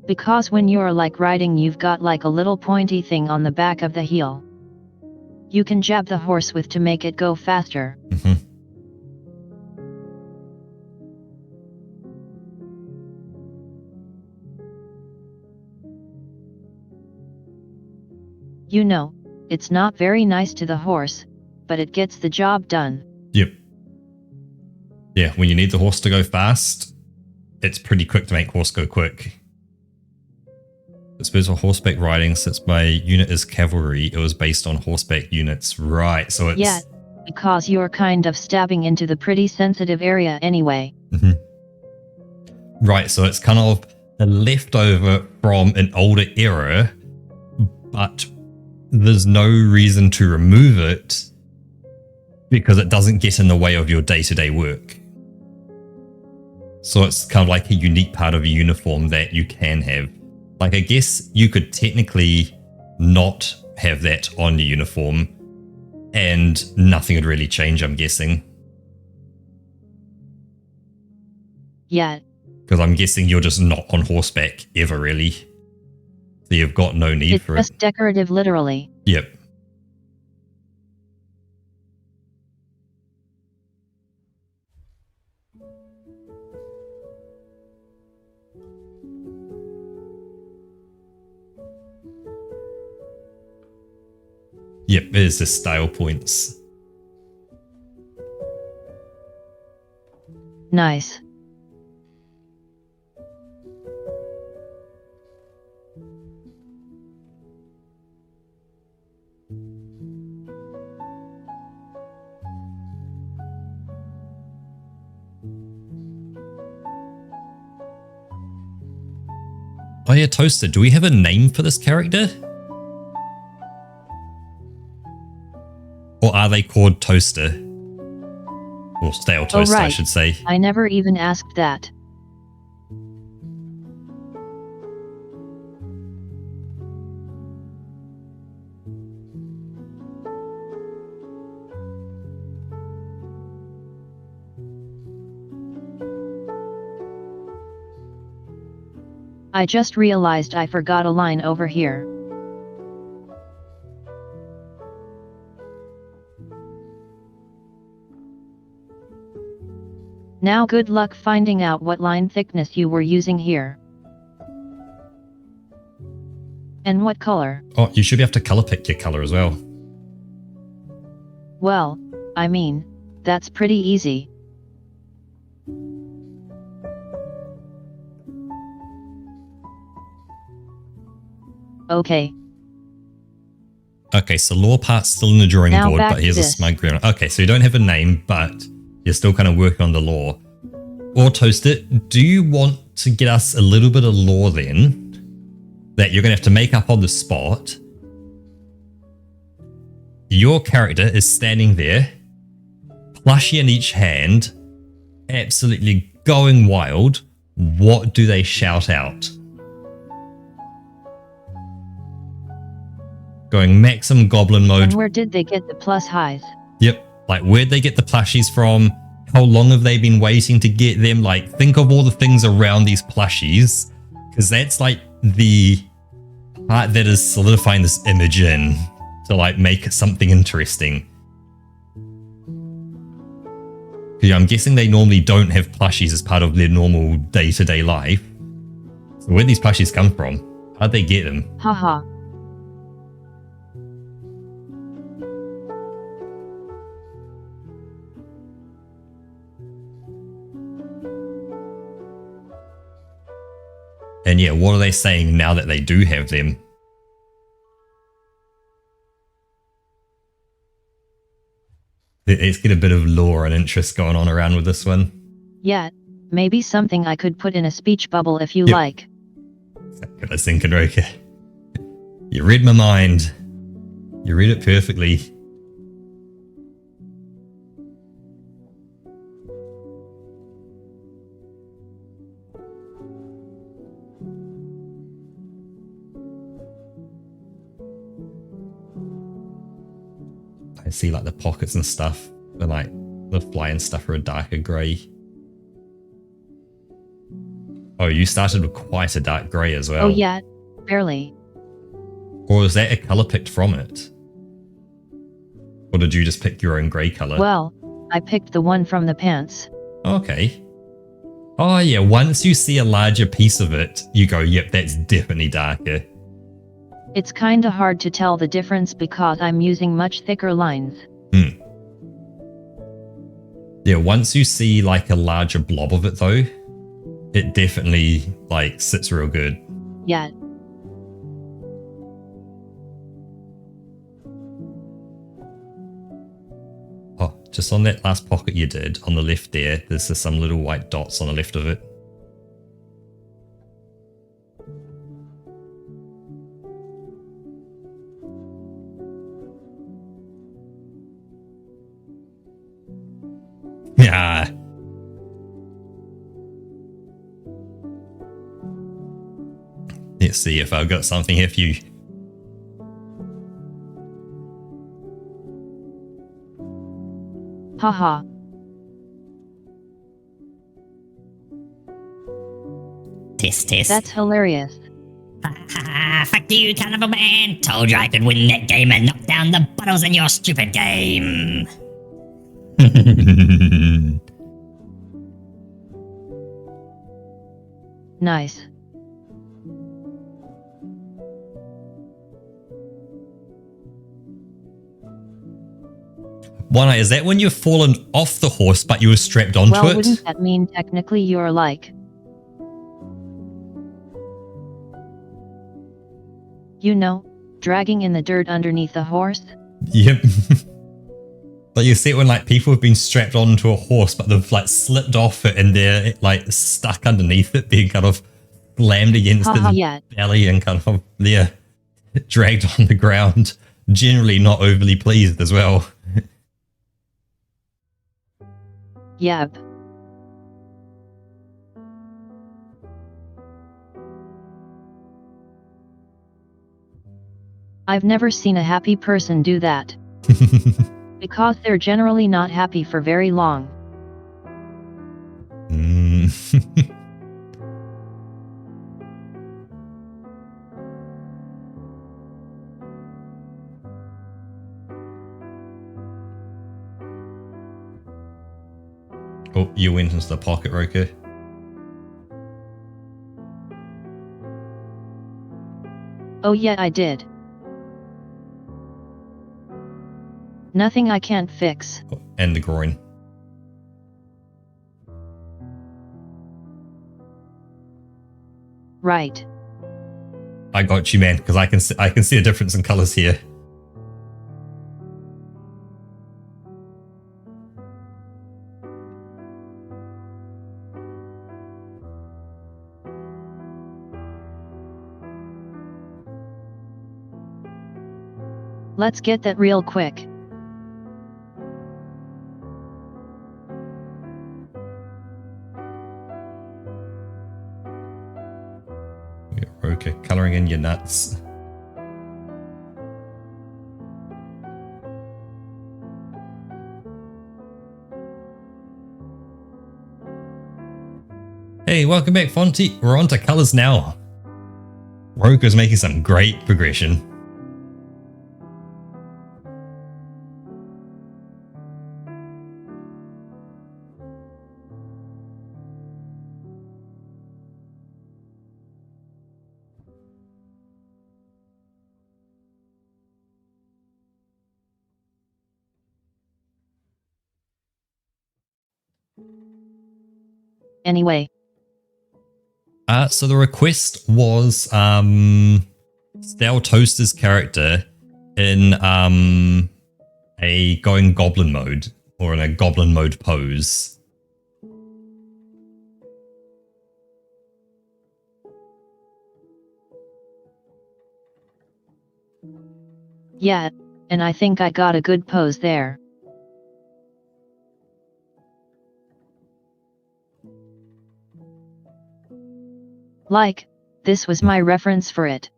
Because when you're like riding, you've got like a little pointy thing on the back of the heel. You can jab the horse with to make it go faster. You know, it's not very nice to the horse, but it gets the job done. Yep. Yeah, when you need the horse to go fast, it's pretty quick to make horse go quick. It says for horseback riding, since my unit is cavalry, it was based on horseback units. Right, so it's... Yeah, because you're kind of stabbing into the pretty sensitive area anyway. Right, so it's kind of a leftover from an older era, but there's no reason to remove it because it doesn't get in the way of your day-to-day work. So it's kind of like a unique part of a uniform that you can have. Like, I guess you could technically not have that on your uniform and nothing would really change, I'm guessing. Yeah. Because I'm guessing you're just not on horseback ever, really. So you've got no need for it. It's just decorative, literally. Yep. Yep, it is the style points. Nice. Oh yeah, Toaster, do we have a name for this character? Or are they called Toaster? Or Stale Toaster, right. I should say. I never even asked that. I just realized I forgot a line over here. Now good luck finding out what line thickness you were using here. And what color? Oh, you should be able to color pick your color as well. Well, I mean, that's pretty easy. Okay. Okay, so lore part's still in the drawing Now board, back but here's to a this. smug grin. Okay, so you don't have a name, but you're still kind of working on the lore. Or Toaster, do you want to get us a little bit of lore then that you're going to have to make up on the spot? Your character is standing there, plushie in each hand, absolutely going wild. What do they shout out? Going maximum goblin mode. And where did they get the plus highs? Yep. Like, where'd they get the plushies from? How long have they been waiting to get them? Like, think of all the things around these plushies, because that's like the part that is solidifying this image in to like make something interesting. Yeah, I'm guessing they normally don't have plushies as part of their normal day-to-day life. So where'd these plushies come from? How'd they get them? Haha. And yeah, what are they saying now that they do have them? Let's get a bit of lore and interest going on around with this one. Yeah, maybe something I could put in a speech bubble if you Yep. like. Got us thinking, Roka. You read my mind. You read it perfectly. I see like the pockets and stuff, but like the fly and stuff are a darker grey. Oh, you started with quite a dark grey as well. Oh yeah, barely. Or is that a colour picked from it? Or did you just pick your own grey colour? Well, I picked the one from the pants. Okay. Oh yeah, once you see a larger piece of it, you go, yep, that's definitely darker. It's kinda hard to tell the difference because I'm using much thicker lines. Yeah, once you see like a larger blob of it though, it definitely like sits real good. Yeah. Oh, just on that last pocket you did, on the left there, there's just some little white dots on the left of it. Yeah. Let's see if I've got something here for you. Haha. Test. That's hilarious. Fuck you, Carnival Man. Told you I could win that game and knock down the bottles in your stupid game. Nice. One eye, is that when you've fallen off the horse but you were strapped onto Well, it? wouldn't that mean technically you're like... You know, dragging in the dirt underneath the horse? Yep. Like you see it when like people have been strapped onto a horse but they've like slipped off it and they're like stuck underneath it, being kind of slammed against the belly and kind of they're dragged on the ground. Generally not overly pleased as well. Yep. I've never seen a happy person do that. Because they're generally not happy for very long. Oh, you went into the pocket, Roker. Oh yeah, I did. Nothing I can't fix. Oh, and the groin. Right. I got you, man, because I can see a difference in colors here. Let's get that real quick. Okay, colouring in your nuts. Hey, welcome back, Fonty. We're on to colours now. Roker's making some great progression. Anyway. So the request was Stale Toaster's character in a going goblin mode, or in a goblin mode pose. Yeah, and I think I got a good pose there. Like, this was my reference for it.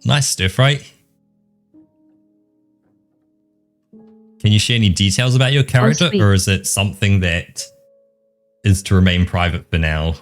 Nice stir fry. Can you share any details about your character, sweet. or is it something that is to remain private for now?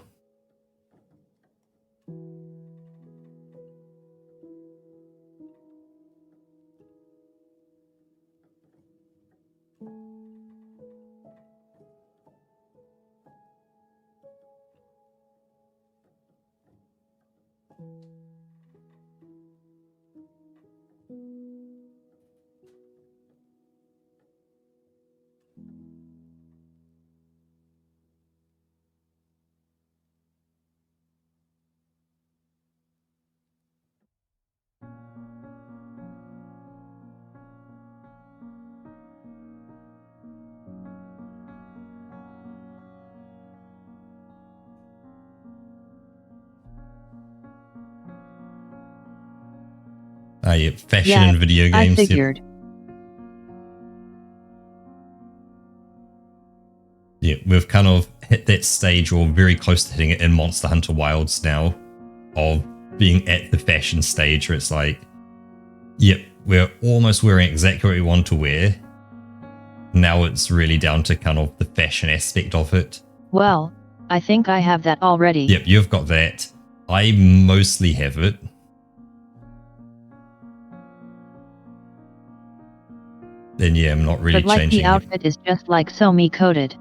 Yeah, fashion Yeah, and video games. I Yep. figured. Yeah, we've kind of hit that stage, or very close to hitting it in Monster Hunter Wilds now, of being at the fashion stage where it's like, yep, we're almost wearing exactly what we want to wear. Now it's really down to kind of the fashion aspect of it. Well, I think I have that already. Yep, you've got that. I mostly have it. Then yeah, I'm not really But like changing the outfit is just like Somi coded.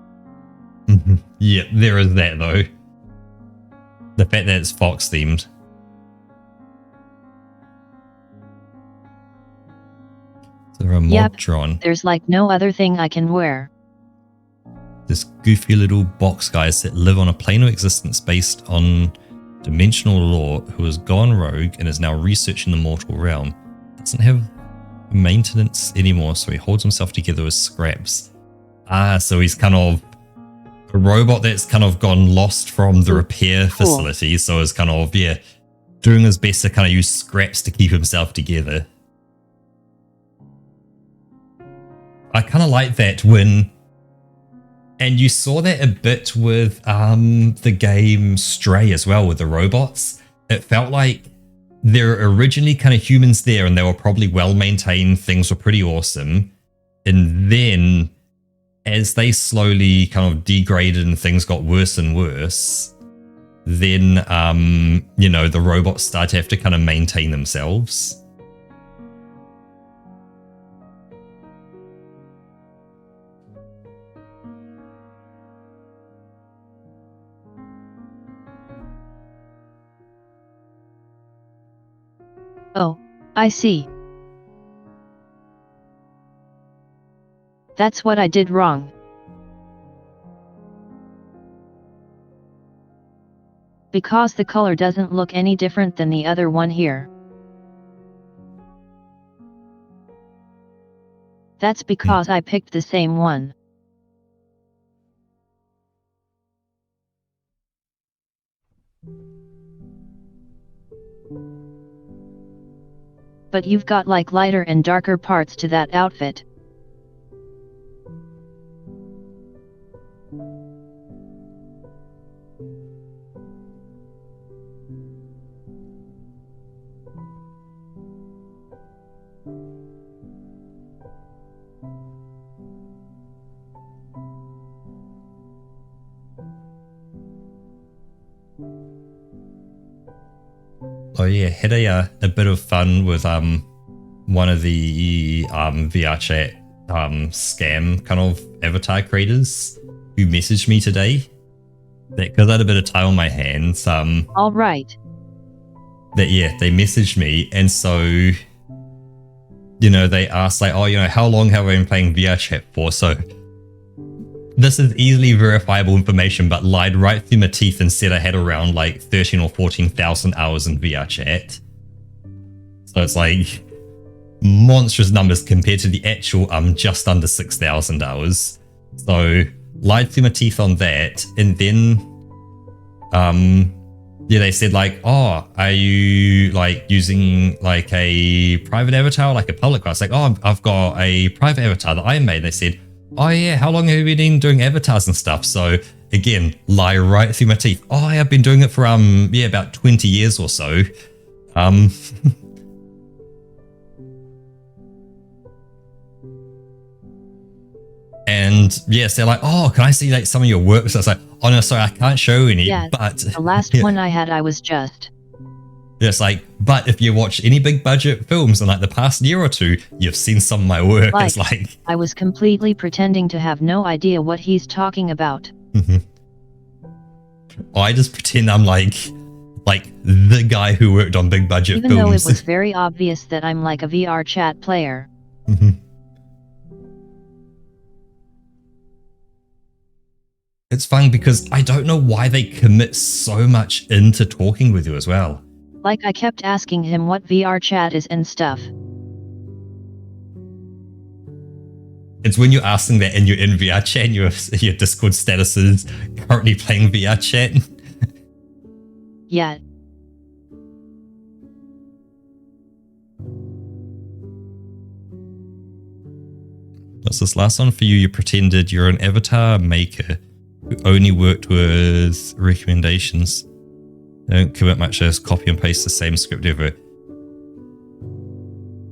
it. Yeah, there is that though. The fact that it's Fox themed. Is there a mod Yep. drawn? There's like no other thing I can wear. This goofy little box guys that live on a plane of existence based on dimensional law, who has gone rogue and is now researching the mortal realm. Doesn't have maintenance anymore, so he holds himself together with scraps. So he's kind of a robot that's kind of gone lost from the repair Cool. facility, so is kind of, yeah, doing his best to kind of use scraps to keep himself together. I kind of like that when, and you saw that a bit with the game Stray as well, with the robots. It felt like there were originally kind of humans there, and they were probably well maintained, things were pretty awesome. And then as they slowly kind of degraded and things got worse and worse, then you know, the robots start to have to kind of maintain themselves. Oh, I see. That's what I did wrong. Because the color doesn't look any different than the other one here. That's because I picked the same one. But you've got like lighter and darker parts to that outfit. Oh yeah, had a bit of fun with one of the VR chat scam kind of avatar creators who messaged me today. That because I had a bit of time on my hands. All right. That yeah, they messaged me, and so you know, they asked like, oh, you know, how long have I been playing VR chat for? So this is easily verifiable information, but lied right through my teeth and said I had around like 13 or 14,000 hours in VR chat. So it's like monstrous numbers compared to the actual just under 6,000 hours. So lied through my teeth on that, and then yeah, they said like, oh, are you like using like a private avatar or like a public one? I was like, oh, I've got a private avatar that I made. They said, oh yeah, how long have you been doing avatars and stuff? So again, lie right through my teeth. Oh, I've been doing it for yeah, about 20 years or so. And yes, they're like, oh, can I see like some of your work? So it's like, oh no, sorry, I can't show any. Yeah, but the last yeah. one I had, I was just. It's like, but if you watch any big budget films in like the past year or two, you've seen some of my work. Like, it's like I was completely pretending to have no idea what he's talking about. I just pretend I'm like the guy who worked on big budget Even films. though it was very obvious that I'm like a VR chat player. It's fun because I don't know why they commit so much into talking with you as well. Like I kept asking him what VR chat is and stuff. It's when you're asking that and you're in VR chat and your Discord status is currently playing VR chat. Yeah. What's this last one for you? You pretended you're an avatar maker who only worked with recommendations. Don't commit much, just copy and paste the same script ever.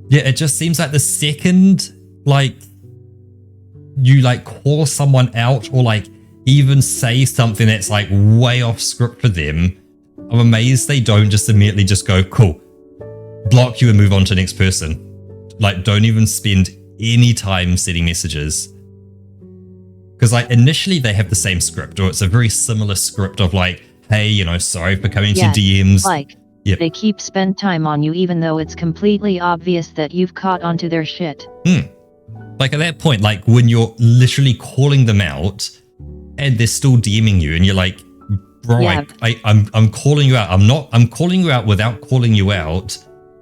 Yeah, it just seems like the second like you like call someone out or like even say something that's like way off script for them, I'm amazed they don't just immediately just go, cool, block you and move on to the next person. Like, don't even spend any time sending messages. Because like initially they have the same script, or it's a very similar script of like, hey, you know, sorry for coming to DMs. Like, they keep spend time on you even though it's completely obvious that you've caught onto their shit. Like at that point, like when you're literally calling them out and they're still DMing you and you're like, bro, I'm calling you out. I'm calling you out without calling you out.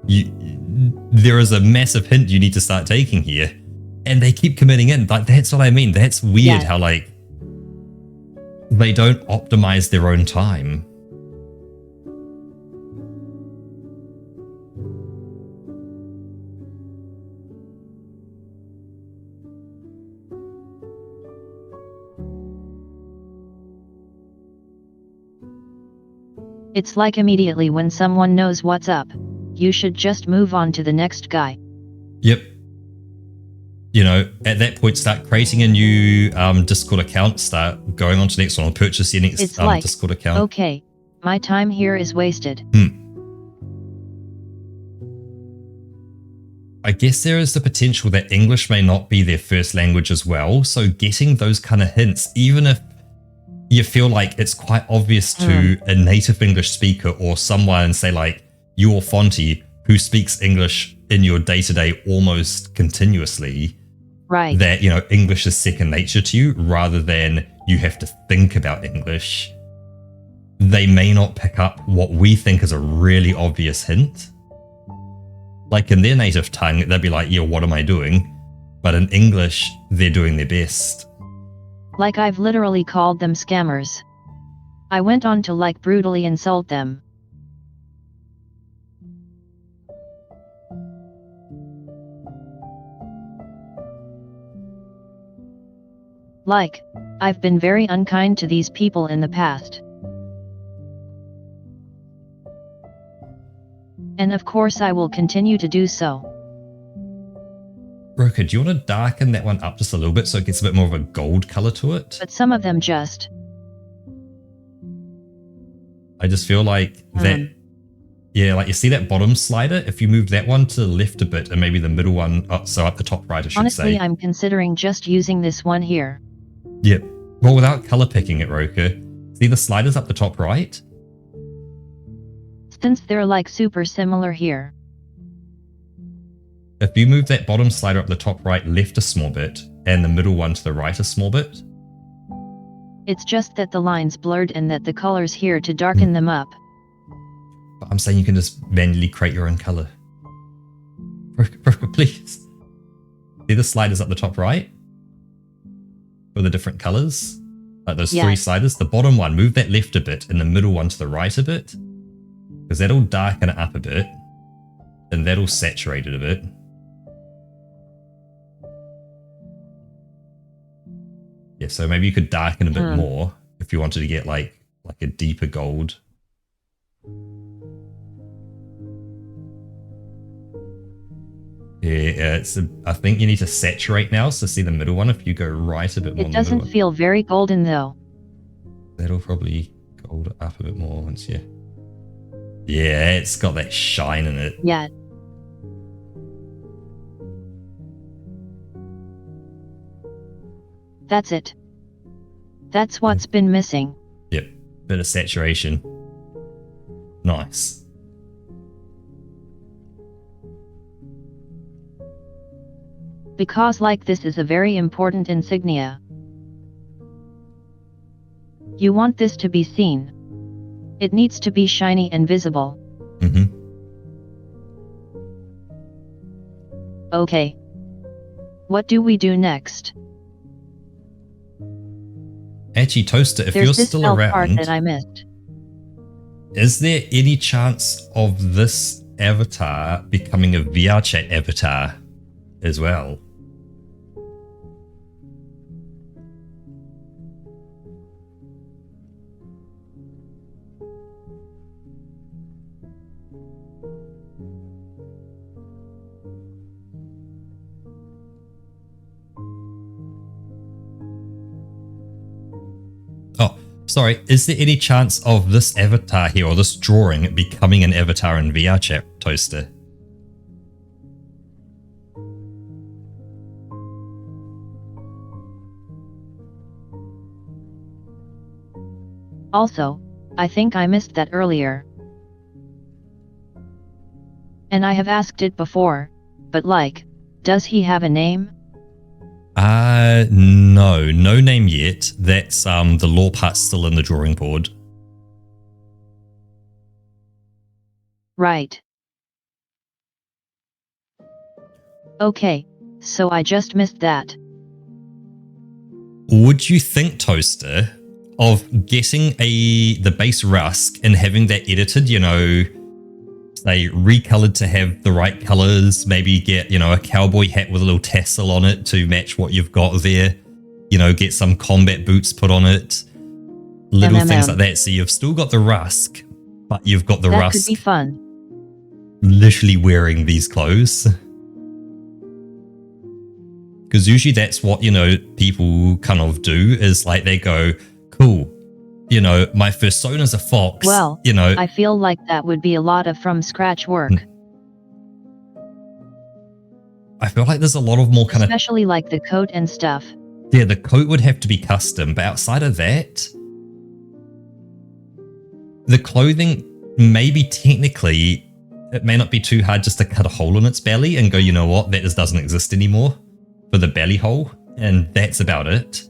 There is a massive hint you need to start taking here. And they keep committing in. Like, that's what I mean. That's weird how like they don't optimize their own time. It's like immediately when someone knows what's up, you should just move on to the next guy. Yep. You know, at that point, start creating a new Discord account, start going on to the next one, or purchase your next Discord account. Okay, my time here is wasted. I guess there is the potential that English may not be their first language as well, so getting those kind of hints, even if you feel like it's quite obvious to a native English speaker or someone, say like you or Fonty, who speaks English in your day-to-day almost continuously, right? That, you know, English is second nature to you rather than you have to think about English. They may not pick up what we think is a really obvious hint. Like in their native tongue, they'd be like, yeah, what am I doing? But in English, they're doing their best. Like I've literally called them scammers. I went on to like brutally insult them. Like, I've been very unkind to these people in the past. And of course I will continue to do so. Roka, do you want to darken that one up just a little bit so it gets a bit more of a gold color to it? But some of them just... I just feel like that... Yeah, like you see that bottom slider? If you move that one to the left a bit and maybe the middle one, so up the top right, I should say. Honestly, I'm considering just using this one here. Yep. Well, without color picking it, Roka. See the sliders up the top right? Since they're like super similar here. If you move that bottom slider up the top right left a small bit, and the middle one to the right a small bit. It's just that the line's blurred and that the color's here to darken them up. But I'm saying you can just manually create your own color. Roka, please. See the sliders up the top right? For the different colors? Like those three sliders? The bottom one, move that left a bit, and the middle one to the right a bit. Because that'll darken it up a bit, and that'll saturate it a bit. Yeah, so maybe you could darken a bit more if you wanted to get like a deeper gold. Yeah, I think you need to saturate now, so see the middle one. If you go right a bit more, It doesn't feel very golden though. That'll probably gold up a bit more once you. Yeah, it's got that shine in it. Yeah. That's it. That's what's been missing. Yep, bit of saturation. Nice. Because like this is a very important insignia. You want this to be seen. It needs to be shiny and visible. Mm-hmm. Okay. What do we do next? Actually, Toaster, if There's you're this still part around, that I missed. is there any chance of this avatar becoming a VR chat avatar as well? Oh, sorry. Is there any chance of this avatar here or this drawing becoming an avatar in VR chat, Toaster? Also, I think I missed that earlier. And I have asked it before, but like, does he have a name? No name yet. That's the lore part still in the drawing board. Right. Okay, so I just missed that. Would you think, Toaster, of getting the base Rusk and having that edited, you know, say recolored to have the right colors, maybe get, you know, a cowboy hat with a little tassel on it to match what you've got there, you know, get some combat boots put on it, little things like that. So you've still got the Rusk, but you've got the That Rusk could be fun. literally wearing these clothes. Because usually that's what, you know, people kind of do is like they go, cool, you know, my persona's a fox. Well, you know, I feel like that would be a lot of from scratch work. I feel like there's a lot of more kind of, especially like the coat and stuff. yeah, the coat would have to be custom, but outside of that, the clothing, maybe technically, it may not be too hard just to cut a hole in its belly and go, you know what, that just doesn't exist anymore for the belly hole, and that's about it.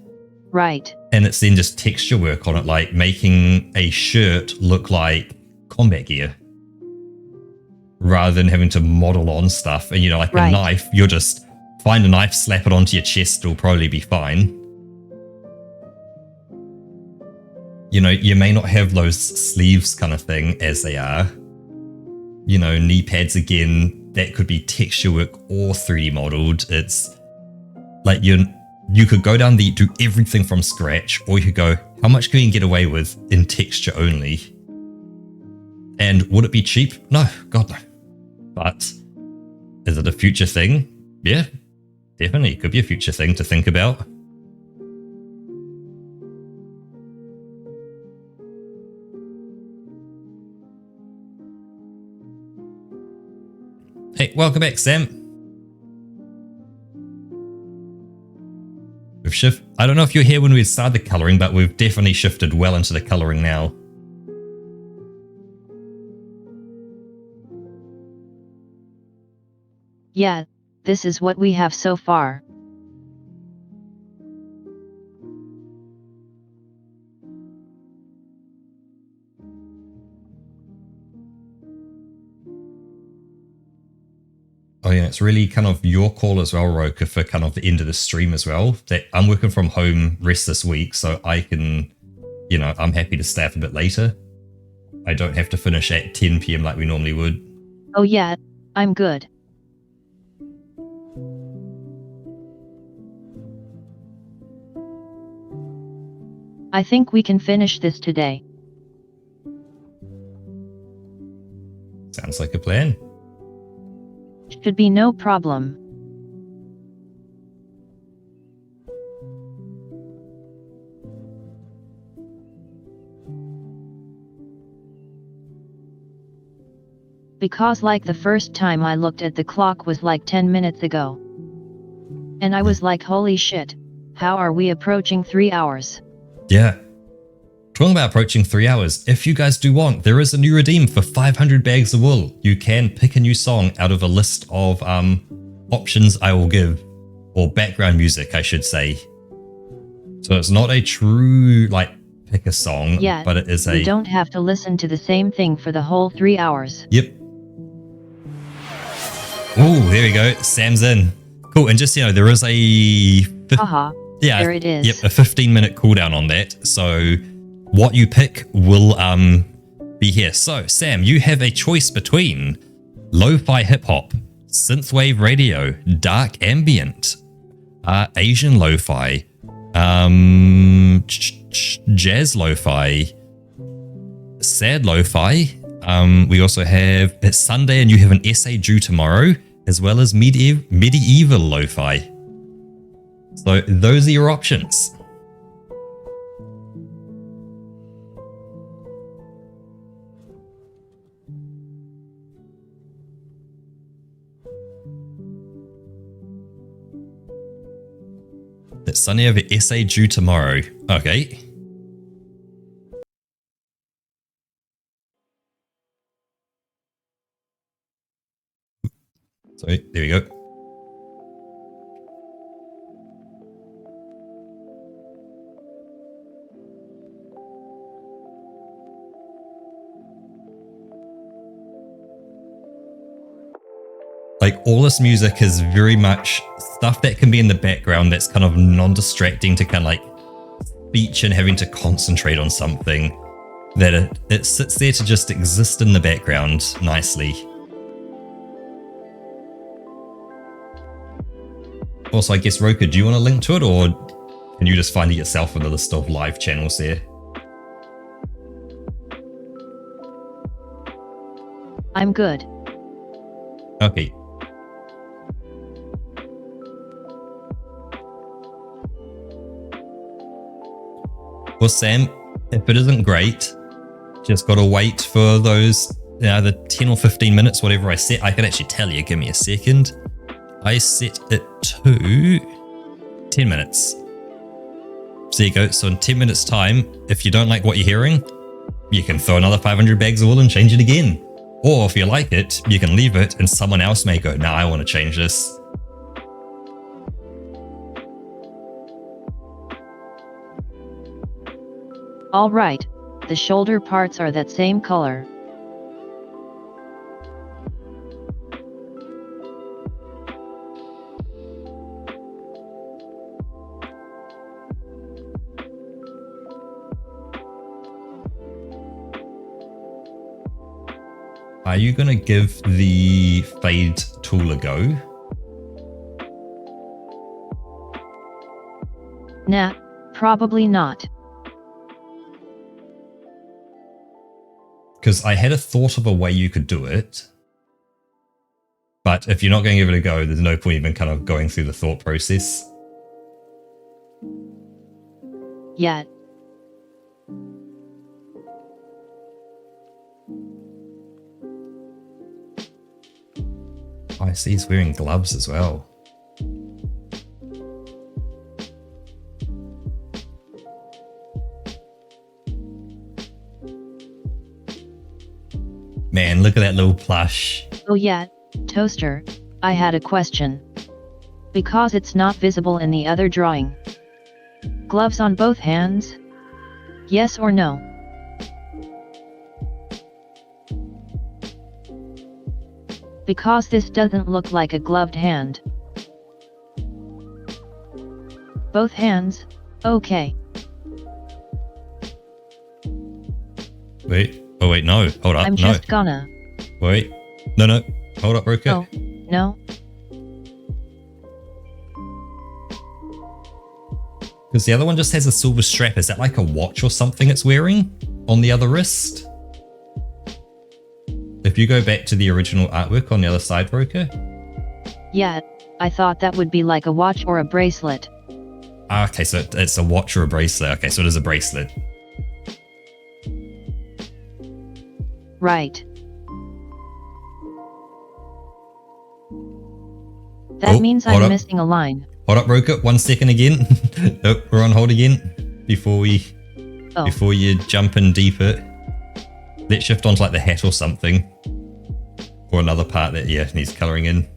Right. And it's then just texture work on it, like making a shirt look like combat gear rather than having to model on stuff. And, you know, like a knife, you'll just find a knife, slap it onto your chest, it'll probably be fine. You know, you may not have those sleeves kind of thing as they are. You know, knee pads again, that could be texture work or 3D modeled. It's like you could go down do everything from scratch, or you could go, how much can you get away with in texture only? And would it be cheap? No, God no. But is it a future thing? Yeah, definitely. It could be a future thing to think about. Hey, welcome back, Sam. I don't know if you're here when we started the colouring, but we've definitely shifted well into the colouring now. Yeah, this is what we have so far. Oh yeah, it's really kind of your call as well, Roka, for kind of the end of the stream as well. That I'm working from home rest this week, so I can, you know, I'm happy to stay up a bit later. I don't have to finish at 10 PM like we normally would. Oh yeah, I'm good. I think we can finish this today. Sounds like a plan. Should be no problem. Because like the first time I looked at the clock was like 10 minutes ago. And I was like, holy shit, how are we approaching 3 hours? Yeah. Talking about approaching 3 hours, if you guys do want, there is a new redeem for 500 bags of wool. You can pick a new song out of a list of options I will give, or background music, I should say. So it's not a true, like, pick a song, but it is you don't have to listen to the same thing for the whole 3 hours. Yep. Oh, there we go. Sam's in. Cool. And just, there is a... Yeah, there it is. Yep, a 15-minute cooldown on that. So what you pick will be here. So, Sam, you have a choice between lo-fi hip-hop, synthwave radio, dark ambient, Asian lo-fi, jazz lo-fi, sad lo-fi. We also have it's Sunday and you have an essay due tomorrow, as well as medieval lo-fi. So those are your options. It's Sunday, I have an essay due tomorrow. Okay. So there we go. Like, all this music is very much stuff that can be in the background that's kind of non-distracting to kind of like speech and having to concentrate on something, that it sits there to just exist in the background nicely. Also, I guess, Roka, do you want to link to it, or can you just find it yourself in the list of live channels there? I'm good. Okay. Well, Sam, if it isn't great, just got to wait for those, the 10 or 15 minutes, whatever I set. I can actually tell you, give me a second. I set it to 10 minutes. So there you go. So in 10 minutes time, if you don't like what you're hearing, you can throw another 500 bags of wool and change it again. Or if you like it, you can leave it and someone else may go, nah, I want to change this. All right, the shoulder parts are that same color. Are you going to give the fade tool a go? Nah, probably not. Because I had a thought of a way you could do it. But if you're not going to give it a go, there's no point even kind of going through the thought process. Yet. I see he's wearing gloves as well. Man, look at that little plush. Oh yeah, Toaster, I had a question. Because it's not visible in the other drawing. Gloves on both hands? Yes or no? Because this doesn't look like a gloved hand. Both hands? Okay. Wait. Oh wait, no. Hold up. I'm just gonna. Wait. No. Hold up, Roka. Oh, no. Because the other one just has a silver strap. Is that like a watch or something it's wearing on the other wrist? If you go back to the original artwork on the other side, Roka. Yeah, I thought that would be like a watch or a bracelet. Okay, so it's a watch or a bracelet. Okay, so it is a bracelet. Right. That means I'm missing a line. Hold up, Roka. 1 second again. Oh, we're on hold again. Before you jump in deeper. Let's shift onto like the hat or something. Or another part that, yeah, needs colouring in.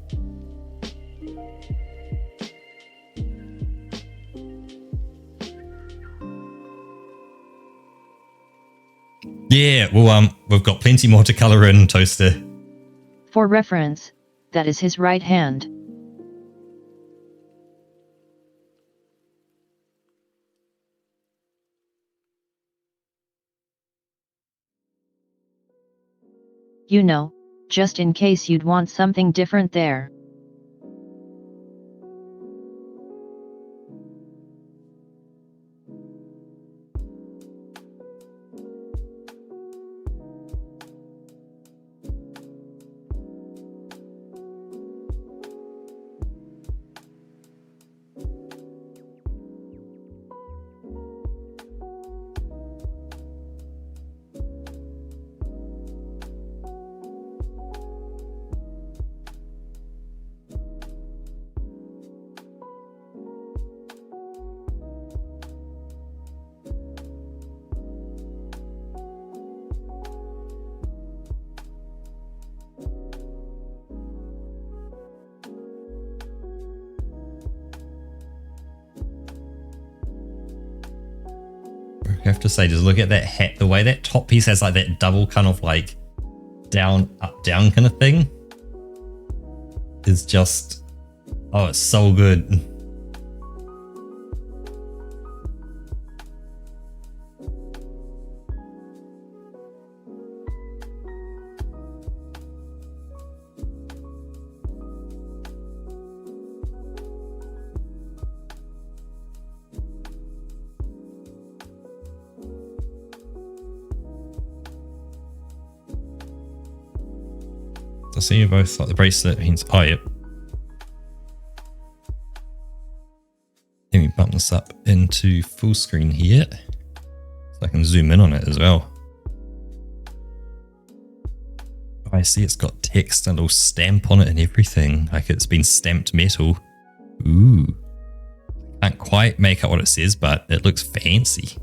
Yeah, well, we've got plenty more to colour in, Toaster. For reference, that is his right hand. You know, just in case you'd want something different there. I have to say, just look at that hat. The way that top piece has like that double kind of like down, up, down kind of thing is just, oh, it's so good. I see you both like the bracelet means, oh, yep. Let me bump this up into full screen here so I can zoom in on it as well. Oh, I see it's got text and a little stamp on it and everything, like it's been stamped metal. Ooh. Can't quite make out what it says, but it looks fancy.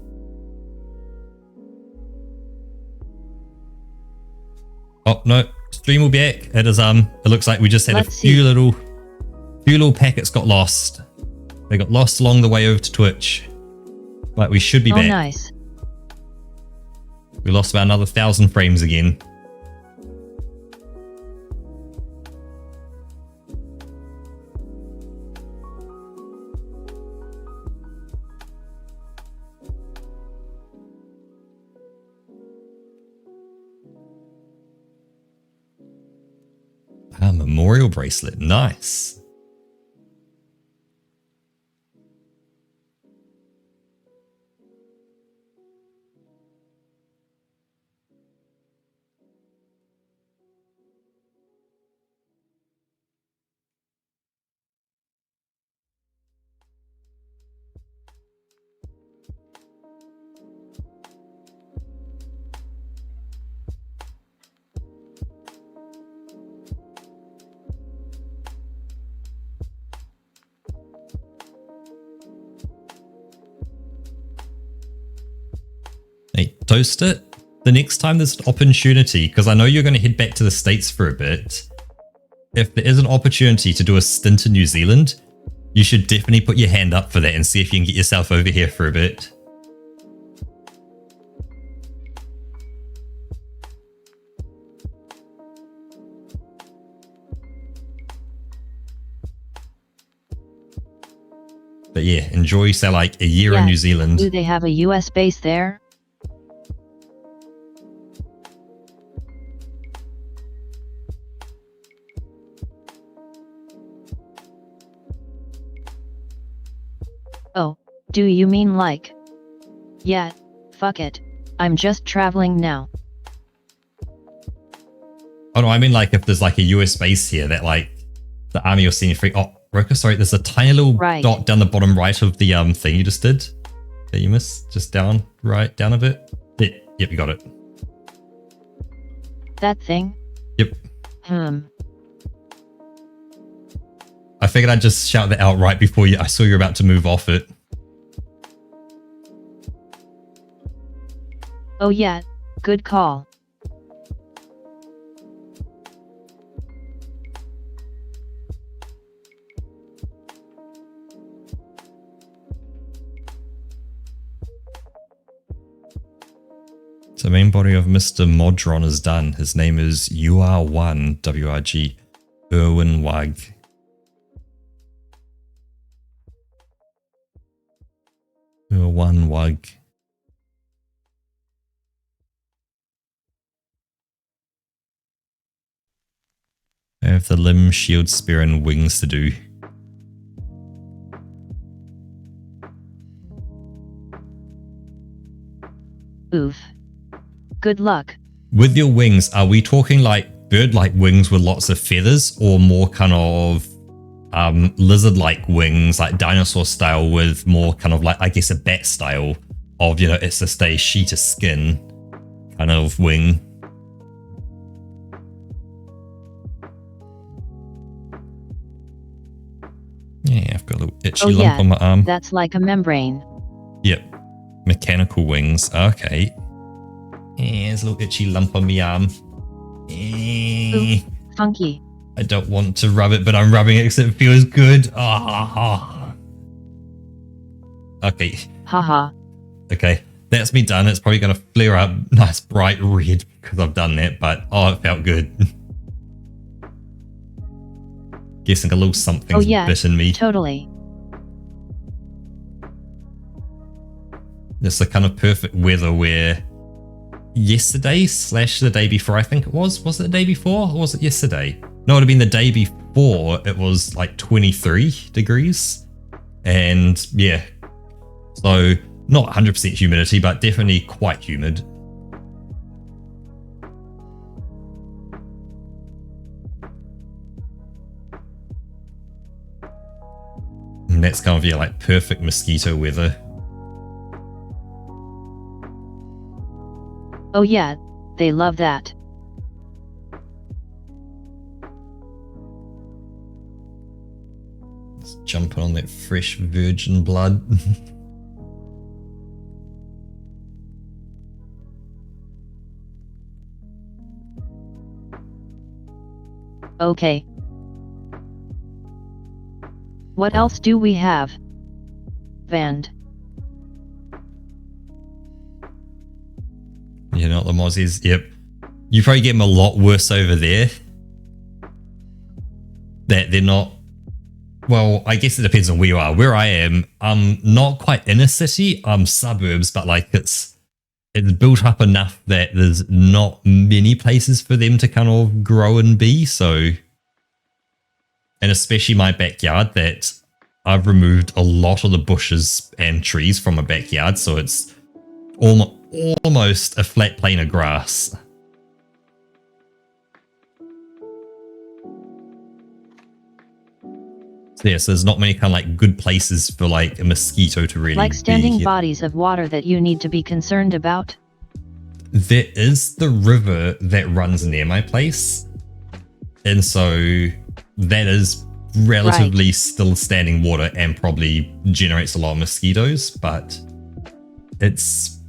Oh, no. Stream will be back. It is it looks like we just had a few little packets got lost. They got lost along the way over to Twitch. But we should be back. Oh, nice. We lost about another 1,000 frames again. Ah, memorial bracelet. Nice. Hey, Toaster, the next time there's an opportunity, because I know you're going to head back to the States for a bit, if there is an opportunity to do a stint in New Zealand, you should definitely put your hand up for that and see if you can get yourself over here for a bit. But yeah, enjoy, say, like a year in New Zealand. Do they have a US base there? Oh, do you mean like? Yeah, fuck it. I'm just traveling now. Oh no, I mean like if there's like a US base here that like The army of senior free. Oh, Roka, sorry, there's a tiny little dot down the bottom right of the thing you just did. That you missed. Just down, right, down a bit. Yeah, yep, you got it. That thing? Yep. I figured I'd just shout that out right before I saw you were about to move off it. Oh yeah, good call. So main body of Mr. Modron is done. His name is UR1 WRG Erwin Wag. Erwin Wag. I have the limb, shield, spear, and wings to do. Oof. Good luck. With your wings, are we talking like bird-like wings with lots of feathers, or more kind of lizard-like wings, like dinosaur style, with more kind of like, I guess, a bat style of, you know, it's just a sheet of skin kind of wing? Yeah, I've got a little itchy lump on my arm. That's like a membrane. Yep. Mechanical wings. Okay. Yeah, there's a little itchy lump on my arm. Ooh, funky. I don't want to rub it, but I'm rubbing it because it feels good. Oh. Okay. Haha. Okay. That's me done. It's probably going to flare up nice bright red because I've done that, but oh, it felt good. Guessing a little something's bitten me. Totally. It's the kind of perfect weather where yesterday / the day before, I think it was it the day before or was it yesterday? No, it would have been the day before. It was like 23 degrees. And yeah, so not 100% humidity, but definitely quite humid. And that's kind of, yeah, like perfect mosquito weather. Oh yeah, they love that. Just jumping on that fresh virgin blood. Okay. What else do we have? Vand. You know, the Mozzies, yep. You probably get them a lot worse over there. That they're not... Well, I guess it depends on where you are. Where I am, I'm not quite in a city. I'm suburbs, but like it's built up enough that there's not many places for them to kind of grow and be. So, and especially my backyard, that I've removed a lot of the bushes and trees from my backyard. So it's almost a flat plane of grass. So yeah, so there's not many kind of like good places for like a mosquito to really like standing be. Bodies of water that you need to be concerned about? There is the river that runs near my place. And so that is relatively still standing water and probably generates a lot of mosquitoes, but it's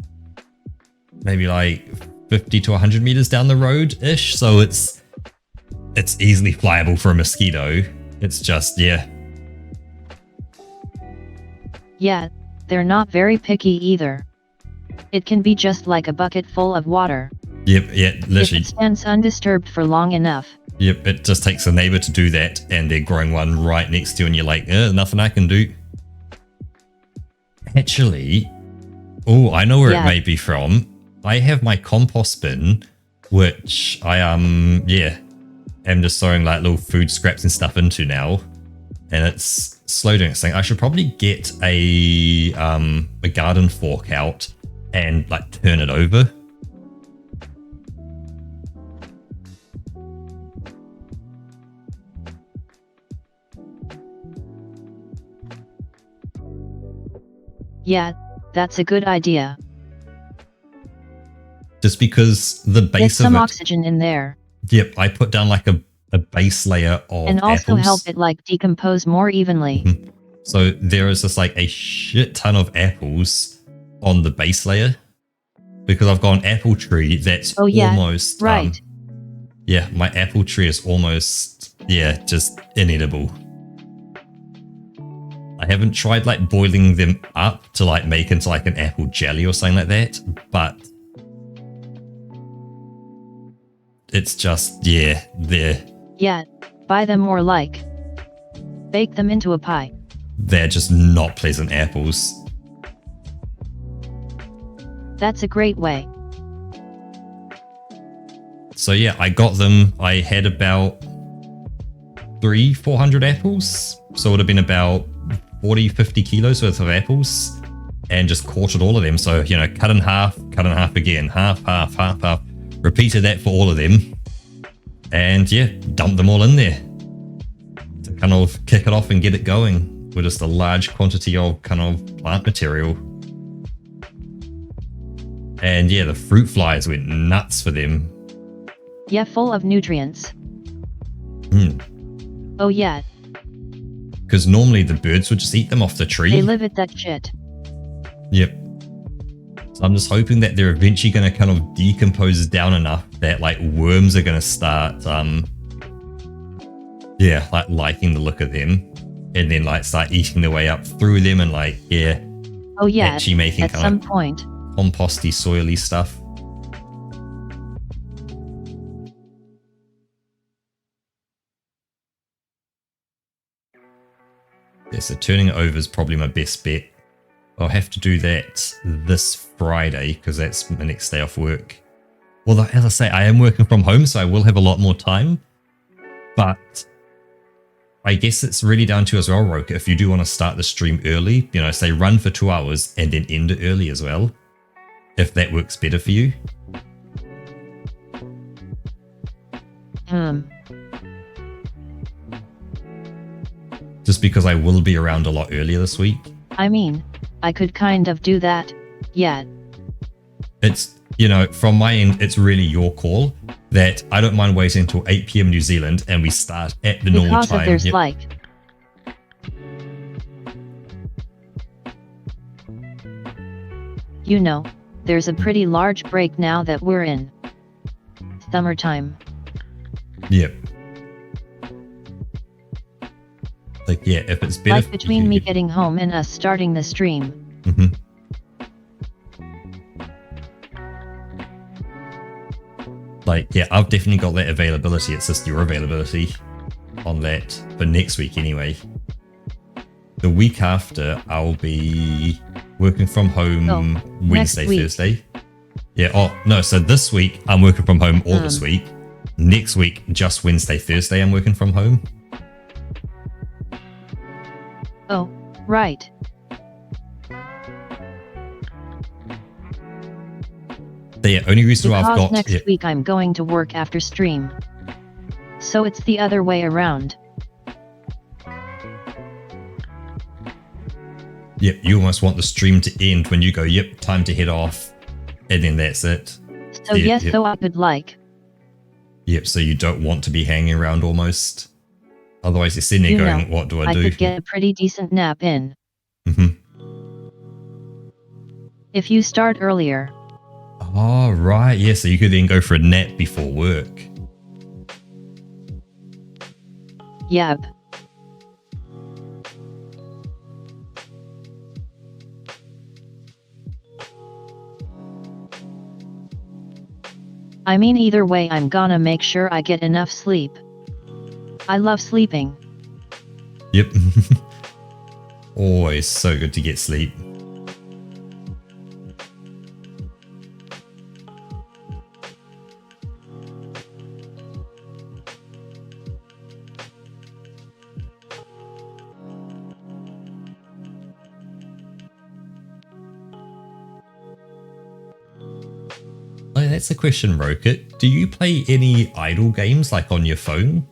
maybe like 50 to 100 meters down the road-ish, so it's easily flyable for a mosquito. It's just, yeah. Yeah, they're not very picky either. It can be just like a bucket full of water. Yep, yeah, literally. If it stands undisturbed for long enough. Yep, it just takes a neighbor to do that, and they're growing one right next to you, and you're like, nothing I can do. Actually, oh, I know where it may be from. I have my compost bin, which I am just throwing like little food scraps and stuff into now, and it's slow doing its thing. I should probably get a garden fork out and like turn it over. Yeah, that's a good idea. Just because the Get base some of it, oxygen in there. yep, I put down like a base layer of And also apples. help it like decompose more evenly. Mhm. So there is just like a shit ton of apples on the base layer because I've got an apple tree that's Oh, yeah, almost right. yeah, my apple tree is almost just inedible. I haven't tried like boiling them up to like make into like an apple jelly or something like that, but it's just they're Yeah, buy them more like. Bake them into a pie. they're just not pleasant apples. That's a great way. So yeah, I got them. I had about 400 apples. So it would have been about 40-50 kilos worth of apples and just quartered all of them. So, you know, cut in half again, half. Repeated that for all of them. And yeah, dumped them all in there to kind of kick it off and get it going with just a large quantity of kind of plant material. And yeah, the fruit flies went nuts for them. Yeah, full of nutrients. Oh yeah, Because normally the birds would just eat them off the tree. they live at that shit. Yep. So I'm just hoping that they're eventually going to kind of decompose down enough that like worms are going to start, like liking the look of them, and then like start eating their way up through them and like Oh yeah, actually making at kind some of point. composty, soily stuff. Yeah, so turning it over is probably my best bet. I'll have to do that this Friday because that's my next day off work. Well, as I say, I am working from home, so I will have a lot more time. But I guess it's really down to as well, Roka. If you do want to start the stream early, you know, say run for 2 hours and then end it early as well. If that works better for you. Just because I will be around a lot earlier this week. I mean, I could kind of do that. Yeah. It's, you know, from my end, it's really your call that I don't mind waiting until 8 PM New Zealand and we start at the normal Because time. of there's Yep. like. You know, there's a pretty large break now that we're in summertime. Yep. Like, yeah, if it's better. Like between me getting home and us starting the stream. Mm-hmm. Like, yeah, I've definitely got that availability. It's just your availability on that for next week anyway. The week after, I'll be working from home Wednesday, Thursday. Yeah, oh, no, so this week, I'm working from home all this week. Next week, just Wednesday, Thursday, I'm working from home. Oh, right. The only reason why I've Because got next week I'm going to work after stream. So it's the other way around. Yep, you almost want the stream to end when you go, yep, time to head off, and then that's it. So Yep, yes, yep. so I could like. Yep, so you don't want to be hanging around almost. Otherwise you're sitting there You going, know, what do I I do? could get a pretty decent nap in. Mm-hmm. If you start earlier. Oh, right. Yeah, so you could then go for a nap before work. Yep. I mean, either way, I'm gonna make sure I get enough sleep. I love sleeping. Yep. Always so good to get sleep. Oh, that's a question, Rocket. Do you play any idle games like on your phone?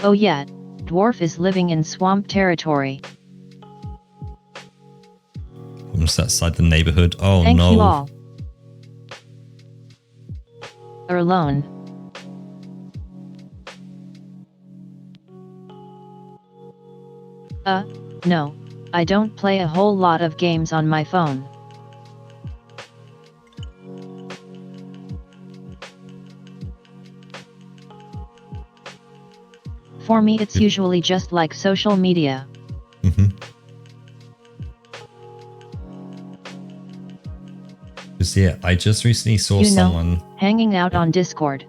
Oh yeah, Dwarf is living in swamp territory. problems outside the neighborhood. Oh Thank no. you all. Are alone. No. I don't play a whole lot of games on my phone. For me it's usually just like social media. Because yeah, I just recently saw someone hanging out on Discord.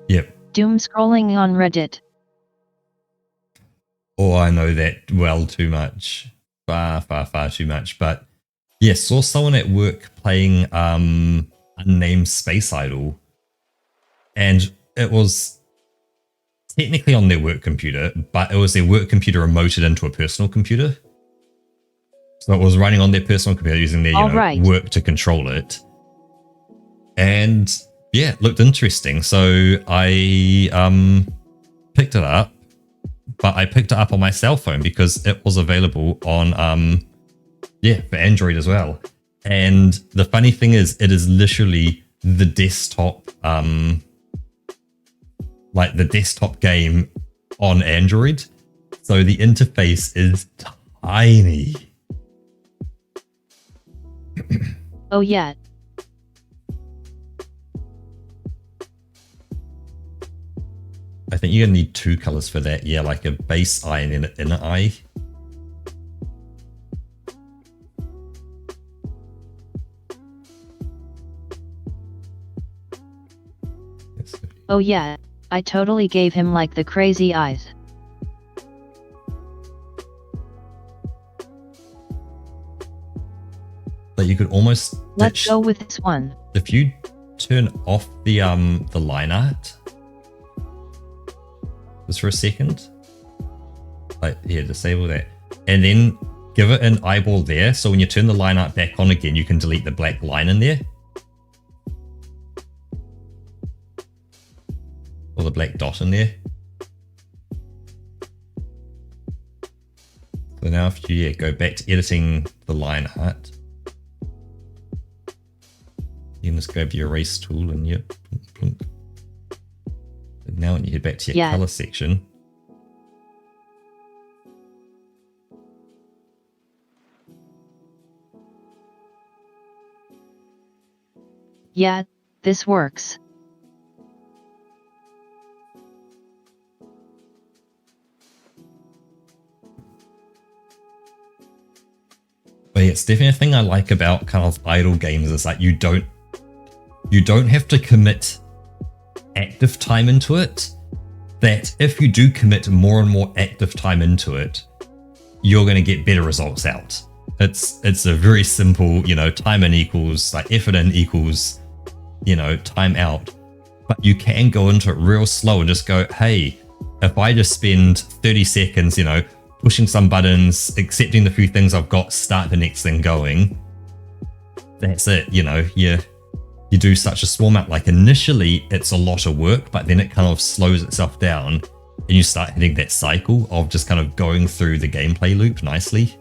Yep. Doom scrolling on Reddit. Oh, I know that well too much. Far too much. But yeah, saw someone at work playing Unnamed Space Idol. And it was technically on their work computer, but it was their work computer remoted into a personal computer. So it was running on their personal computer using their work to control it. And yeah, it looked interesting. So I picked it up, but I picked it up on my cell phone because it was available on for Android as well. And the funny thing is, it is literally the desktop like the desktop game on Android. So the interface is tiny. Oh yeah. I think you're gonna need two colors for that. Yeah, like a base eye and then an inner eye. Oh yeah, I totally gave him like the crazy eyes. But you could almost Let's go with this one. If you turn off the line art just for a second, like here, disable that, and then give it an eyeball there. So when you turn the line art back on again, you can delete the black line in there. Or the black dot in there. So now if you go back to editing the line art, you can just grab your erase tool and and now when you head back to your color section, yeah, this works. But yeah, it's definitely a thing I like about kind of idle games is like you don't have to commit active time into it. That if you do commit more and more active time into it, you're going to get better results out. It's a very simple, time in equals like effort in equals, time out. But you can go into it real slow and just go, hey, if I just spend 30 seconds, pushing some buttons, accepting the few things I've got, start the next thing going. That's it, you do such a small amount. Like initially it's a lot of work, but then it kind of slows itself down and you start hitting that cycle of just kind of going through the gameplay loop nicely.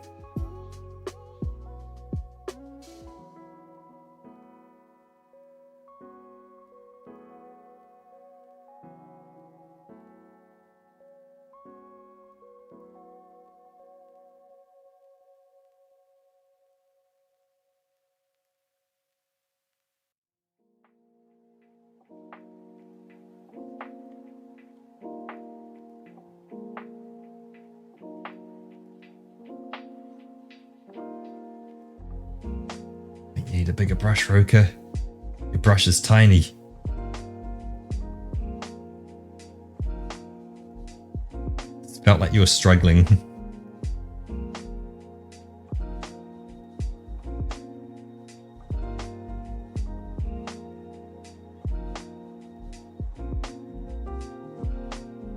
You need a bigger brush, Roka. Your brush is tiny. It felt like you were struggling.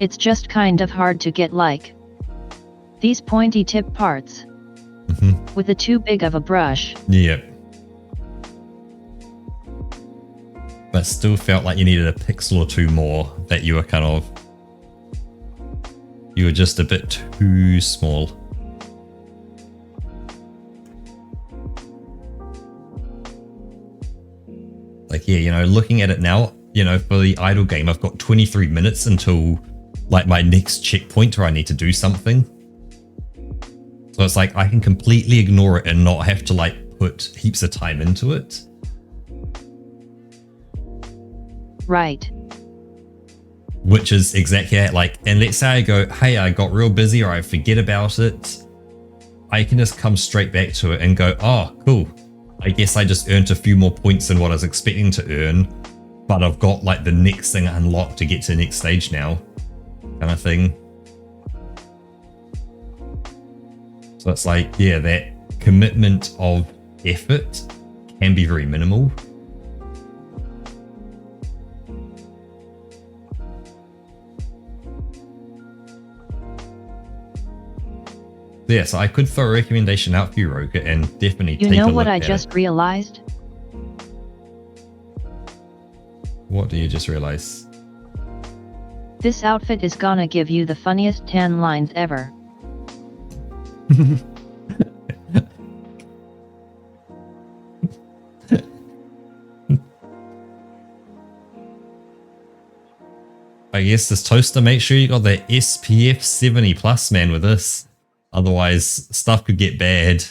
It's just kind of hard to get like these pointy tip parts with a too big of a brush. Yep. But still felt like you needed a pixel or two more, that you were you were just a bit too small. yeah, you know, looking at it now, you know, for the idle game, I've got 23 minutes until like my next checkpoint where I need to do something. So it's like I can completely ignore it and not have to like put heaps of time into it. Right. Which is exactly it. Like, and let's say I go, hey, I got real busy or I forget about it. I can just come straight back to it and go, oh, cool. I guess I just earned a few more points than what I was expecting to earn, but I've got like the next thing unlocked to get to the next stage now, kind of thing. So it's like, yeah, that commitment of effort can be very minimal. Yeah, so I could throw a recommendation out for you, Roka, and definitely take a look at it. You know what I just realized? What do you just realize? This outfit is gonna give you the funniest tan lines ever. I guess this toaster, make sure you got the SPF 70 plus, man, with this. Otherwise, stuff could get bad.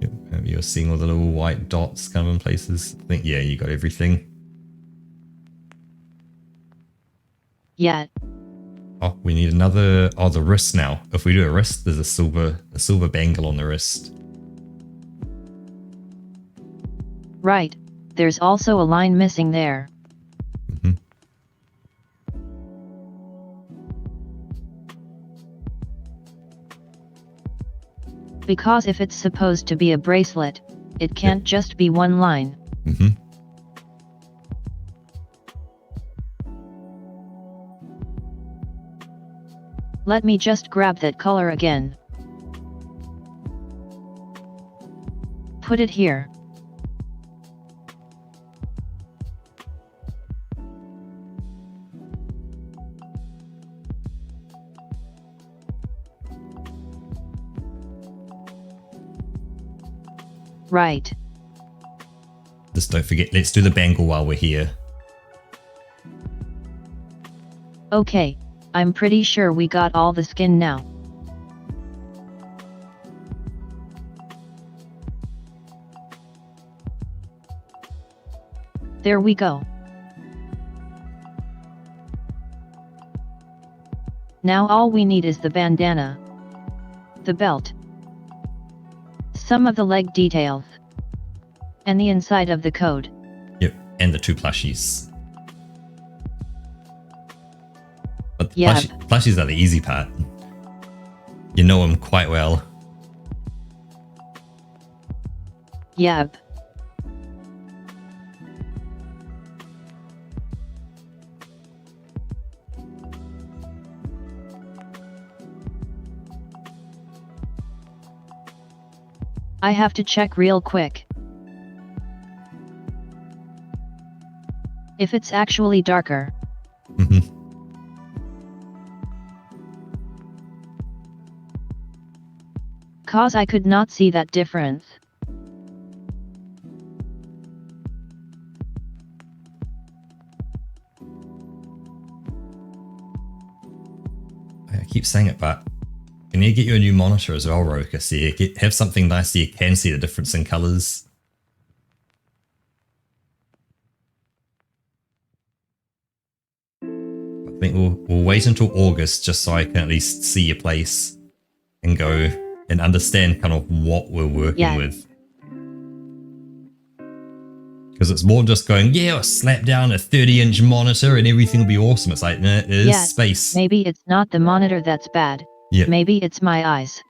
Yep, you're seeing all the little white dots kind of in places. I think, yeah, you got everything. Yeah. Oh, we need another. Oh, the wrist now. If we do a wrist, there's a silver bangle on the wrist. Right. There's also a line missing there. Mm-hmm. Because if it's supposed to be a bracelet, it can't just be one line. Mm-hmm. Let me just grab that color again. Put it here. Right. Just don't forget, let's do the bangle while we're here. Okay, I'm pretty sure we got all the skin now. There we go. Now all we need is the bandana, the belt, some of the leg details, and the inside of the code. Yep, and the 2 plushies. But the Yep. plushies are the easy part. You know them quite well. Yep. I have to check real quick. If it's actually darker. Mm-hmm. Cause I could not see that difference. I keep saying it, but you need to get you a new monitor as well, Roka, so you have something nice so you can see the difference in colors. I think we'll wait until August just so I can at least see your place and go and understand kind of what we're working with. Because it's more just going, yeah, I'll slap down a 30-inch monitor and everything will be awesome. It's like, nah, it is space. Maybe it's not the monitor that's bad. Yep. Maybe it's my eyes.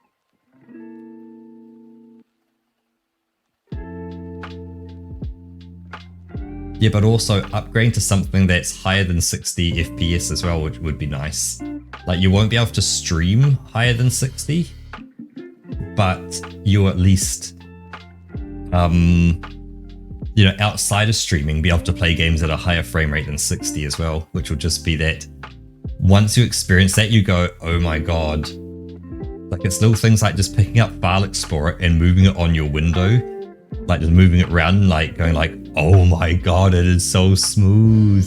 Yeah, but also upgrading to something that's higher than 60 FPS as well, which would be nice. Like, you won't be able to stream higher than 60, but you at least, you know, outside of streaming, be able to play games at a higher frame rate than 60 as well, which will just be that once you experience that, you go, oh my god, Like it's little things like just picking up File Explorer and moving it on your window, like just moving it around, like going like, oh my god, it is so smooth.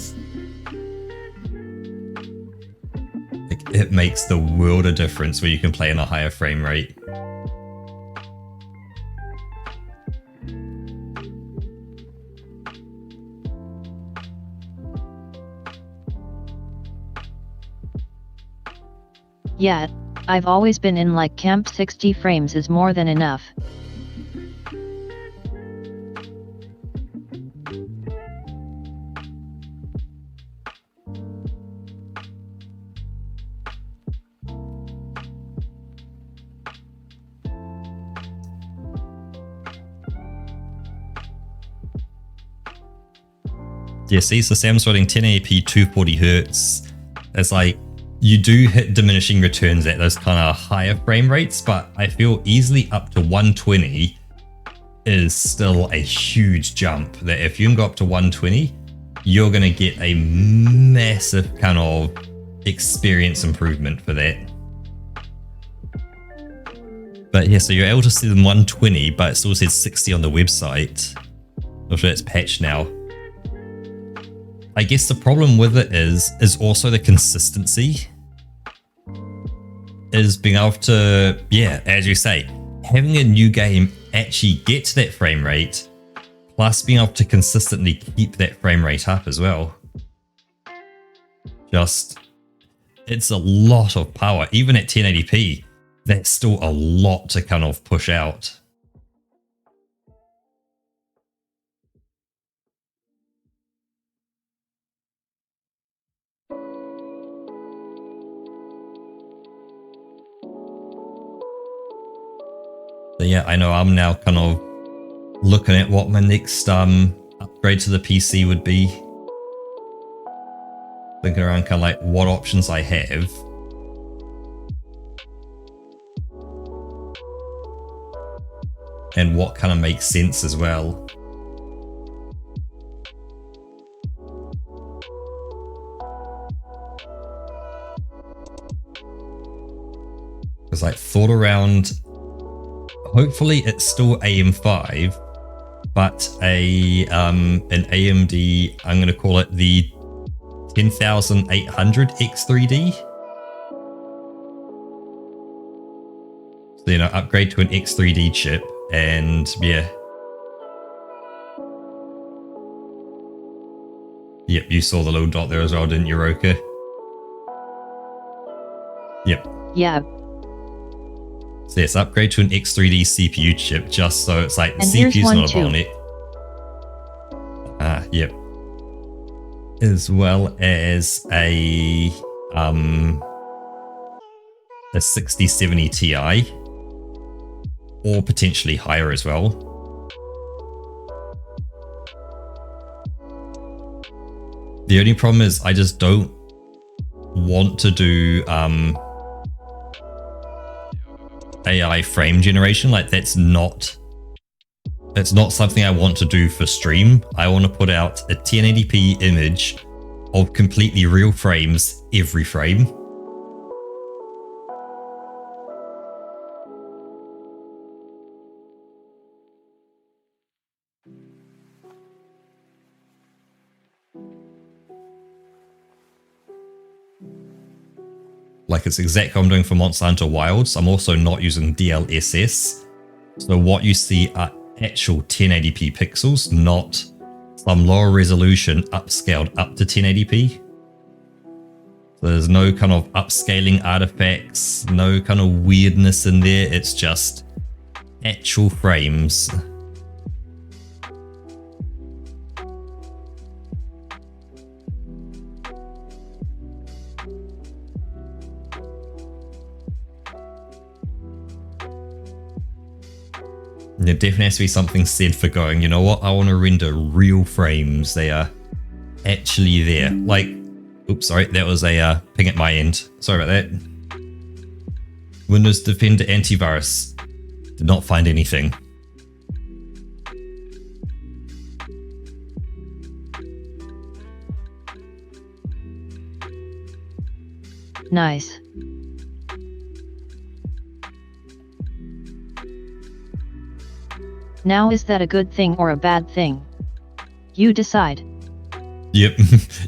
Like, it makes the world of difference where you can play in a higher frame rate. Yeah, I've always been in like camp 60 frames is more than enough. Yeah, see, so Sam's running 1080p 240 hertz. It's like, you do hit diminishing returns at those kind of higher frame rates, but I feel easily up to 120 is still a huge jump. That if you can go up to 120, you're going to get a massive kind of experience improvement for that. But yeah, so you're able to see them 120, but it still says 60 on the website. Not sure it's patched now. I guess the problem with it is also the consistency. Is being able to, yeah, as you say, having a new game actually get to that frame rate, plus being able to consistently keep that frame rate up as well. Just, it's a lot of power. Even at 1080p, that's still a lot to kind of push out. So yeah, I know I'm now kind of looking at what my next upgrade to the PC would be. Thinking around kind of like what options I have. And what kind of makes sense as well. Because like thought around, hopefully it's still AM5, but an AMD, I'm going to call it the 10800 X3D. So, you know, upgrade to an X3D chip and yeah. Yep, you saw the little dot there as well, didn't you, Roka? Yep. Yeah. So yes, upgrade to an X3D CPU chip just so it's like the And here's CPU's one not a too. bottleneck. Yep. As well as a 6070 Ti or potentially higher as well. The only problem is I just don't want to do AI frame generation. Like that's not something I want to do for stream. I want to put out a 1080p image of completely real frames every frame. Like it's exactly what I'm doing for Monster Hunter Wilds. I'm also not using DLSS. So what you see are actual 1080p pixels, not some lower resolution upscaled up to 1080p. So there's no kind of upscaling artifacts, no kind of weirdness in there. It's just actual frames. There definitely has to be something said for going, you know what, I want to render real frames. They are actually there. Like, oops, sorry, that was a ping at my end. Sorry about that. Windows Defender antivirus. Did not find anything. Nice. Now is that a good thing or a bad thing? You decide. Yep.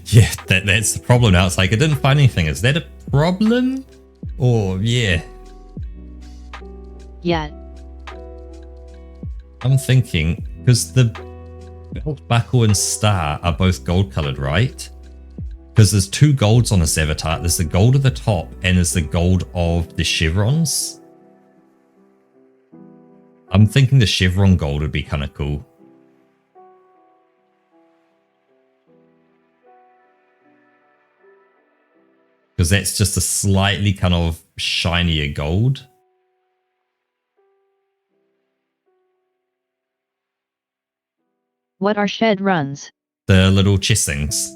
Yeah, that's the problem now. It's like, I didn't find anything. Is that a problem? Or, yeah. Yeah. I'm thinking, because the belt buckle and star are both gold colored, right? Because there's two golds on this avatar. There's the gold at the top and there's the gold of the chevrons. I'm thinking the chevron gold would be kind of cool. Because that's just a slightly kind of shinier gold. What are shed runs? The little chest things.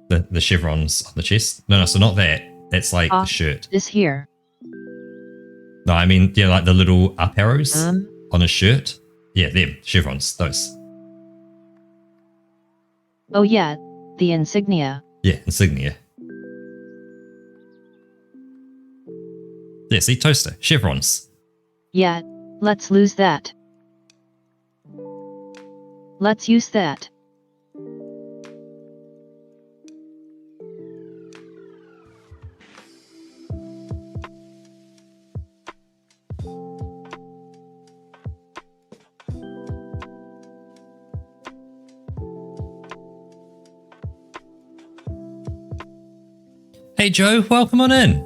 The chevrons on the chest. No, so not that. That's like the shirt. This here. No, I mean, yeah, like the little up arrows on a shirt. Yeah, them. Chevrons. Those. Oh yeah, the insignia. Yeah, insignia. Yeah, see, toaster. Chevrons. Yeah, let's lose that. Let's use that. Hey Joe, welcome on in.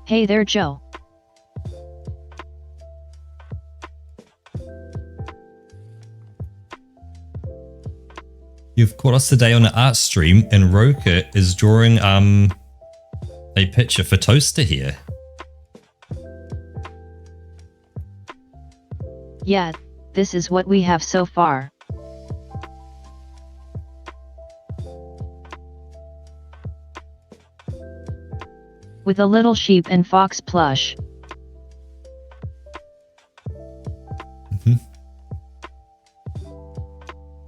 Hey there, Joe. You've caught us today on an art stream and Roka is drawing a picture for Toaster here. Yeah, this is what we have so far. With a little sheep and fox plush.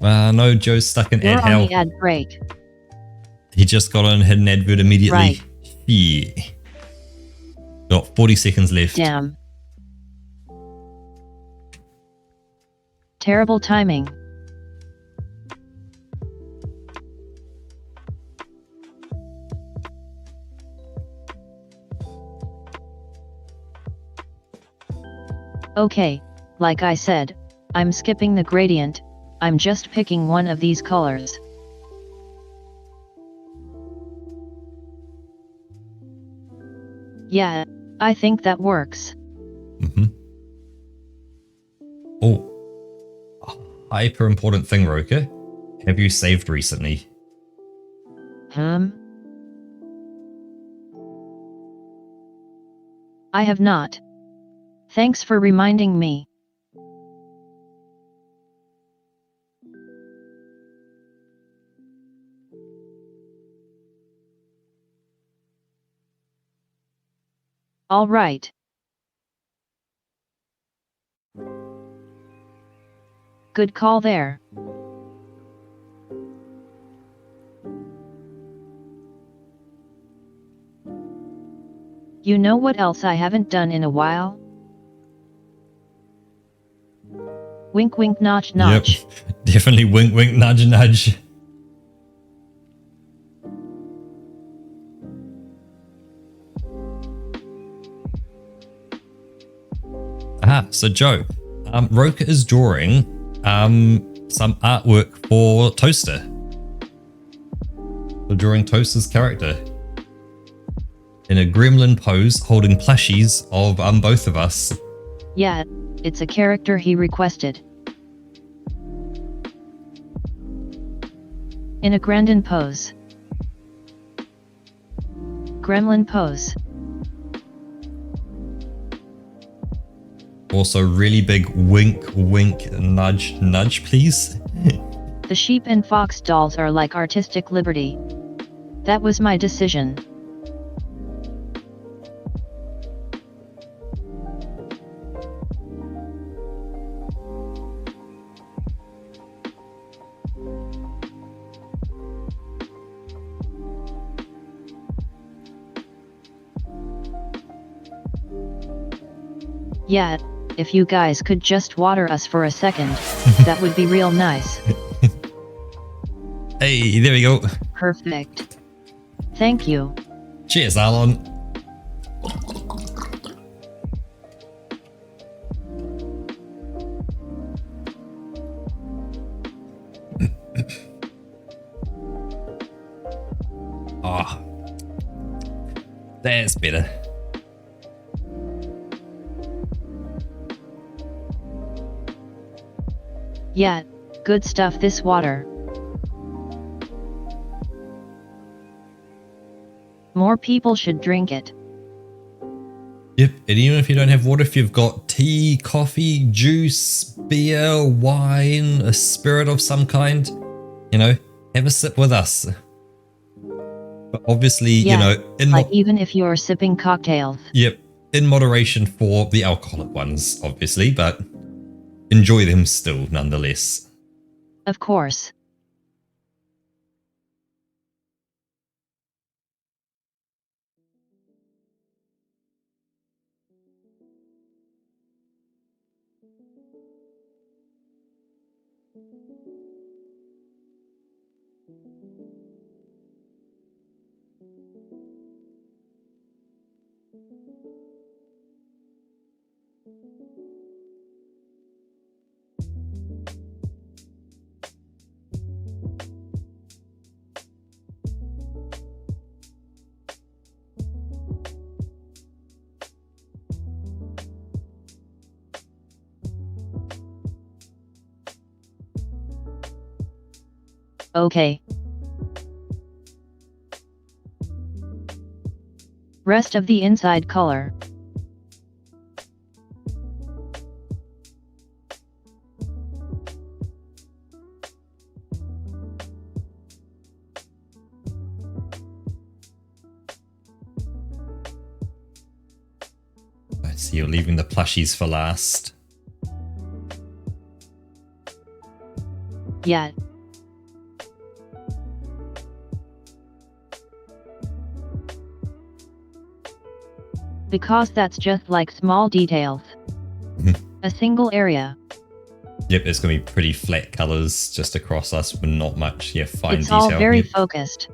No, Joe's stuck in ad We're hell. on the ad break. He just got on hidden advert immediately. Right. Yeah. Got 40 seconds left. Damn. Terrible timing. Okay, like I said, I'm skipping the gradient, I'm just picking one of these colors. Yeah, I think that works. Oh, hyper important thing, Roka. Have you saved recently? I have not. Thanks for reminding me. All right. Good call there. You know what else I haven't done in a while? Wink wink notch notch. Yep, definitely wink wink nudge nudge. So Joe, Roka is drawing some artwork for Toaster. We're drawing Toaster's character in a gremlin pose, holding plushies of both of us. Yeah, it's a character he requested. In a Grandin pose. Gremlin pose. Also, really big wink, wink, nudge, nudge, please. The sheep and fox dolls are like artistic liberty. That was my decision. Yeah, if you guys could just water us for a second, that would be real nice. Hey, there we go. Perfect. Thank you. Cheers, Alon. Ah, that's better. Yeah, good stuff this water. More people should drink it. Yep, and even if you don't have water, if you've got tea, coffee, juice, beer, wine, a spirit of some kind, you know, have a sip with us. But obviously, Yeah, you know, like even if you're sipping cocktails. Yep, in moderation for the alcoholic ones, obviously, but enjoy them still, nonetheless. Of course. Okay. Rest of the inside color. I see you're leaving the plushies for last. Yeah. Because that's just like small details. A single area. Yep, it's going to be pretty flat colors just across us with not much fine It's detail. all very focused.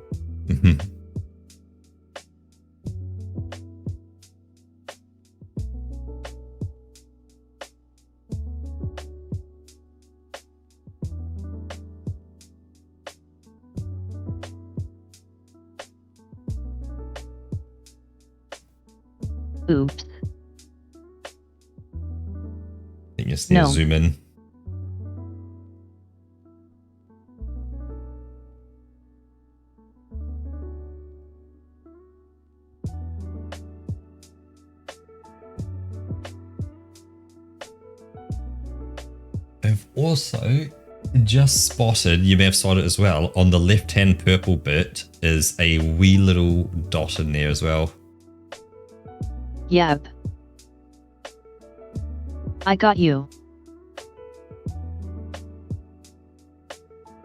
Oops. I think you just need to zoom in. I've also just spotted, you may have spotted it as well, on the left-hand purple bit is a wee little dot in there as well. Yep. I got you.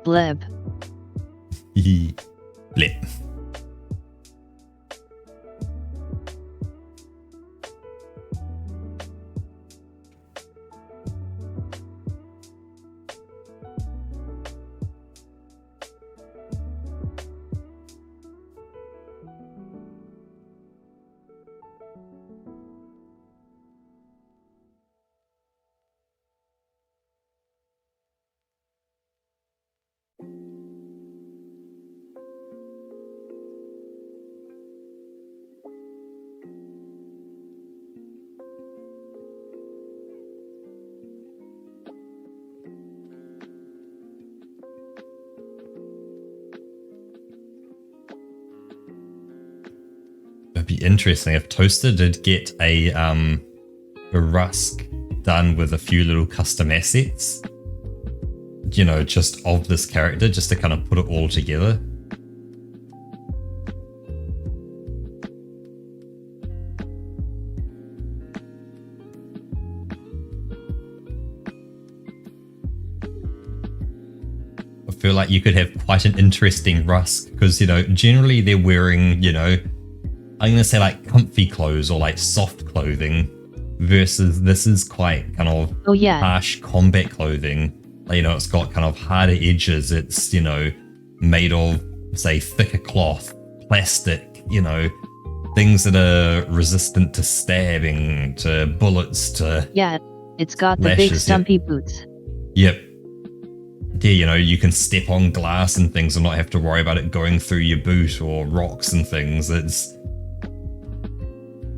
Blib. Blip. It'd be interesting if Toaster did get a Rusk done with a few little custom assets, you know, just of this character, just to kind of put it all together. I feel like you could have quite an interesting Rusk because, you know, generally they're wearing, you know, I'm going to say like comfy clothes or like soft clothing. versus this is quite kind of Oh yeah, harsh combat clothing. You know, it's got kind of harder edges. It's, you know, made of, say, thicker cloth, plastic, you know, things that are resistant to stabbing, to bullets, to yeah, it's got the big lashes. stumpy boots. Yep. Yeah, you know, you can step on glass and things and not have to worry about it going through your boot or rocks and things. It's,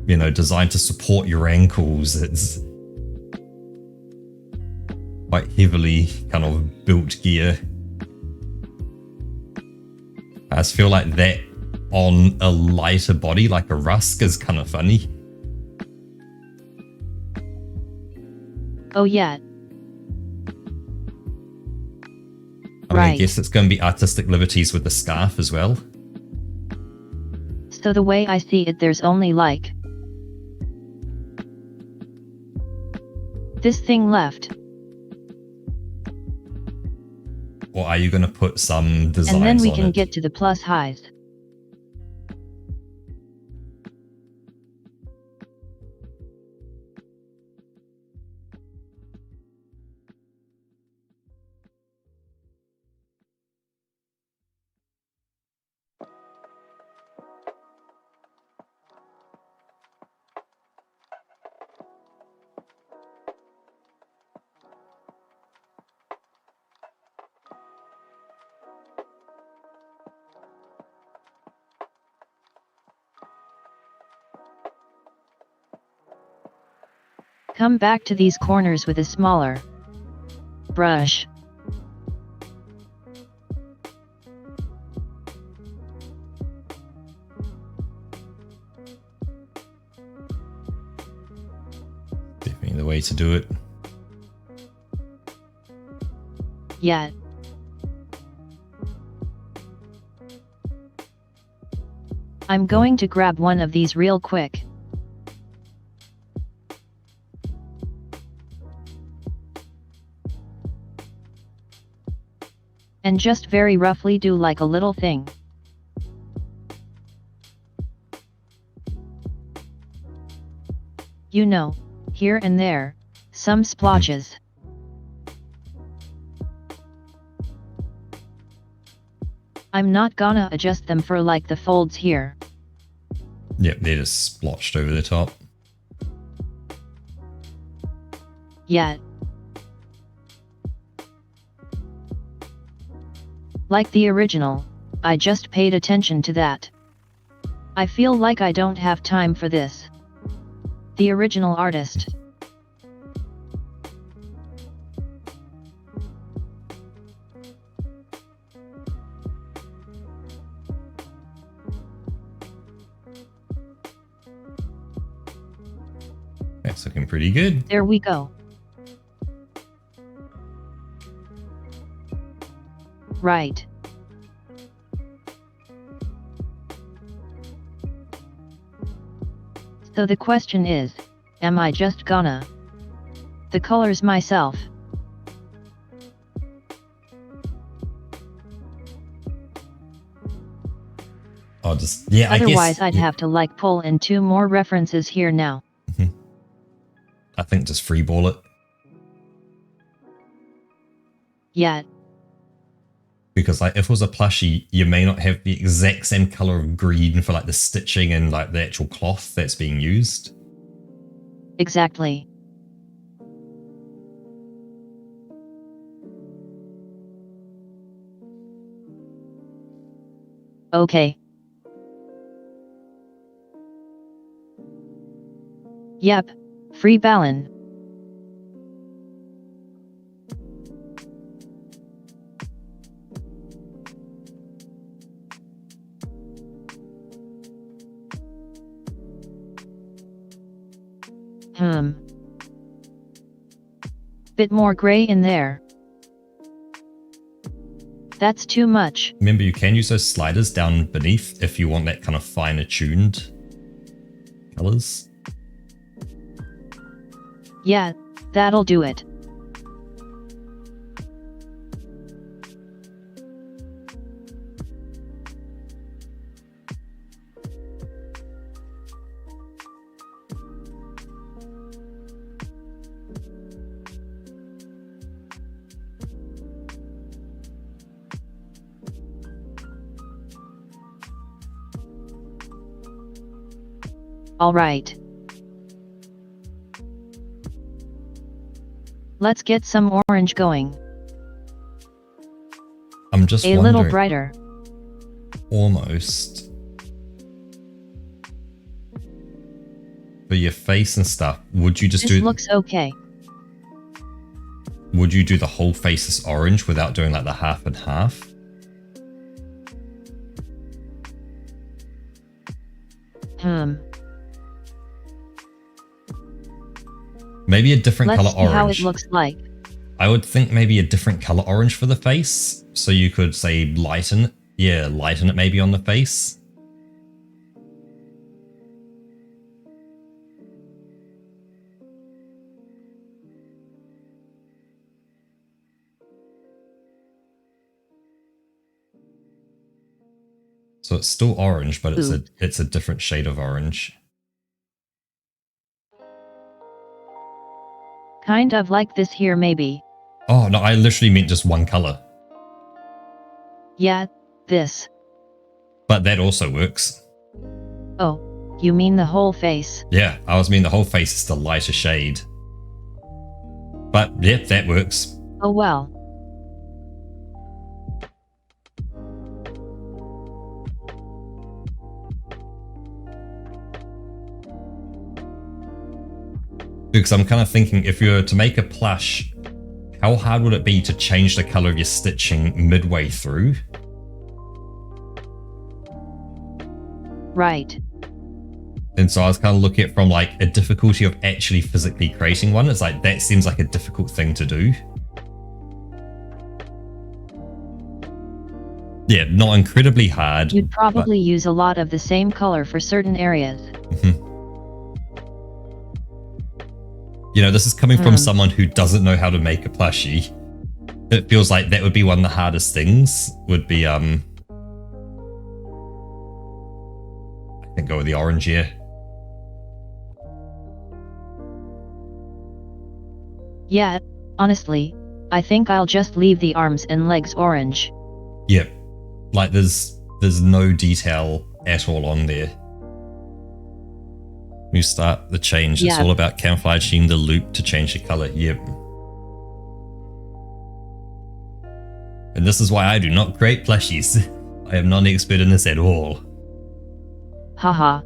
you know, designed to support your ankles. It's quite heavily kind of built gear. I just feel like that on a lighter body like a Rusk is kind of funny. Oh yeah. I mean, I Right. guess it's going to be artistic liberties with the scarf as well. So the way I see it, there's only like this thing left. Or are you going to put some designs And then we on can it? get to the plus highs. Come back to these corners with a smaller brush. Definitely the way to do it. Yeah. I'm going to grab one of these real quick. And just very roughly do like a little thing. You know, here and there, some splotches. I'm not gonna adjust them for like the folds here. Yep, they're just splotched over the top. Yet. Like the original, I just paid attention to that. I feel like I don't have time for this. The original artist. That's looking pretty good. There we go. Right. So the question is, am I just gonna the colors myself? I'll just, yeah, Otherwise, I guess, I'd have to like pull in 2 more references here now. I think just freeball it. Yet. Because like if it was a plushie, you may not have the exact same color of green for like the stitching and like the actual cloth that's being used. Exactly. Okay. Yep, free Balin. Bit more gray in there. That's too much. Remember, you can use those sliders down beneath if you want that kind of finer tuned colors. Yeah, that'll do it. Alright. Let's get some orange going. I'm just A wondering. little brighter. Almost. For your face and stuff, would you just This looks okay. Would you do the whole face as orange without doing like the half and half? Maybe a different Let's color see orange. how it looks like. I would think maybe a different color orange for the face. So you could say lighten it. Yeah, lighten it maybe on the face. So it's still orange, but it's a different shade of orange. Kind of like this here maybe. Oh, no, I literally meant just one color. Yeah, this. But that also works. Oh, you mean the whole face? Yeah, I was meaning the whole face is the lighter shade. But yeah, that works. Oh well. Because I'm kind of thinking, if you were to make a plush, how hard would it be to change the color of your stitching midway through? Right. And so I was kind of looking at it from like a difficulty of actually physically creating one. It's like, that seems like a difficult thing to do. Yeah, not incredibly hard. You'd probably use a lot of the same color for certain areas. You know, this is coming from someone who doesn't know how to make a plushie. It feels like that would be one of the hardest things, would be, I think go with the orange here. Yeah, honestly, I think I'll just leave the arms and legs orange. Yep. Like there's no detail at all on there. We start the change. It's all about camouflaging the loop to change the color. Yep. And this is why I do not create plushies. I am not an expert in this at all. Haha.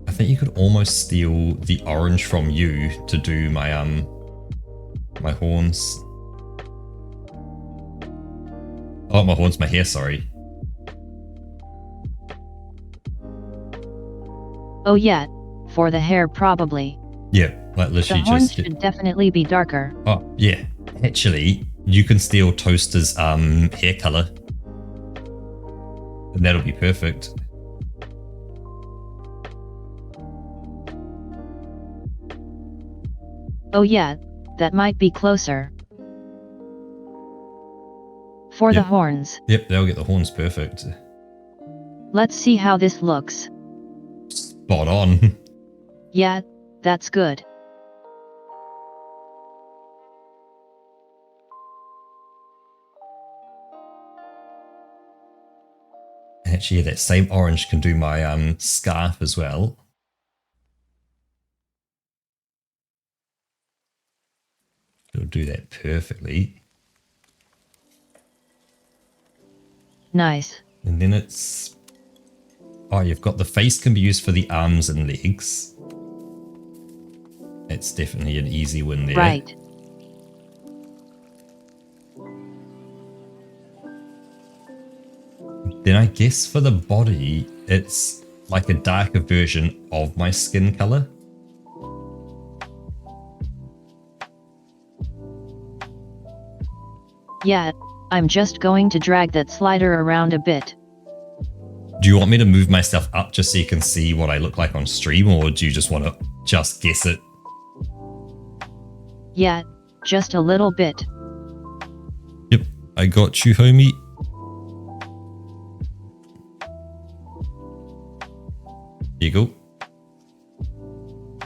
I think you could almost steal the orange from you to do my my horns. Oh, my horns, my hair, sorry. Oh yeah, for the hair probably. Yeah, like literally The horns just... should definitely be darker. Oh, yeah. Actually, you can steal Toaster's hair color. And that'll be perfect. Oh yeah, that might be closer. For the horns. Yep, they'll get the horns perfect. Let's see how this looks. Spot on. Yeah, that's good. Actually, that same orange can do my scarf as well. It'll do that perfectly. Nice. And then it's... Oh, you've got the face can be used for the arms and legs. It's definitely an easy win there. Right. Then I guess for the body, it's like a darker version of my skin color. Yeah, I'm just going to drag that slider around a bit. Do you want me to move myself up just so you can see what I look like on stream, or do you just want to just guess it? Yeah, just a little bit. Yep, I got you, homie. Here you go.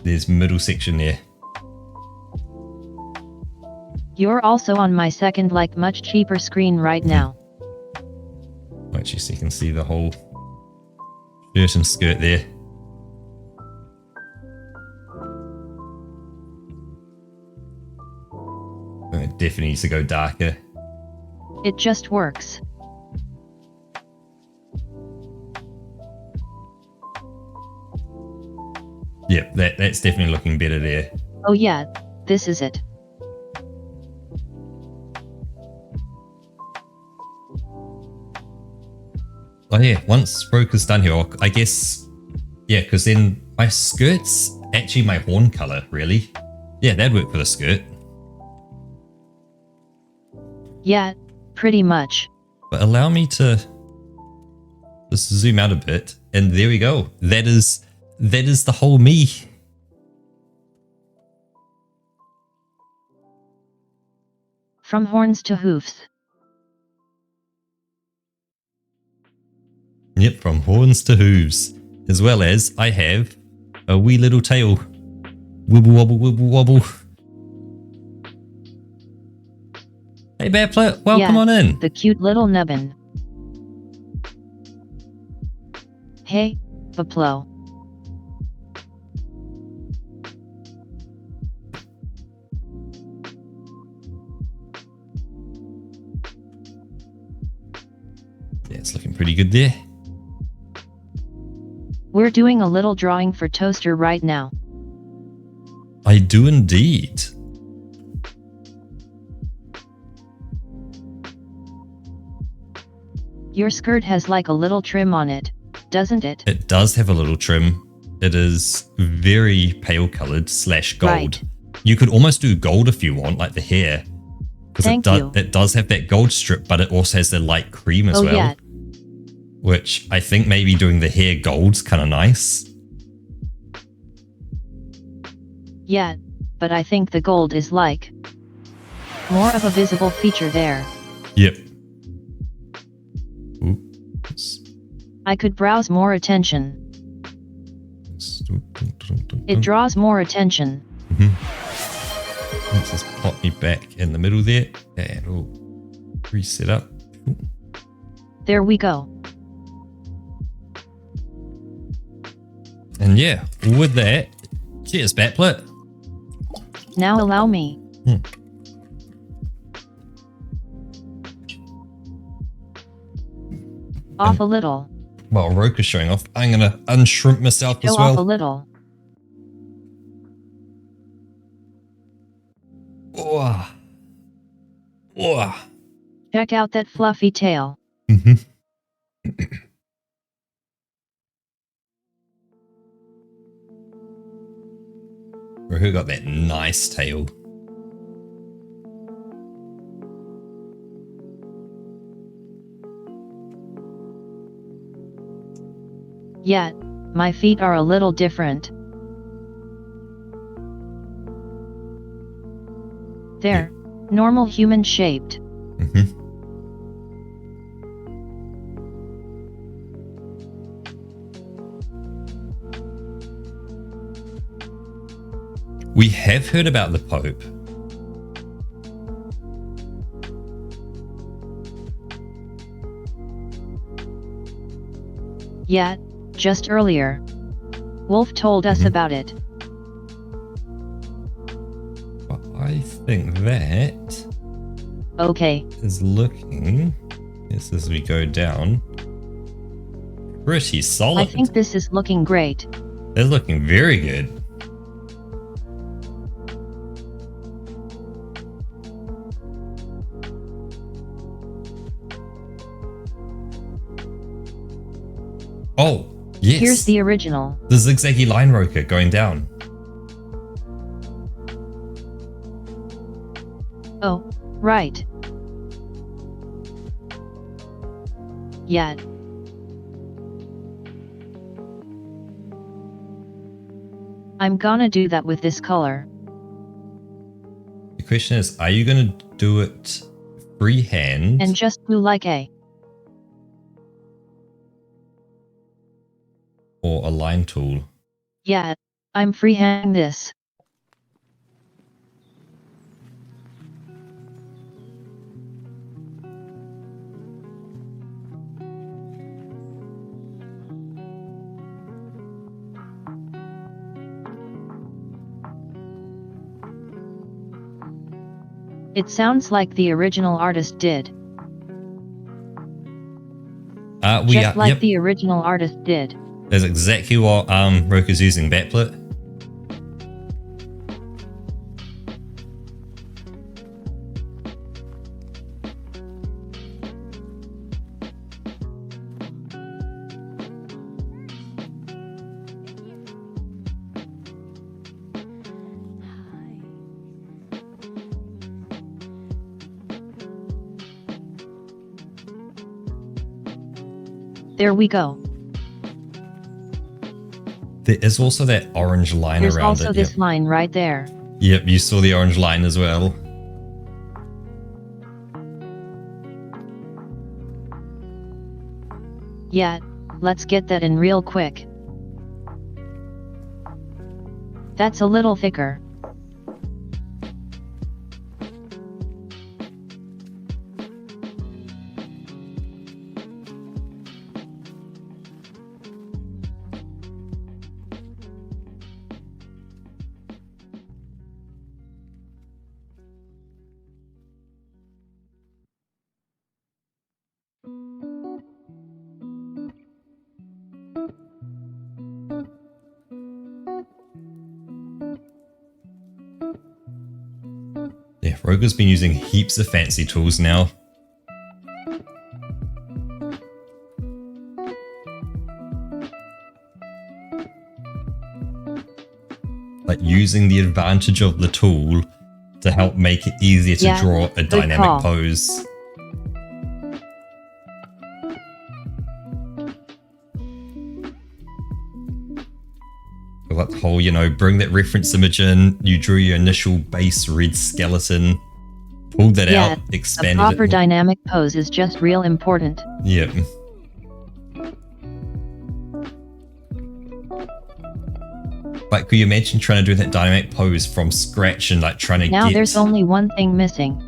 There's middle section there. You're also on my second like much cheaper screen right now. Actually, so you can see the whole shirt and skirt there. It definitely needs to go darker. It just works. Yep, that's definitely looking better there. Oh yeah, this is it. Oh yeah, once Roka's done here, I guess, yeah, because then my skirt's actually my horn color, really. Yeah, that'd work for the skirt. Yeah, pretty much. But allow me to just zoom out a bit, and there we go. That is the whole me. From horns to hoofs. Yep, from horns to hooves. As well as I have a wee little tail. Wibble wobble, wibble wobble. Hey Batplet, welcome on in. The cute little nubbin. Hey, Baplo. Yeah, it's looking pretty good there. We're doing a little drawing for Toaster right now. I do indeed. Your skirt has like a little trim on it, doesn't it? It does have a little trim. It is very pale colored / gold. Right. You could almost do gold if you want, like the hair. Because it does have that gold strip, but it also has the light cream as well. Yeah. Which I think maybe doing the hair gold's kind of nice. Yeah, but I think the gold is like more of a visible feature there. Yep. Oops. I could browse more attention. It draws more attention. Let's just pop me back in the middle there. And we'll reset up. There we go. And yeah, with that, cheers, Batplet. Now allow me. Off a little. While Roka's showing off, I'm going to unshrimp myself Show as well. off a little. Oh. Oh. Check out that fluffy tail. Roka got that nice tail. Yeah, my feet are a little different. They're normal human shaped. We have heard about the Pope. Yeah, just earlier. Wolf told us about it. But I think that Okay. is looking, yes, as we go down, pretty solid. I think this is looking great. It's looking very good. Oh, yes. Here's the original. The zigzaggy line Roka going down. Oh, right. Yeah. I'm gonna do that with this color. The question is, are you going to do it freehand? And just do like a or align tool. Yeah, I'm freehand this. It sounds like the original artist did. Just like the original artist did. That's exactly what Roku's using, Backlit. There we go. There is also that orange line There's around it. There's also this line right there. Yep, you saw the orange line as well. Yeah, let's get that in real quick. That's a little thicker. Yeah, Roku's been using heaps of fancy tools now. Like using the advantage of the tool to help make it easier to draw a dynamic pose. Like the whole, bring that reference image in, you drew your initial base red skeleton, pulled that out, expanded it. The proper dynamic pose is just real important. Yep. Like, could you imagine trying to do that dynamic pose from scratch and like trying to Now there's only one thing missing.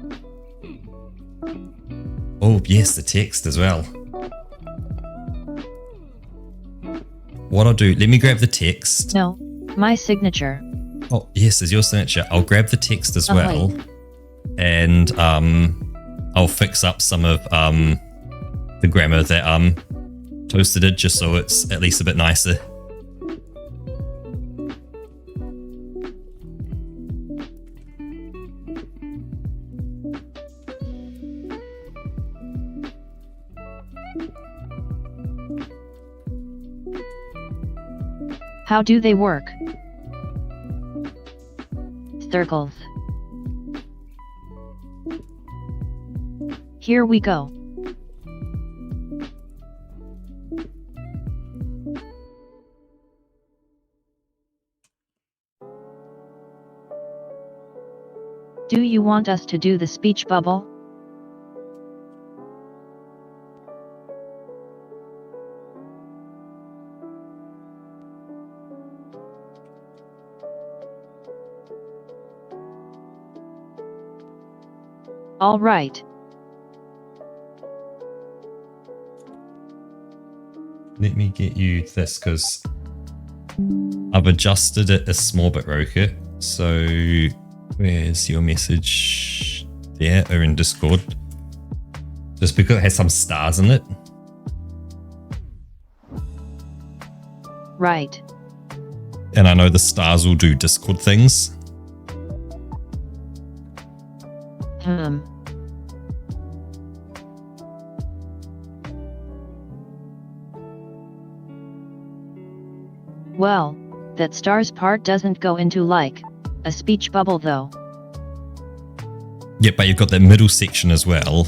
Oh, yes, the text as well. What I'll do, let me grab the text. No, my signature. Oh, yes, there's your signature. I'll grab the text as well. Wait. And I'll fix up some of the grammar that Toaster did, just so it's at least a bit nicer. How do they work? Circles. Here we go. Do you want us to do the speech bubble? All right. Let me get you this, because I've adjusted it a small bit, Roku. So where's your message? There, or in Discord. Just because it has some stars in it. Right. And I know the stars will do Discord things. Well, that stars part doesn't go into like a speech bubble though. Yeah, but you've got that middle section as well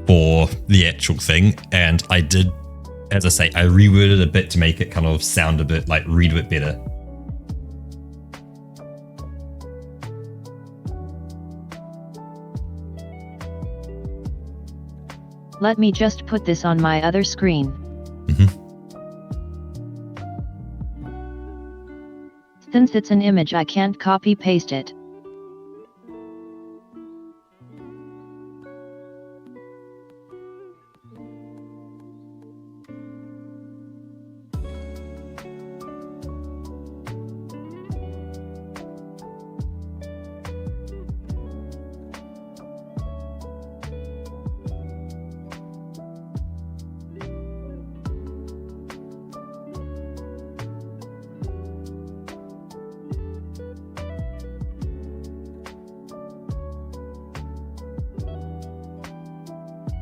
for the actual thing. And I did, as I say, I reworded a bit to make it kind of sound a bit like read a bit better. Let me just put this on my other screen. Since it's an image, I can't copy-paste it.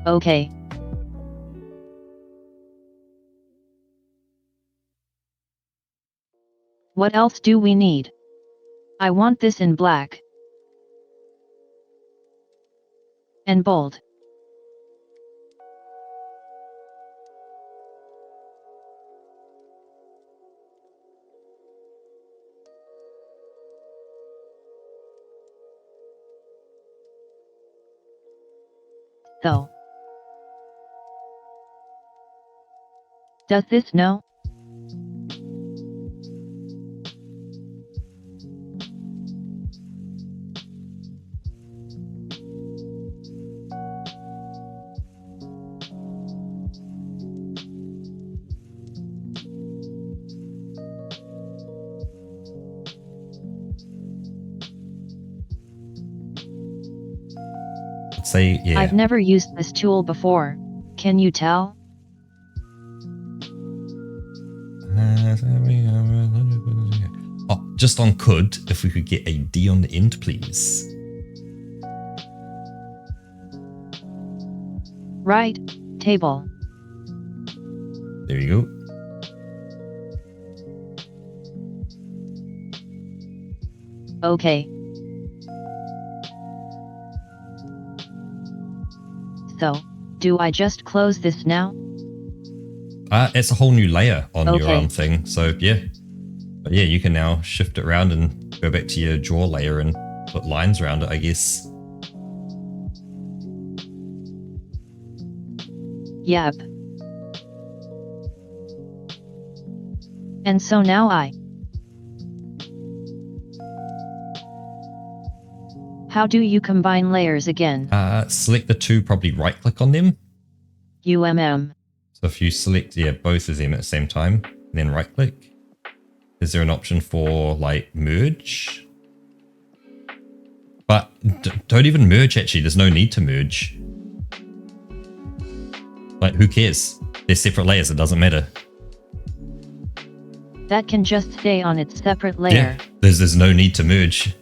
Okay. What else do we need? I want this in black. And bold. So. Does this know? Say, yeah. I've never used this tool before. Can you tell? Oh, just on could, if we could get a D on the end, please. Right, table. There you go. Okay. So, do I just close this now? It's a whole new layer on your Okay. thing, so yeah. But yeah, you can now shift it around and go back to your draw layer and put lines around it, I guess. Yep. And so now How do you combine layers again? Select the two, probably right click on them. So if you select, yeah, both of them at the same time, then right click. Is there an option for like merge? But don't even merge actually, there's no need to merge. Like who cares? They're separate layers, it doesn't matter. That can just stay on its separate layer. Yeah, there's no need to merge.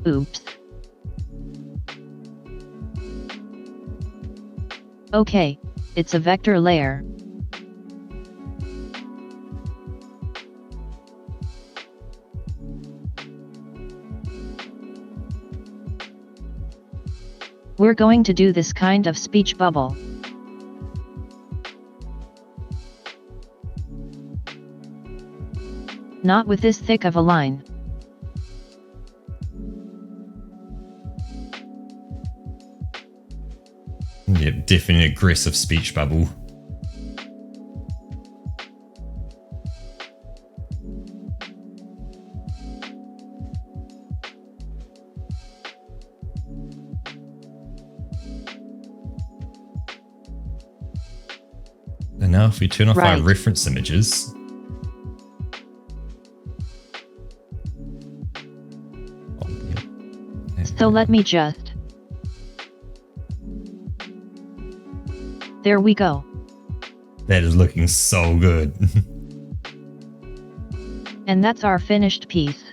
Oops. Okay, it's a vector layer. We're going to do this kind of speech bubble. Not with this thick of a line. Yeah, definitely aggressive speech bubble. And now if we turn off our reference images. Oh, yeah. So let me just. There we go. That is looking so good. And that's our finished piece.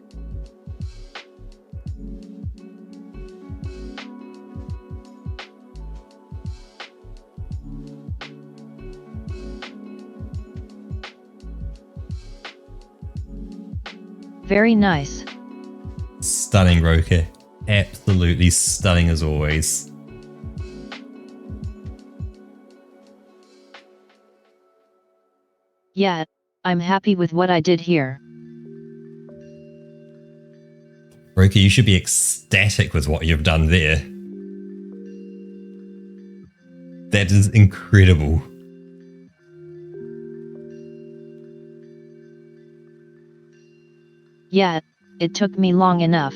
Very nice. Stunning, Roker. Absolutely stunning as always. Yeah, I'm happy with what I did here. Roker, you should be ecstatic with what you've done there. That is incredible. Yeah, it took me long enough.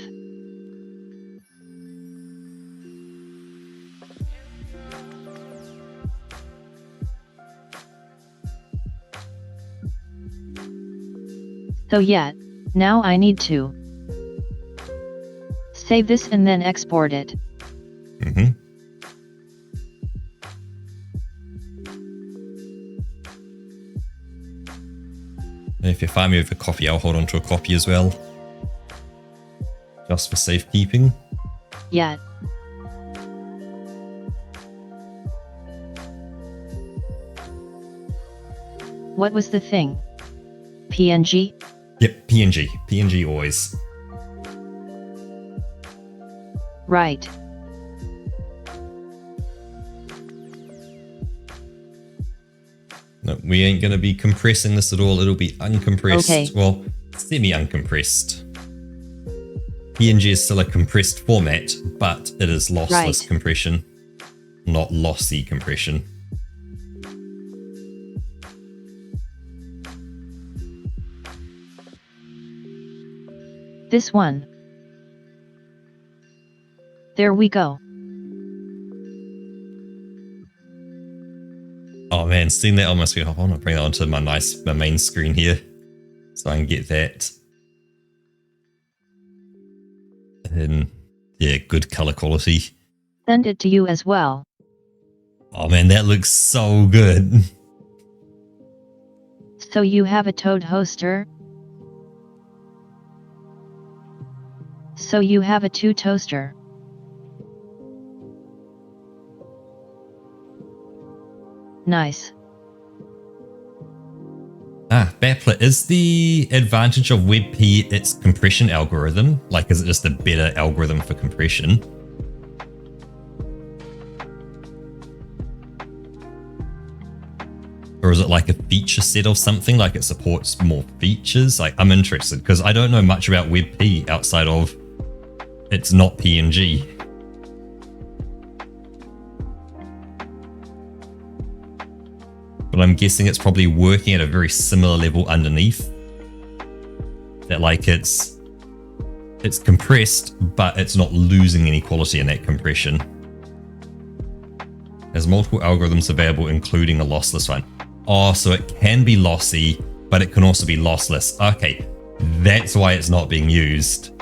So yeah, now I need to save this and then export it. Mm-hmm. If you find me with a copy, I'll hold on to a copy as well. Just for safekeeping. Yeah. What was the thing? PNG? Yep, PNG. PNG always. Right. No, we ain't going to be compressing this at all. It'll be uncompressed. Okay. Well, semi-uncompressed. PNG is still a compressed format, but it is lossless compression, not lossy compression. This one. There we go. Oh man, seeing that on my screen, I want to bring that onto my main screen here, so I can get that in, yeah, good color quality. Send it to you as well. Oh man, that looks so good. So you have a Toad Hoster? So you have a 2 toaster. Nice. Baplet, is the advantage of WebP its compression algorithm? Like, is it just a better algorithm for compression? Or is it like a feature set of something, like it supports more features? Like, I'm interested because I don't know much about WebP outside of it's not PNG. But I'm guessing it's probably working at a very similar level underneath. That like it's compressed, but it's not losing any quality in that compression. There's multiple algorithms available, including a lossless one. Oh, so it can be lossy, but it can also be lossless. Okay, that's why it's not being used.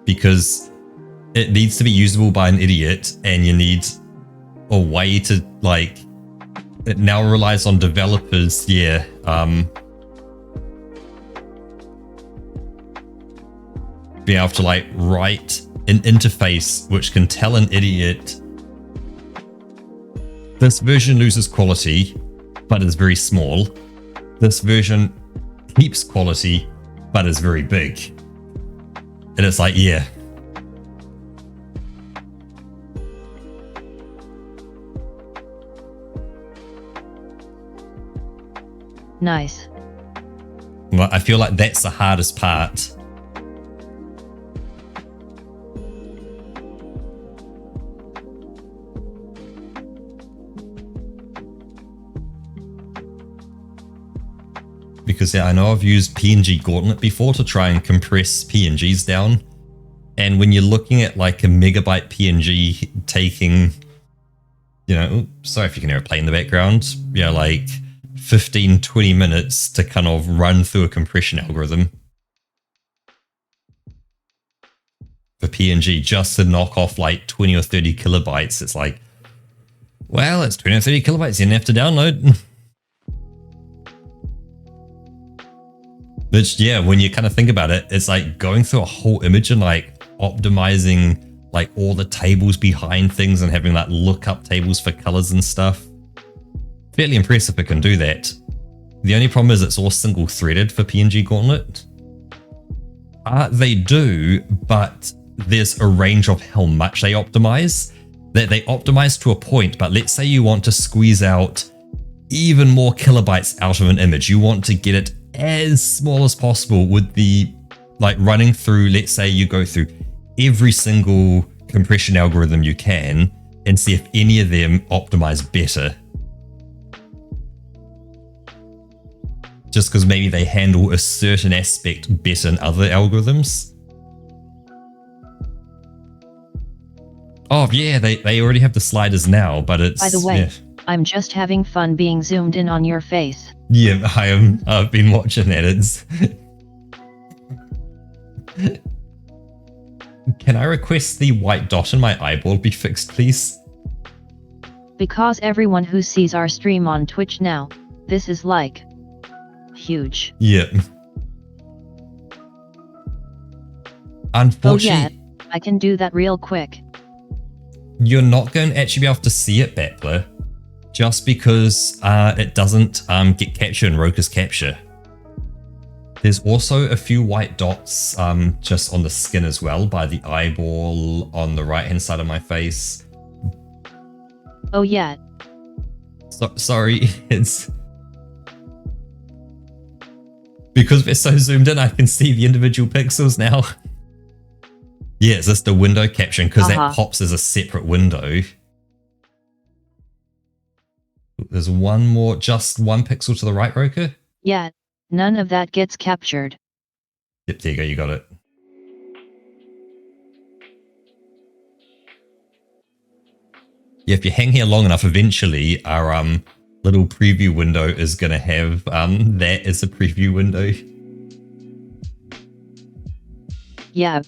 Because it needs to be usable by an idiot, and you need a way to, like, it now relies on developers, being able to like write an interface which can tell an idiot this version loses quality but is very small, this version keeps quality but is very big, and it's like, yeah, nice. well, I feel like that's the hardest part. Because yeah, I know I've used PNG Gauntlet before to try and compress PNGs down. And when you're looking at like a megabyte PNG taking, you know, sorry if you can hear a play in the background, yeah, like 15-20 minutes to kind of run through a compression algorithm for PNG just to knock off like 20 or 30 kilobytes. It's like, well, it's 20 or 30 kilobytes you didn't have to download. Which, yeah, when you kind of think about it, it's like going through a whole image and like optimizing like all the tables behind things and having like lookup tables for colors and stuff. Fairly impressive it can do that. The only problem is it's all single threaded for PNG Gauntlet. They do, but there's a range of how much they optimize. That they optimize to a point, but let's say you want to squeeze out even more kilobytes out of an image. You want to get it as small as possible with the, like, running through, let's say you go through every single compression algorithm you can and see if any of them optimize better. Just because maybe they handle a certain aspect better than other algorithms. Oh yeah, they already have the sliders now, but it's... By the way, yeah. I'm just having fun being zoomed in on your face. Yeah, I've been watching that. It's... Can I request the white dot in my eyeball be fixed, please? Because everyone who sees our stream on Twitch now, this is like... huge. Yeah. Unfortunately... Oh yeah, I can do that real quick. You're not going to actually be able to see it, Battler, just because it doesn't get captured in Roka's capture. There's also a few white dots just on the skin as well, by the eyeball on the right-hand side of my face. Oh yeah. Sorry, it's... Because we're so zoomed in, I can see the individual pixels now. Yeah, it's just a window caption, because that pops as a separate window. There's one more, just one pixel to the right, Roka? Yeah, none of that gets captured. Yep, there you go, you got it. Yeah, if you hang here long enough, eventually our little preview window is going to have that as a preview window. Yep.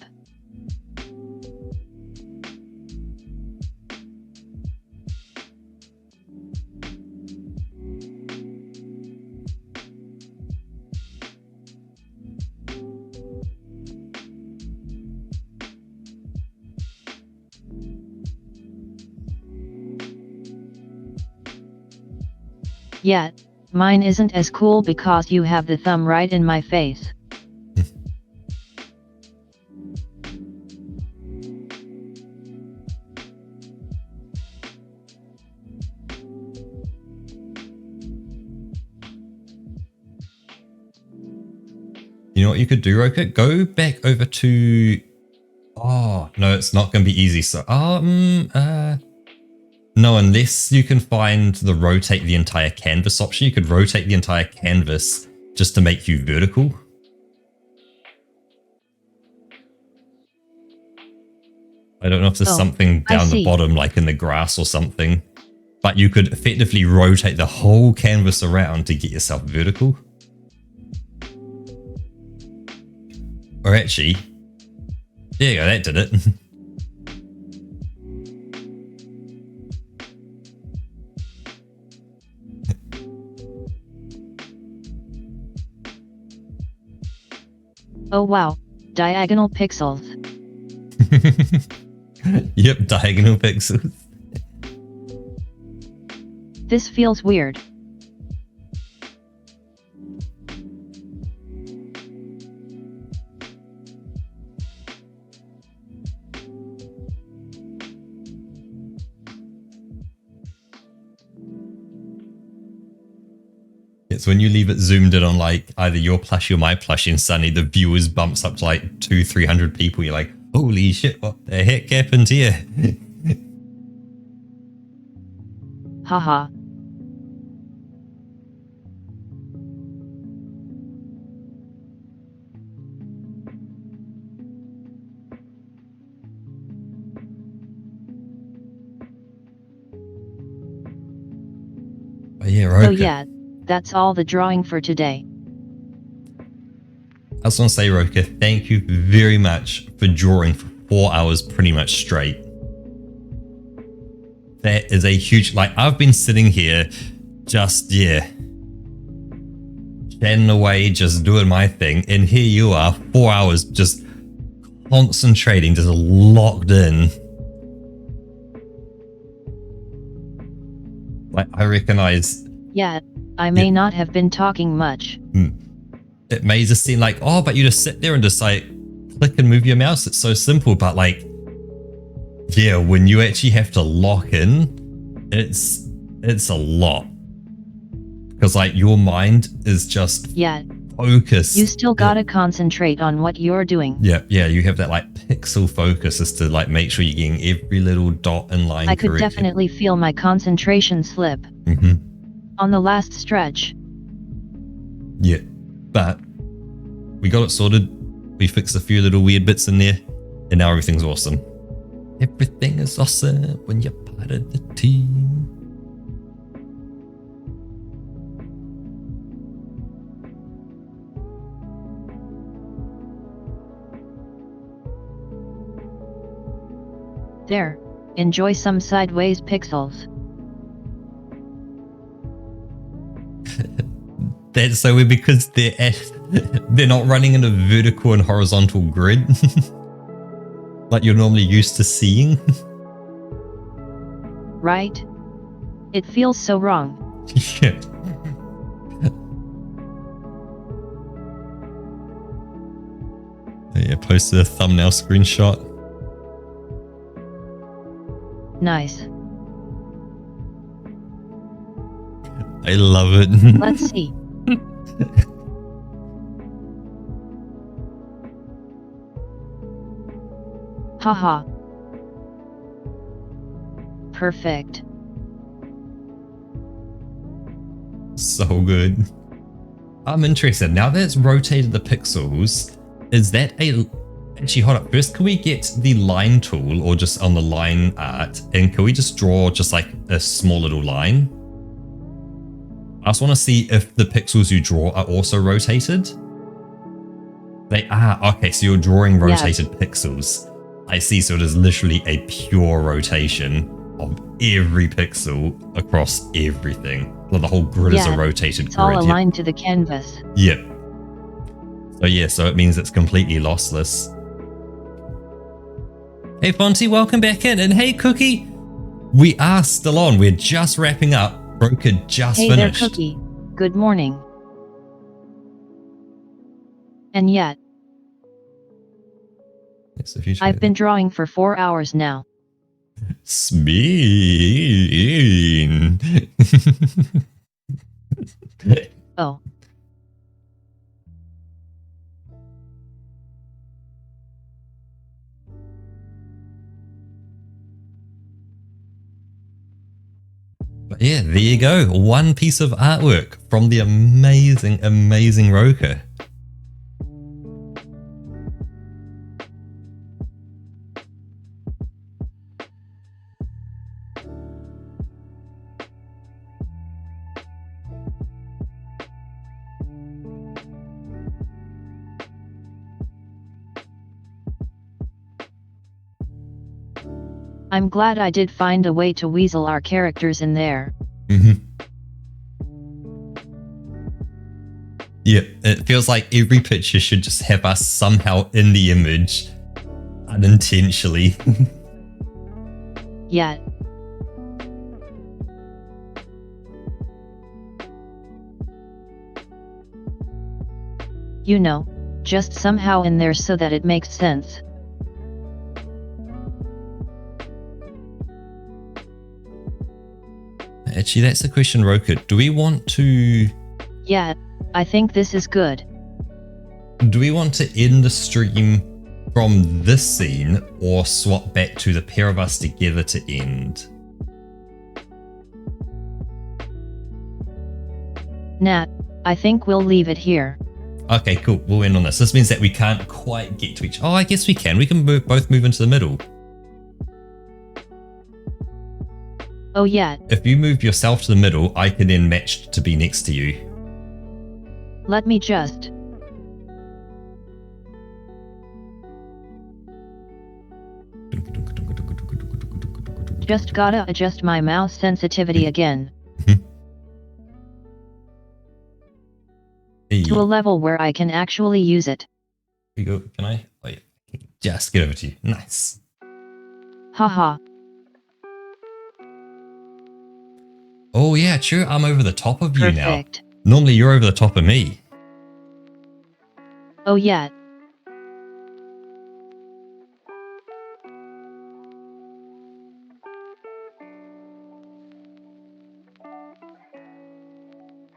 Yeah, mine isn't as cool because you have the thumb right in my face. You know what you could do, Roka? Go back over to... Oh, no, it's not going to be easy. So, no, unless you can find the rotate the entire canvas option. You could rotate the entire canvas just to make you vertical. I don't know if there's something down the bottom, like in the grass or something. But you could effectively rotate the whole canvas around to get yourself vertical. Or actually, there you go, that did it. Oh wow, diagonal pixels. Yep, diagonal pixels. This feels weird. It's when you leave it zoomed in on like either your plushie or my plushie, and suddenly the viewers bumps up to like 200-300 people. You're like, holy shit, what the heck happened here? Haha. But yeah, Roka. So yeah, that's all the drawing for today. I just want to say, Roka, thank you very much for drawing for 4 hours pretty much straight. That is a huge, like, I've been sitting here just, yeah, chatting away, just doing my thing, and here you are, 4 hours just concentrating, just locked in. Like, I recognize... Yeah, I may not have been talking much. It may just seem like, oh, but you just sit there and just like click and move your mouse. It's so simple, but like, yeah, when you actually have to lock in, it's a lot. Because like your mind is just focus. You still gotta concentrate on what you're doing. Yeah, you have that like pixel focus as to like make sure you're getting every little dot and line I correct. could definitely feel my concentration slip on the last stretch. Yeah, but we got it sorted. We fixed a few little weird bits in there, and now everything's awesome. Everything is awesome when you're part of the team. There, enjoy some sideways pixels. That's so weird because they're not running in a vertical and horizontal grid like you're normally used to seeing. Right? It feels so wrong. Yeah. Yeah, posted a thumbnail screenshot. Nice. I love it. Let's see. Haha. Perfect. So good. I'm interested. Now that it's rotated the pixels, is that a... Actually, hold up. First, can we get the line tool or just on the line art? And can we just draw just like a small little line? I just want to see if the pixels you draw are also rotated. They are. Okay, so you're drawing rotated pixels. I see. So it is literally a pure rotation of every pixel across everything. Well, the whole grid is a rotated it's grid. all aligned to the canvas. Yep. So it means it's completely lossless. Hey Fonty, welcome back in. And hey Cookie, we are still on. We're just wrapping up. Broker just Hey finished. there, Cookie. Good morning. And yet, I've been drawing for 4 hours now. Smeen. Oh. But yeah, there you go. One piece of artwork from the amazing, amazing Roker. I'm glad I did find a way to weasel our characters in there. Yeah, it feels like every picture should just have us somehow in the image, unintentionally. Yet. You know, just somehow in there so that it makes sense. Actually, that's the question, Roker. Do we want to... Yeah, I think this is good. Do we want to end the stream from this scene or swap back to the pair of us together to end? Nat, I think we'll leave it here. Okay, cool. We'll end on this. This means that we can't quite get to each... Oh, I guess we can. We can both move into the middle. Oh yeah. If you move yourself to the middle, I can then match to be next to you. Let me just... Just gotta adjust my mouse sensitivity again. Hey. To a level where I can actually use it. Here you go. Can I? Oh yeah. Just get over to you. Nice. Haha. Oh yeah, true. I'm over the top of you now. Perfect. Normally you're over the top of me. Oh yeah.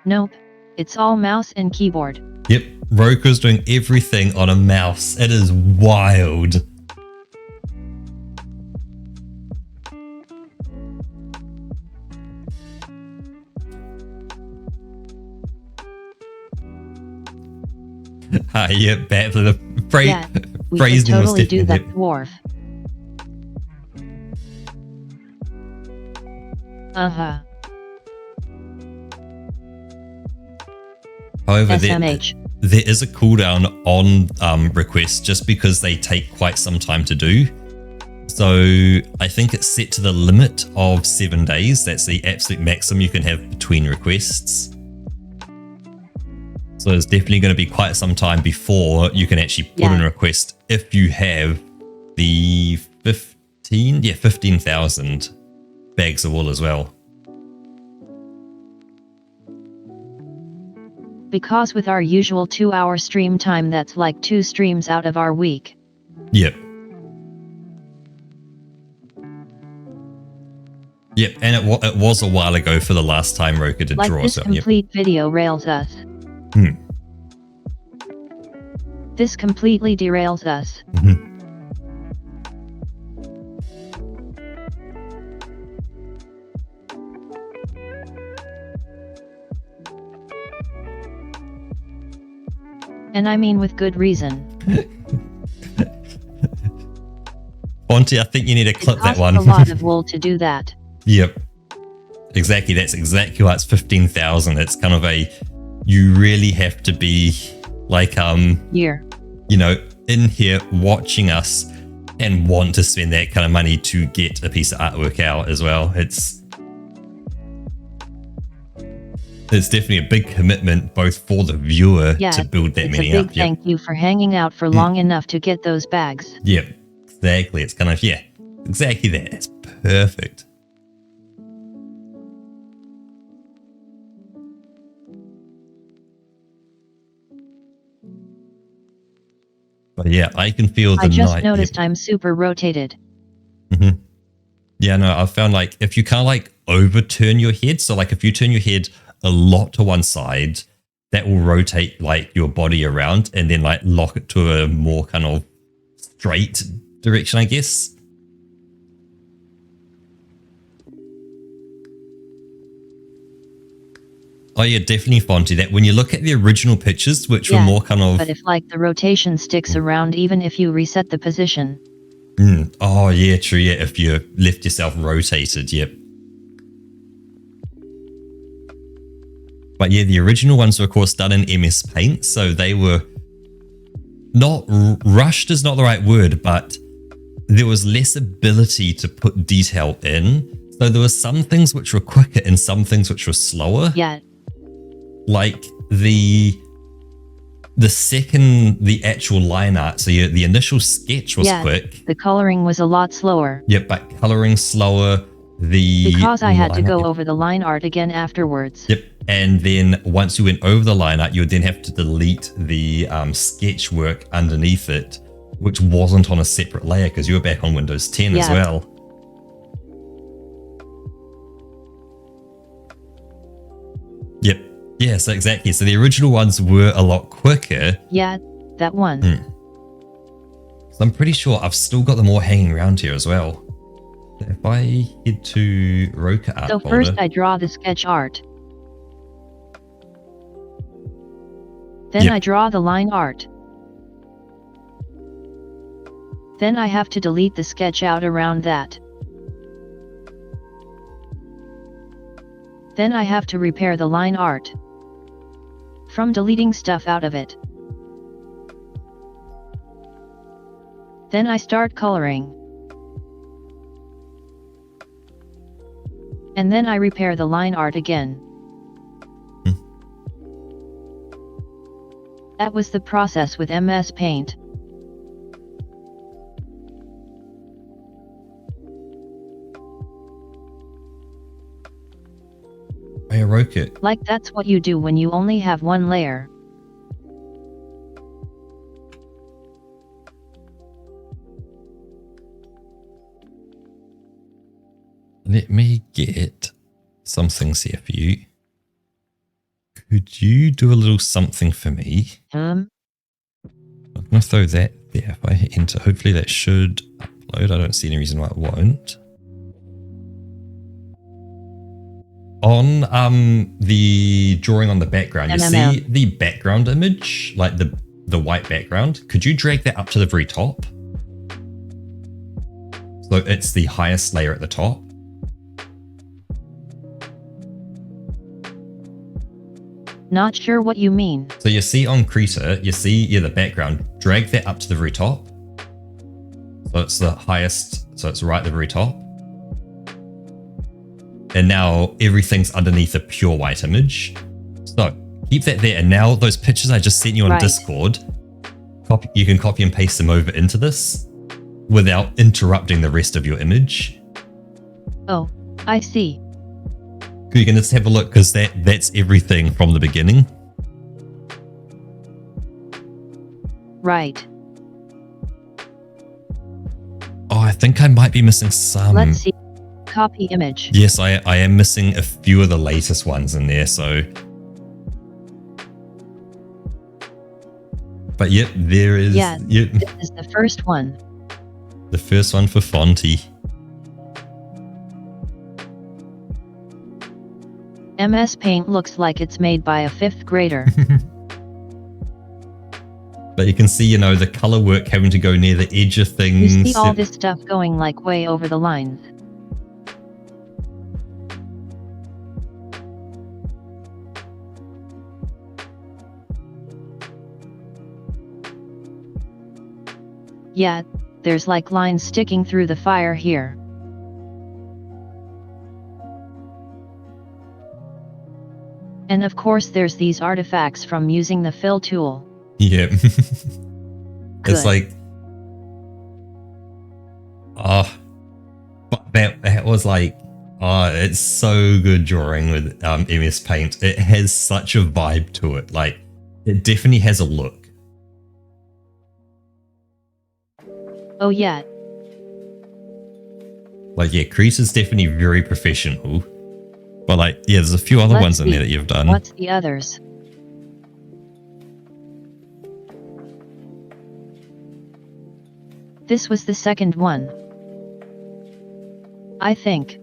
Nope. It's all mouse and keyboard. Yep, Roku's doing everything on a mouse. It is wild. Yeah, back to the we phrasing could was totally do definitely that, dwarf. Uh-huh. However, SMH. there is a cooldown on requests just because they take quite some time to do. So I think it's set to the limit of 7 days. That's the absolute maximum you can have between requests. So it's definitely going to be quite some time before you can actually put in a request if you have the 15,000 bags of wool as well. Because with our usual 2-hour stream time, that's like 2 streams out of our week. Yep. Yep, and it was a while ago for the last time Roku did like draw. This so, complete video rails us. This completely derails us. And I mean with good reason. Fonty, I think you need to clip that one. It costs a lot of wool to do that. Yep. Exactly. That's exactly why it's 15,000. It's kind of you really have to be like, you know, in here watching us and want to spend that kind of money to get a piece of artwork out as well. It's definitely a big commitment both for the viewer to build that many up. It's a big thank you for hanging out for long enough to get those bags. Yep, exactly. It's kind of, exactly that. It's perfect. But yeah, I can feel the night. I just noticed I'm super rotated. Yeah, no, I've found like if you kind of like overturn your head, so like if you turn your head a lot to one side, that will rotate like your body around and then like lock it to a more kind of straight direction, I guess. Oh yeah, definitely, Fonty. That when you look at the original pictures, which were more kind of... But if like the rotation sticks around even if you reset the position. Oh yeah, true. Yeah, if you left yourself rotated, yep. But yeah, the original ones were of course done in MS Paint, so they were not rushed is not the right word, but there was less ability to put detail in. So there were some things which were quicker and some things which were slower. Yeah. Like the actual line art, so the initial sketch was quick. The coloring was a lot slower. Yep, but coloring slower. Because I had to go over the line art again afterwards. Yep, and then once you went over the line art, you would then have to delete the sketch work underneath it, which wasn't on a separate layer because you were back on Windows 10 as well. Yep. Yeah, so exactly. So the original ones were a lot quicker. Yeah, that one. So I'm pretty sure I've still got them all hanging around here as well. If I head to Roku Art So folder, first I draw the sketch art. Then I draw the line art. Then I have to delete the sketch out around that. Then I have to repair the line art from deleting stuff out of it. Then I start coloring. And then I repair the line art again. That was the process with MS Paint. I wrote it. Like that's what you do when you only have one layer. Let me get some things here for you. Could you do a little something for me? I'm going to throw that there. If I hit enter, hopefully that should upload. I don't see any reason why it won't. On the drawing on the background, you see the background image, like the white background. Could you drag that up to the very top? So it's the highest layer at the top. Not sure what you mean. So you see on Krita, you see the background. Drag that up to the very top. So it's the highest, so it's right at the very top. And now everything's underneath a pure white image. So keep that there. And now those pictures I just sent you on Discord, you can copy and paste them over into this without interrupting the rest of your image. Oh, I see. You can just have a look because that's everything from the beginning. Right. Oh, I think I might be missing some. Let's see. Copy image. Yes, I am missing a few of the latest ones in there, so. But yep, there is. Yeah, yep. This is the first one. The first one for Fonty. MS Paint looks like it's made by a 5th grader. But you can see, the color work having to go near the edge of things. You see all this stuff going like way over the lines. Yeah, there's like lines sticking through the fire here. And of course there's these artifacts from using the fill tool. Yep. It's like, but that was like, it's so good drawing with MS Paint. It has such a vibe to it. Like, it definitely has a look. Oh yeah. Like, yeah, Krita is definitely very professional. But like, yeah, there's a few other ones in there that you've done. What's the others? This was the second one, I think.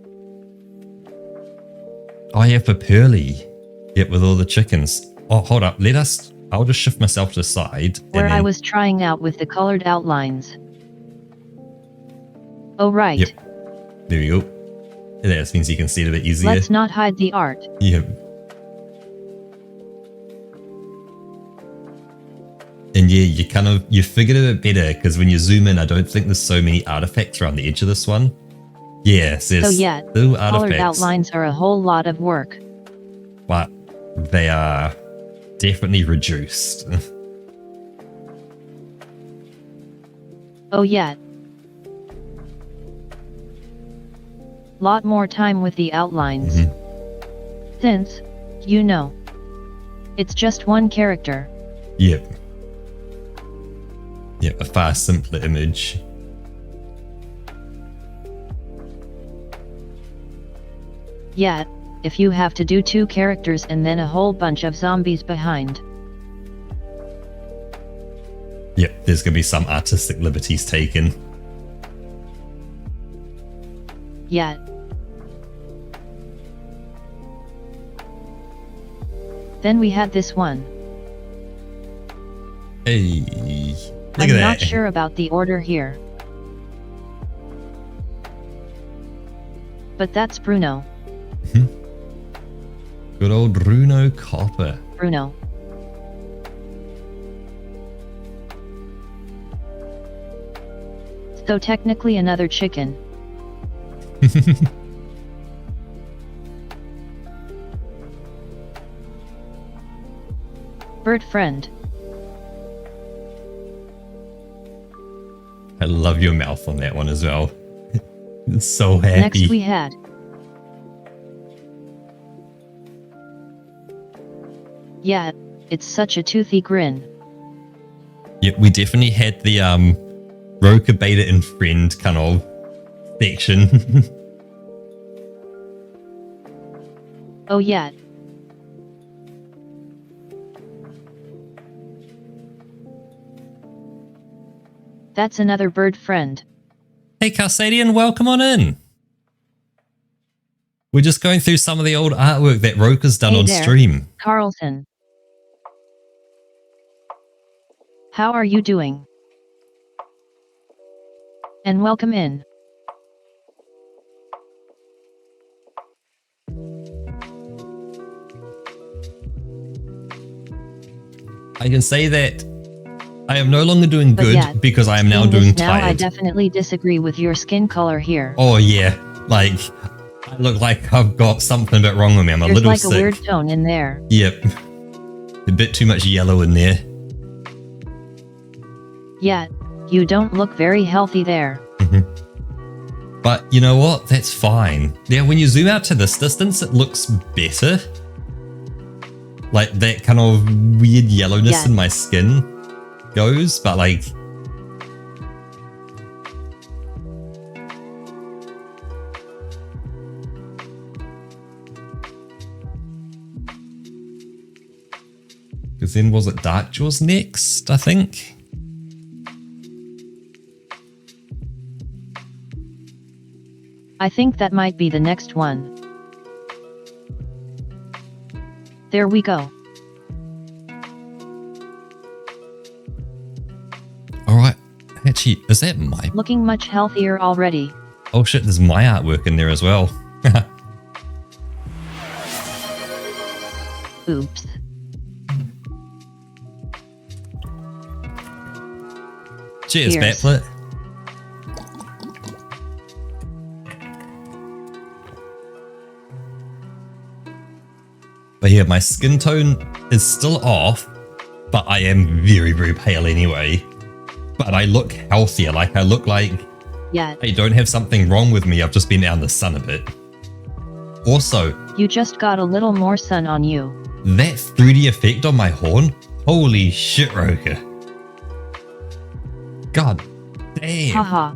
Oh yeah, for Pearly. Yep, with all the chickens. Oh, hold up. I'll just shift myself to the side. Where I was trying out with the colored outlines. Oh, right. Yep. There we go. That means you can see it a bit easier. Let's not hide the art. Yep. And yeah, you figured it a bit better because when you zoom in, I don't think there's so many artifacts around the edge of this one. Yes, there's little artifacts. Colored outlines are a whole lot of work. But they are definitely reduced. Oh yeah. Lot more time with the outlines. Since, it's just one character. Yep. Yep, a far simpler image. Yeah, if you have to do 2 characters and then a whole bunch of zombies behind. Yep, there's gonna be some artistic liberties taken. Yeah. Then we had this one. Hey, look I'm at that. not sure about the order here. But that's Bruno. Good old Bruno Copper. Bruno. So technically another chicken. Bird friend. I love your mouth on that one as well. It's so happy. Next we had yeah, it's such a toothy grin. Yep, we definitely had the Roka Beta and Friend kind of section. Oh yeah. That's another bird friend. Hey, Carsadian, welcome on in. We're just going through some of the old artwork that Roka's done Hey on there, stream. Carlton. How are you doing? And welcome in. I can say that I am no longer doing But good yeah, because I am now seeing this doing now, I tired. definitely disagree with your skin color here. Oh yeah, like I look like I've got something a bit wrong with me. I'm a There's little like sick. a weird tone in there. Yep, a bit too much yellow in there. Yeah, you don't look very healthy there. But you know what? That's fine. Yeah, when you zoom out to this distance, it looks better. Like that kind of weird yellowness in my skin goes, but like... Because then was it Darkjaw's next, I think? I think that might be the next one. There we go. Alright, actually, is that my... Looking much healthier already. Oh shit, there's my artwork in there as well. Oops. Cheers, Cheers. Batflit. But yeah, my skin tone is still off, but I am very, very pale anyway. But I look healthier, like I look like Yeah. I don't have something wrong with me, I've just been out in the sun a bit. Also, You just got a little more sun on you. that 3D effect on my horn, holy shit, Roka. God damn. Haha.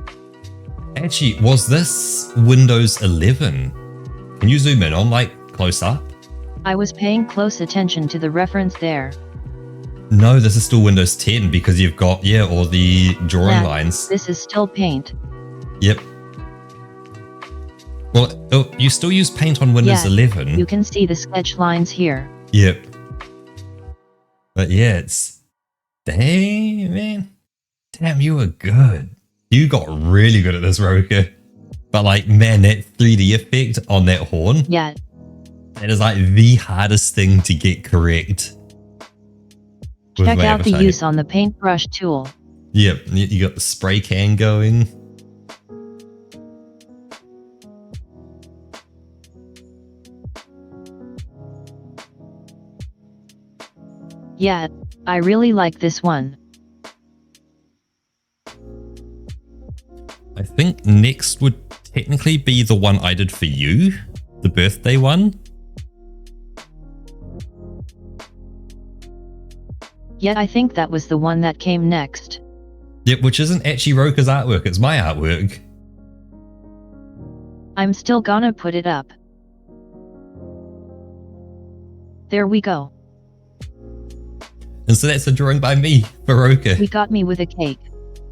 Actually, was this Windows 11? Can you zoom in on, like, close up? I was paying close attention to the reference there. No, this is still Windows 10 because you've got, yeah, all the drawing Nah, lines. This is still Paint. Yep. Well, oh, you still use Paint on Windows Yeah, 11. You can see the sketch lines here. Yep. But yeah, it's... Dang, man. Damn, you were good. You got really good at this, Roka. But like, man, that 3D effect on that horn, Yeah. that is like the hardest thing to get correct. with Check my out the avatar. use on the paintbrush tool. Yep, you got the spray can going. Yeah, I really like this one. I think next would technically be the one I did for you, the birthday one. Yeah, I think that was the one that came next. Yep, which isn't actually Roka's artwork, it's my artwork. I'm still gonna put it up. There we go. And so that's a drawing by me for Roka. We got me with a cake.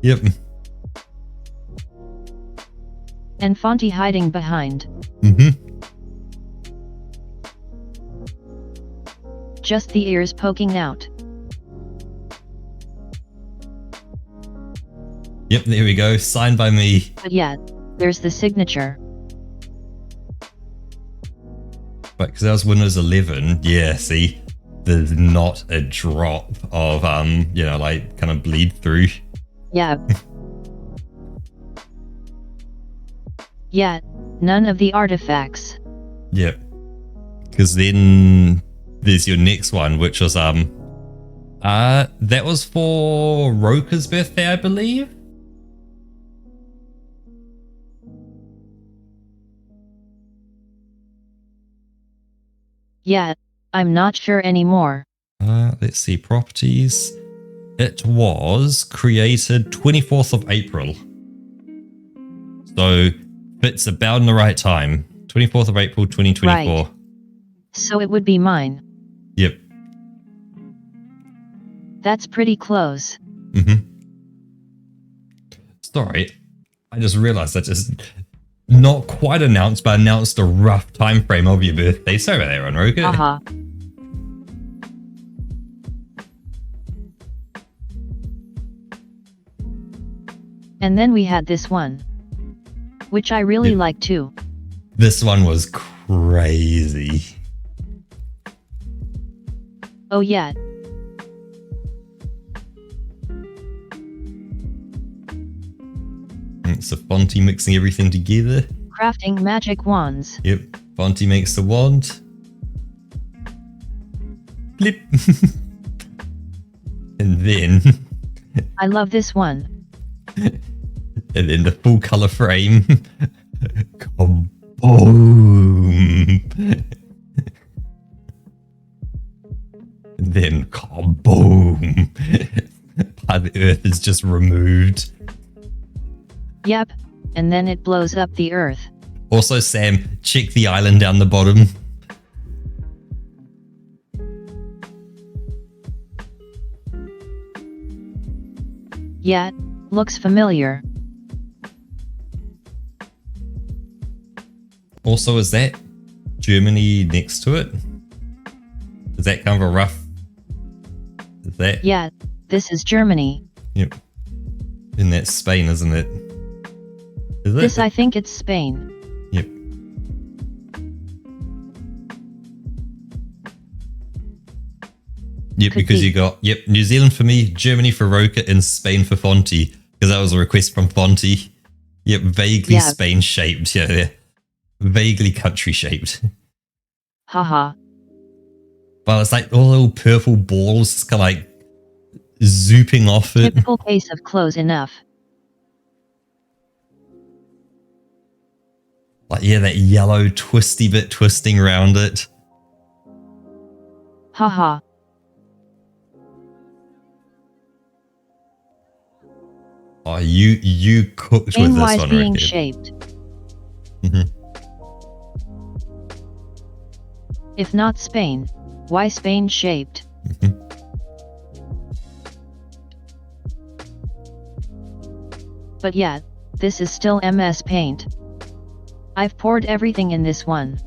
Yep. And Fonty hiding behind. Just the ears poking out. Yep, there we go. Signed by me. But yeah, there's the signature. But because that was Windows 11, yeah, see, there's not a drop of, you know, like, kind of bleed through. Yeah. Yeah, none of the artifacts. Yep. Because then there's your next one, which was, that was for Roka's birthday, I believe? Yeah, I'm not sure anymore. Let's see, properties. It was created 24th of April. So fits about in the right time. 24th of April, 2024. Right. So it would be mine. Yep. That's pretty close. Sorry, I just realized that just not quite announced, but announced a rough time frame of your birthday. Sorry about that, Ron Roka. Haha. And then we had this one, which I really like too. This one was crazy. Oh yeah. It's a Fonty mixing everything together. Crafting magic wands. Yep, Fonty makes the wand. Blip. And then... I love this one. And then the full color frame. Kaboom! And then kaboom! Part of the earth is just removed. Yep, and then it blows up the earth. Also, Sam, check the island down the bottom. Yeah, looks familiar. Also, is that Germany next to it? Is that kind of a rough... Is that... Yeah, this is Germany. Yep. And that's Spain, isn't it? Is it? This I think it's Spain. Yep. Yep, Could because be. you got, yep, New Zealand for me, Germany for Roka, and Spain for Fonty. Because that was a request from Fonty. Yep, vaguely Yeah. Spain shaped. Yeah, yeah. Vaguely country shaped. Haha. Well, it's like all little purple balls just kind of like zooping off it. Typical case of close enough. Like, yeah, that yellow twisty bit twisting around it. Haha. Oh, you cooked with Spain this wise one being right there. shaped. Mhm. If not Spain, why Spain shaped? But yeah, this is still MS Paint. I've poured everything in this one.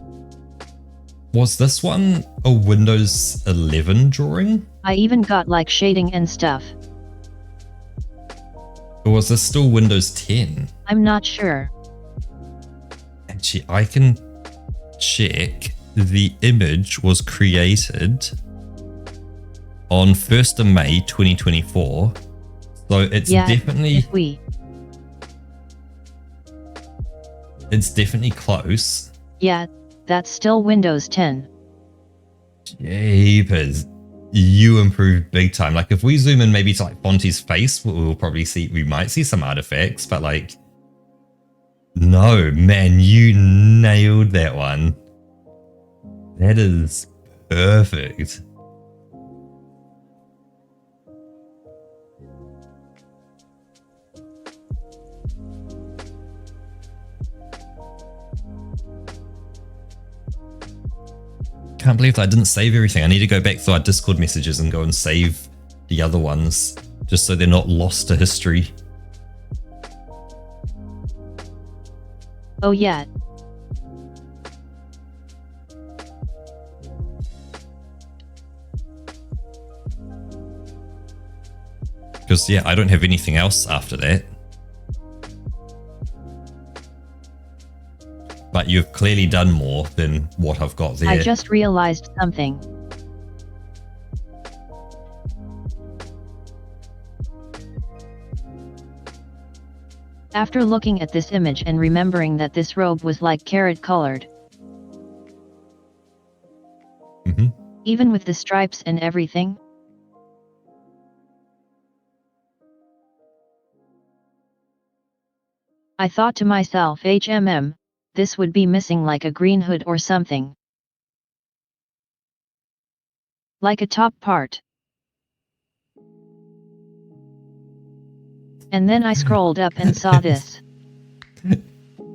Was this one a Windows 11 drawing? I even got like shading and stuff. Or was this still Windows 10? I'm not sure. Actually, I can check. The image was created on 1st of May 2024. So it's Yeah, definitely if we. it's definitely close. Yeah, that's still Windows 10. Jeepers. You improved big time. Like if we zoom in maybe to like Fonty's face, we'll probably see, we might see some artifacts, but like, no, man, you nailed that one. That is perfect. Can't believe that I didn't save everything. I need to go back through our Discord messages and go and save the other ones, just so they're not lost to history. Oh yeah. Because, yeah, I don't have anything else after that. But you've clearly done more than what I've got there. I just realized something. After looking at this image and remembering that this robe was like carrot colored. Even with the stripes and everything. I thought to myself, this would be missing like a green hood or something. Like a top part. And then I scrolled up and saw this.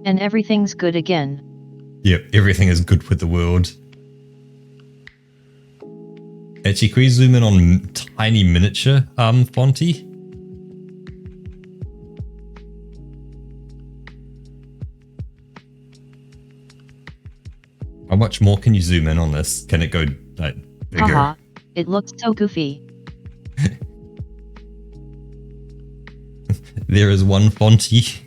And everything's good again. Yep, everything is good with the world. Actually, can we zoom in on tiny miniature Fonty? much more can you zoom in on this? Can it go like bigger? Haha, it looks so goofy. There is one Fonty.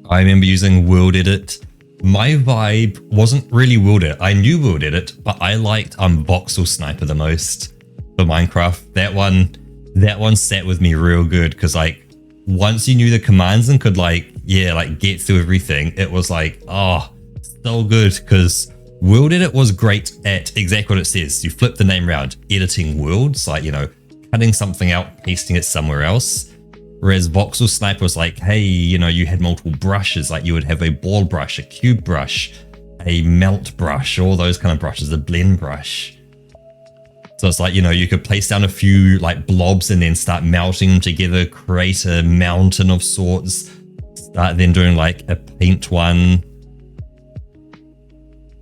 I remember using World Edit. My vibe wasn't really World Edit. I knew World Edit, but I liked Voxel Sniper the most for Minecraft. That one sat with me real good because like once you knew the commands and could like get through everything, it was like so good because World Edit was great at exactly what it says. You flip the name around, editing worlds, like cutting something out, pasting it somewhere else. Whereas Voxel Sniper was like, hey, you had multiple brushes, like you would have a ball brush, a cube brush, a melt brush, all those kind of brushes, a blend brush. So it's like, you could place down a few like blobs and then start melting them together, create a mountain of sorts, start then doing like a paint one.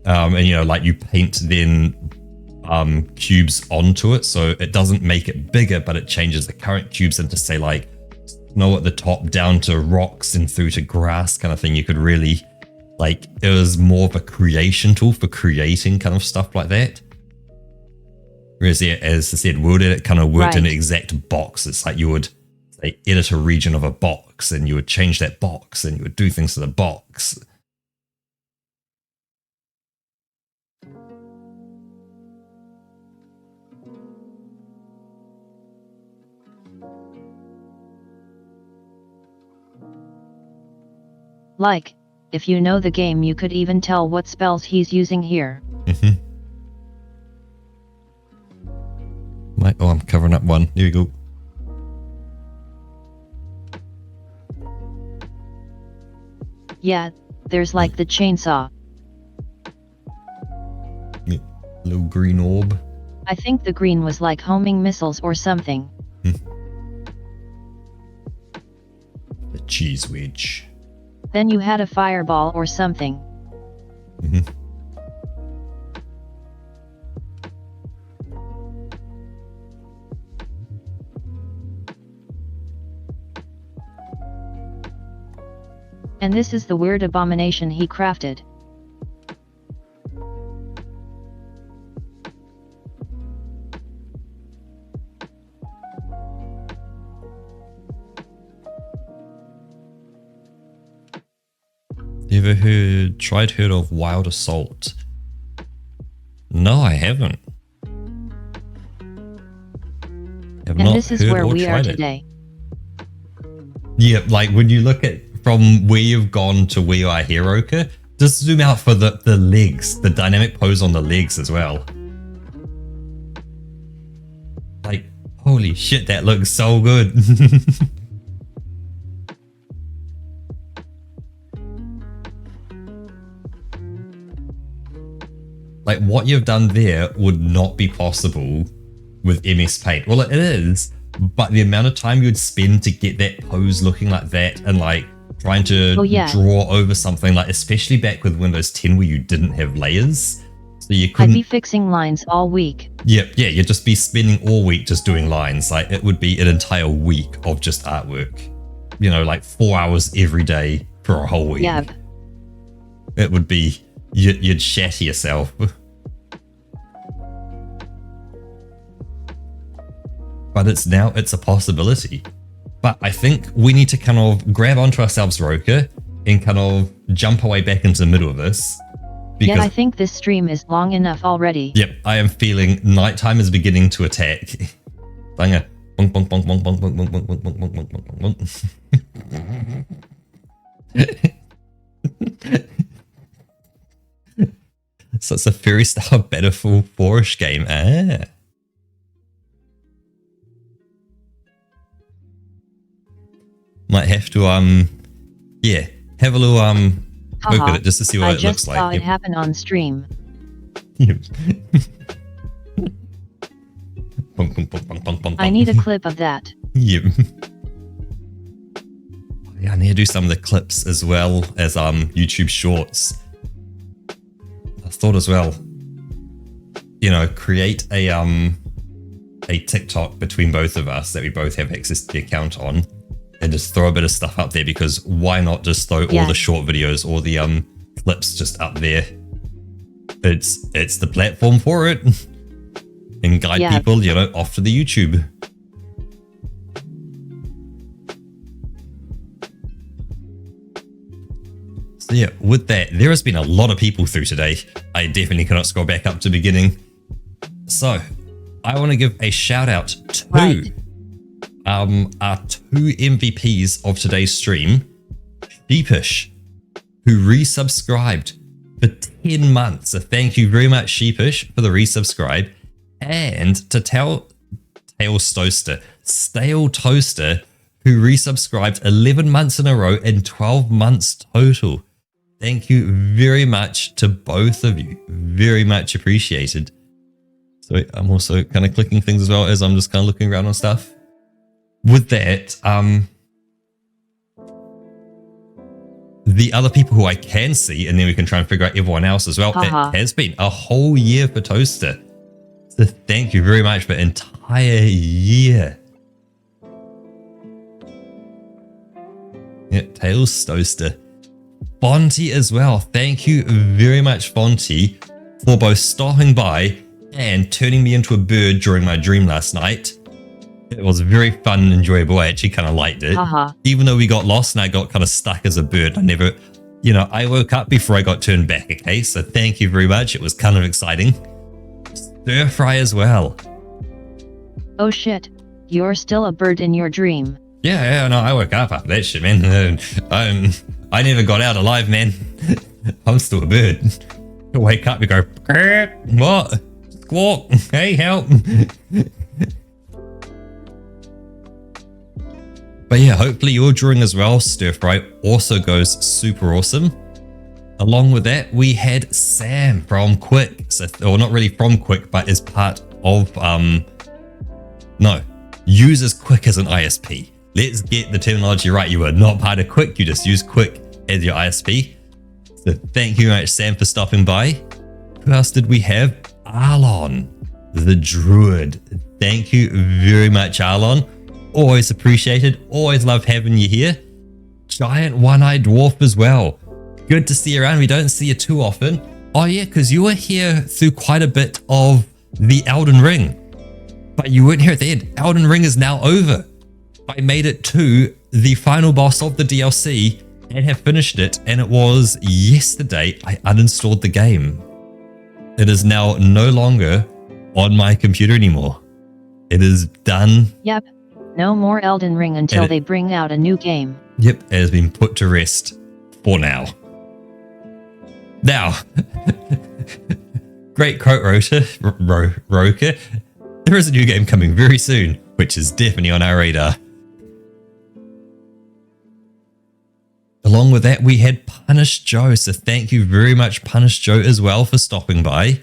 And like you paint then cubes onto it. So it doesn't make it bigger, but it changes the current cubes into say like snow at the top down to rocks and through to grass kind of thing. You could really like, it was more of a creation tool for creating kind of stuff like that. Whereas as I said, World Edit kind of worked in an exact box. It's like you would say edit a region of a box and you would change that box and you would do things to the box. Like, if you know the game you could even tell what spells he's using here. Oh, I'm covering up one. Here we go. Yeah, there's like the chainsaw. Yeah, little green orb. I think the green was like homing missiles or something. The cheese wedge. Then you had a fireball or something. And this is the weird abomination he crafted. You ever heard of Wild Assault? No, I haven't. And this is where we are today. Yeah, like when you look at from where you've gone to where you are here, Roka, just zoom out for the legs, the dynamic pose on the legs as well. Like, holy shit, that looks so good. Like what you've done there would not be possible with MS Paint. Well, it is, but the amount of time you'd spend to get that pose looking like that and like trying to draw over something, like especially back with Windows 10 where you didn't have layers. So you couldn't... I'd be fixing lines all week. Yeah, you'd just be spending all week just doing lines. Like it would be an entire week of just artwork. Like 4 hours every day for a whole week. Yeah. It would be... You'd shatter yourself. But it's a possibility. But I think we need to kind of grab onto ourselves, Roka, and kind of jump away back into the middle of this. Yet I think this stream is long enough already. Yep, I am feeling nighttime is beginning to attack. Banga. Bonk, bonk, bonk, bonk, bonk, bonk, bonk, bonk, bonk, bonk, bonk, bonk, bonk. So it's a Fairy Star Battlefield 4-ish game. Might have to have a little look at it just to see what it looks like. I just saw it happen on stream. I need a clip of that. Yep. Yeah, I need to do some of the clips as well as YouTube Shorts. I thought as well, create a a TikTok between both of us that we both have access to the account on, and just throw a bit of stuff up there, because why not just throw all the short videos or the clips just up there? It's the platform for it, and guide people, you know, off to the YouTube. So yeah, with that, there has been a lot of people through today. I definitely cannot scroll back up to the beginning. So I want to give a shout out to our 2 MVPs of today's stream, Sheepish, who resubscribed for 10 months. So thank you very much, Sheepish, for the resubscribe. And to Stale Toaster, who resubscribed 11 months in a row and 12 months total. Thank you very much to both of you. Very much appreciated. So I'm also kind of clicking things as well as I'm just kind of looking around on stuff. With that, the other people who I can see, and then we can try and figure out everyone else as well. It has been a whole year for Toaster. So thank you very much for an entire year. Yeah, Tails Toaster. Fonty as well. Thank you very much, Fonty, for both stopping by and turning me into a bird during my dream last night. It was very fun and enjoyable. I actually kind of liked it. Even though we got lost and I got kind of stuck as a bird, I never, you know, I woke up before I got turned back, okay? So thank you very much. It was kind of exciting. Stir Fry as well. Oh shit, you're still a bird in your dream. Yeah, no, I woke up after that shit, man. I never got out alive, man. I'm still a bird. I wake up and go, what? Squawk, hey, help. But yeah, hopefully your drawing as well, Stir Fry, also goes super awesome. Along with that, we had Sam from Quick. So, or not really from Quick, but is part of, uses Quick as an ISP. Let's get the terminology right. You are not part of Quick. You just use Quick as your ISP. So thank you very much, Sam, for stopping by. Who else did we have? Arlon, the Druid. Thank you very much, Arlon. Always appreciated. Always love having you here. Giant One-Eyed Dwarf as well. Good to see you around. We don't see you too often. Oh yeah, because you were here through quite a bit of the Elden Ring. But you weren't here at the end. Elden Ring is now over. I made it to the final boss of the DLC and have finished it, and it was yesterday I uninstalled the game. It is now no longer on my computer anymore. It is done. Yep, no more Elden Ring until they bring out a new game. Yep, it has been put to rest for now. Now, great quote, Roker. There is a new game coming very soon, which is definitely on our radar. Along with that, we had Punish Joe. So thank you very much, Punish Joe, as well, for stopping by.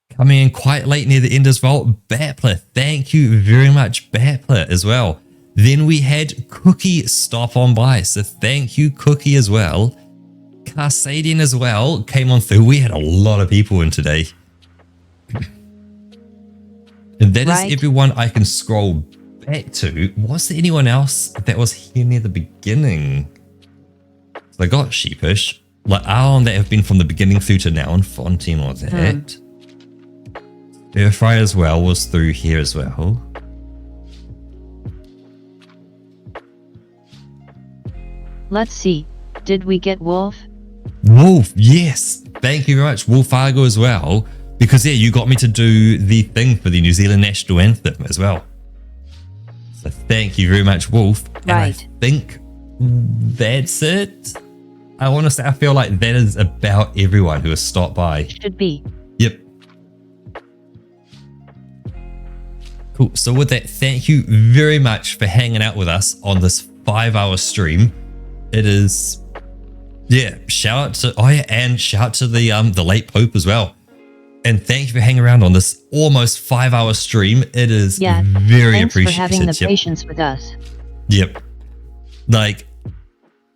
Coming in quite late near the end as well, Battler. Thank you very much, Battler, as well. Then we had Cookie stop on by. So thank you, Cookie, as well. Carsadian as well came on through. We had a lot of people in today. And that is everyone I can scroll back to. Was there anyone else that was here near the beginning? So I got Sheepish, like Arlon that have been from the beginning through to now, and Fontaine was that. Stir Fry as well was through here as well. Let's see, did we get Wolf? Wolf, yes. Thank you very much, Wolf Argo as well. Because yeah, you got me to do the thing for the New Zealand National Anthem as well. So thank you very much, Wolf. And I think that's it. I want to say, I feel like that is about everyone who has stopped by. Should be. Yep. Cool. So with that, thank you very much for hanging out with us on this 5-hour stream. It is, yeah, shout out to, and shout out to the late Pope as well. And thank you for hanging around on this almost 5-hour stream. It is very appreciated. Thanks for having the patience with us. Yep. Like,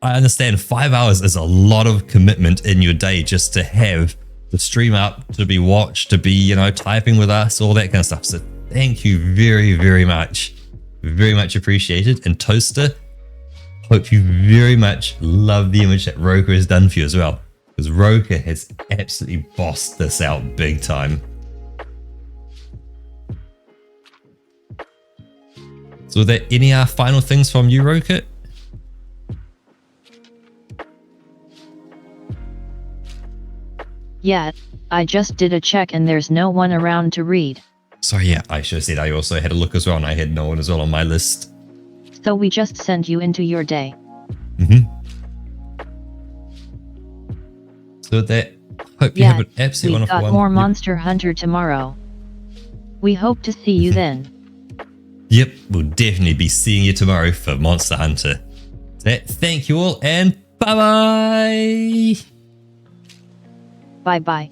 I understand 5 hours is a lot of commitment in your day just to have the stream up, to be watched, to be, you know, typing with us, all that kind of stuff. So Thank you very, very much. Very much appreciated. And Toaster, hope you very much love the image that Roka has done for you as well. Because Roka has absolutely bossed this out big time. So are there any final things from you, Roka? Yeah, I just did a check and there's no one around to read. So yeah, I should have said I also had a look as well, and I had no one as well on my list. So we just send you into your day. So that, hope you have an absolutely we wonderful got one. more Monster Hunter tomorrow. We hope to see you then. Yep, we'll definitely be seeing you tomorrow for Monster Hunter. Thank you all, and bye-bye! Bye bye.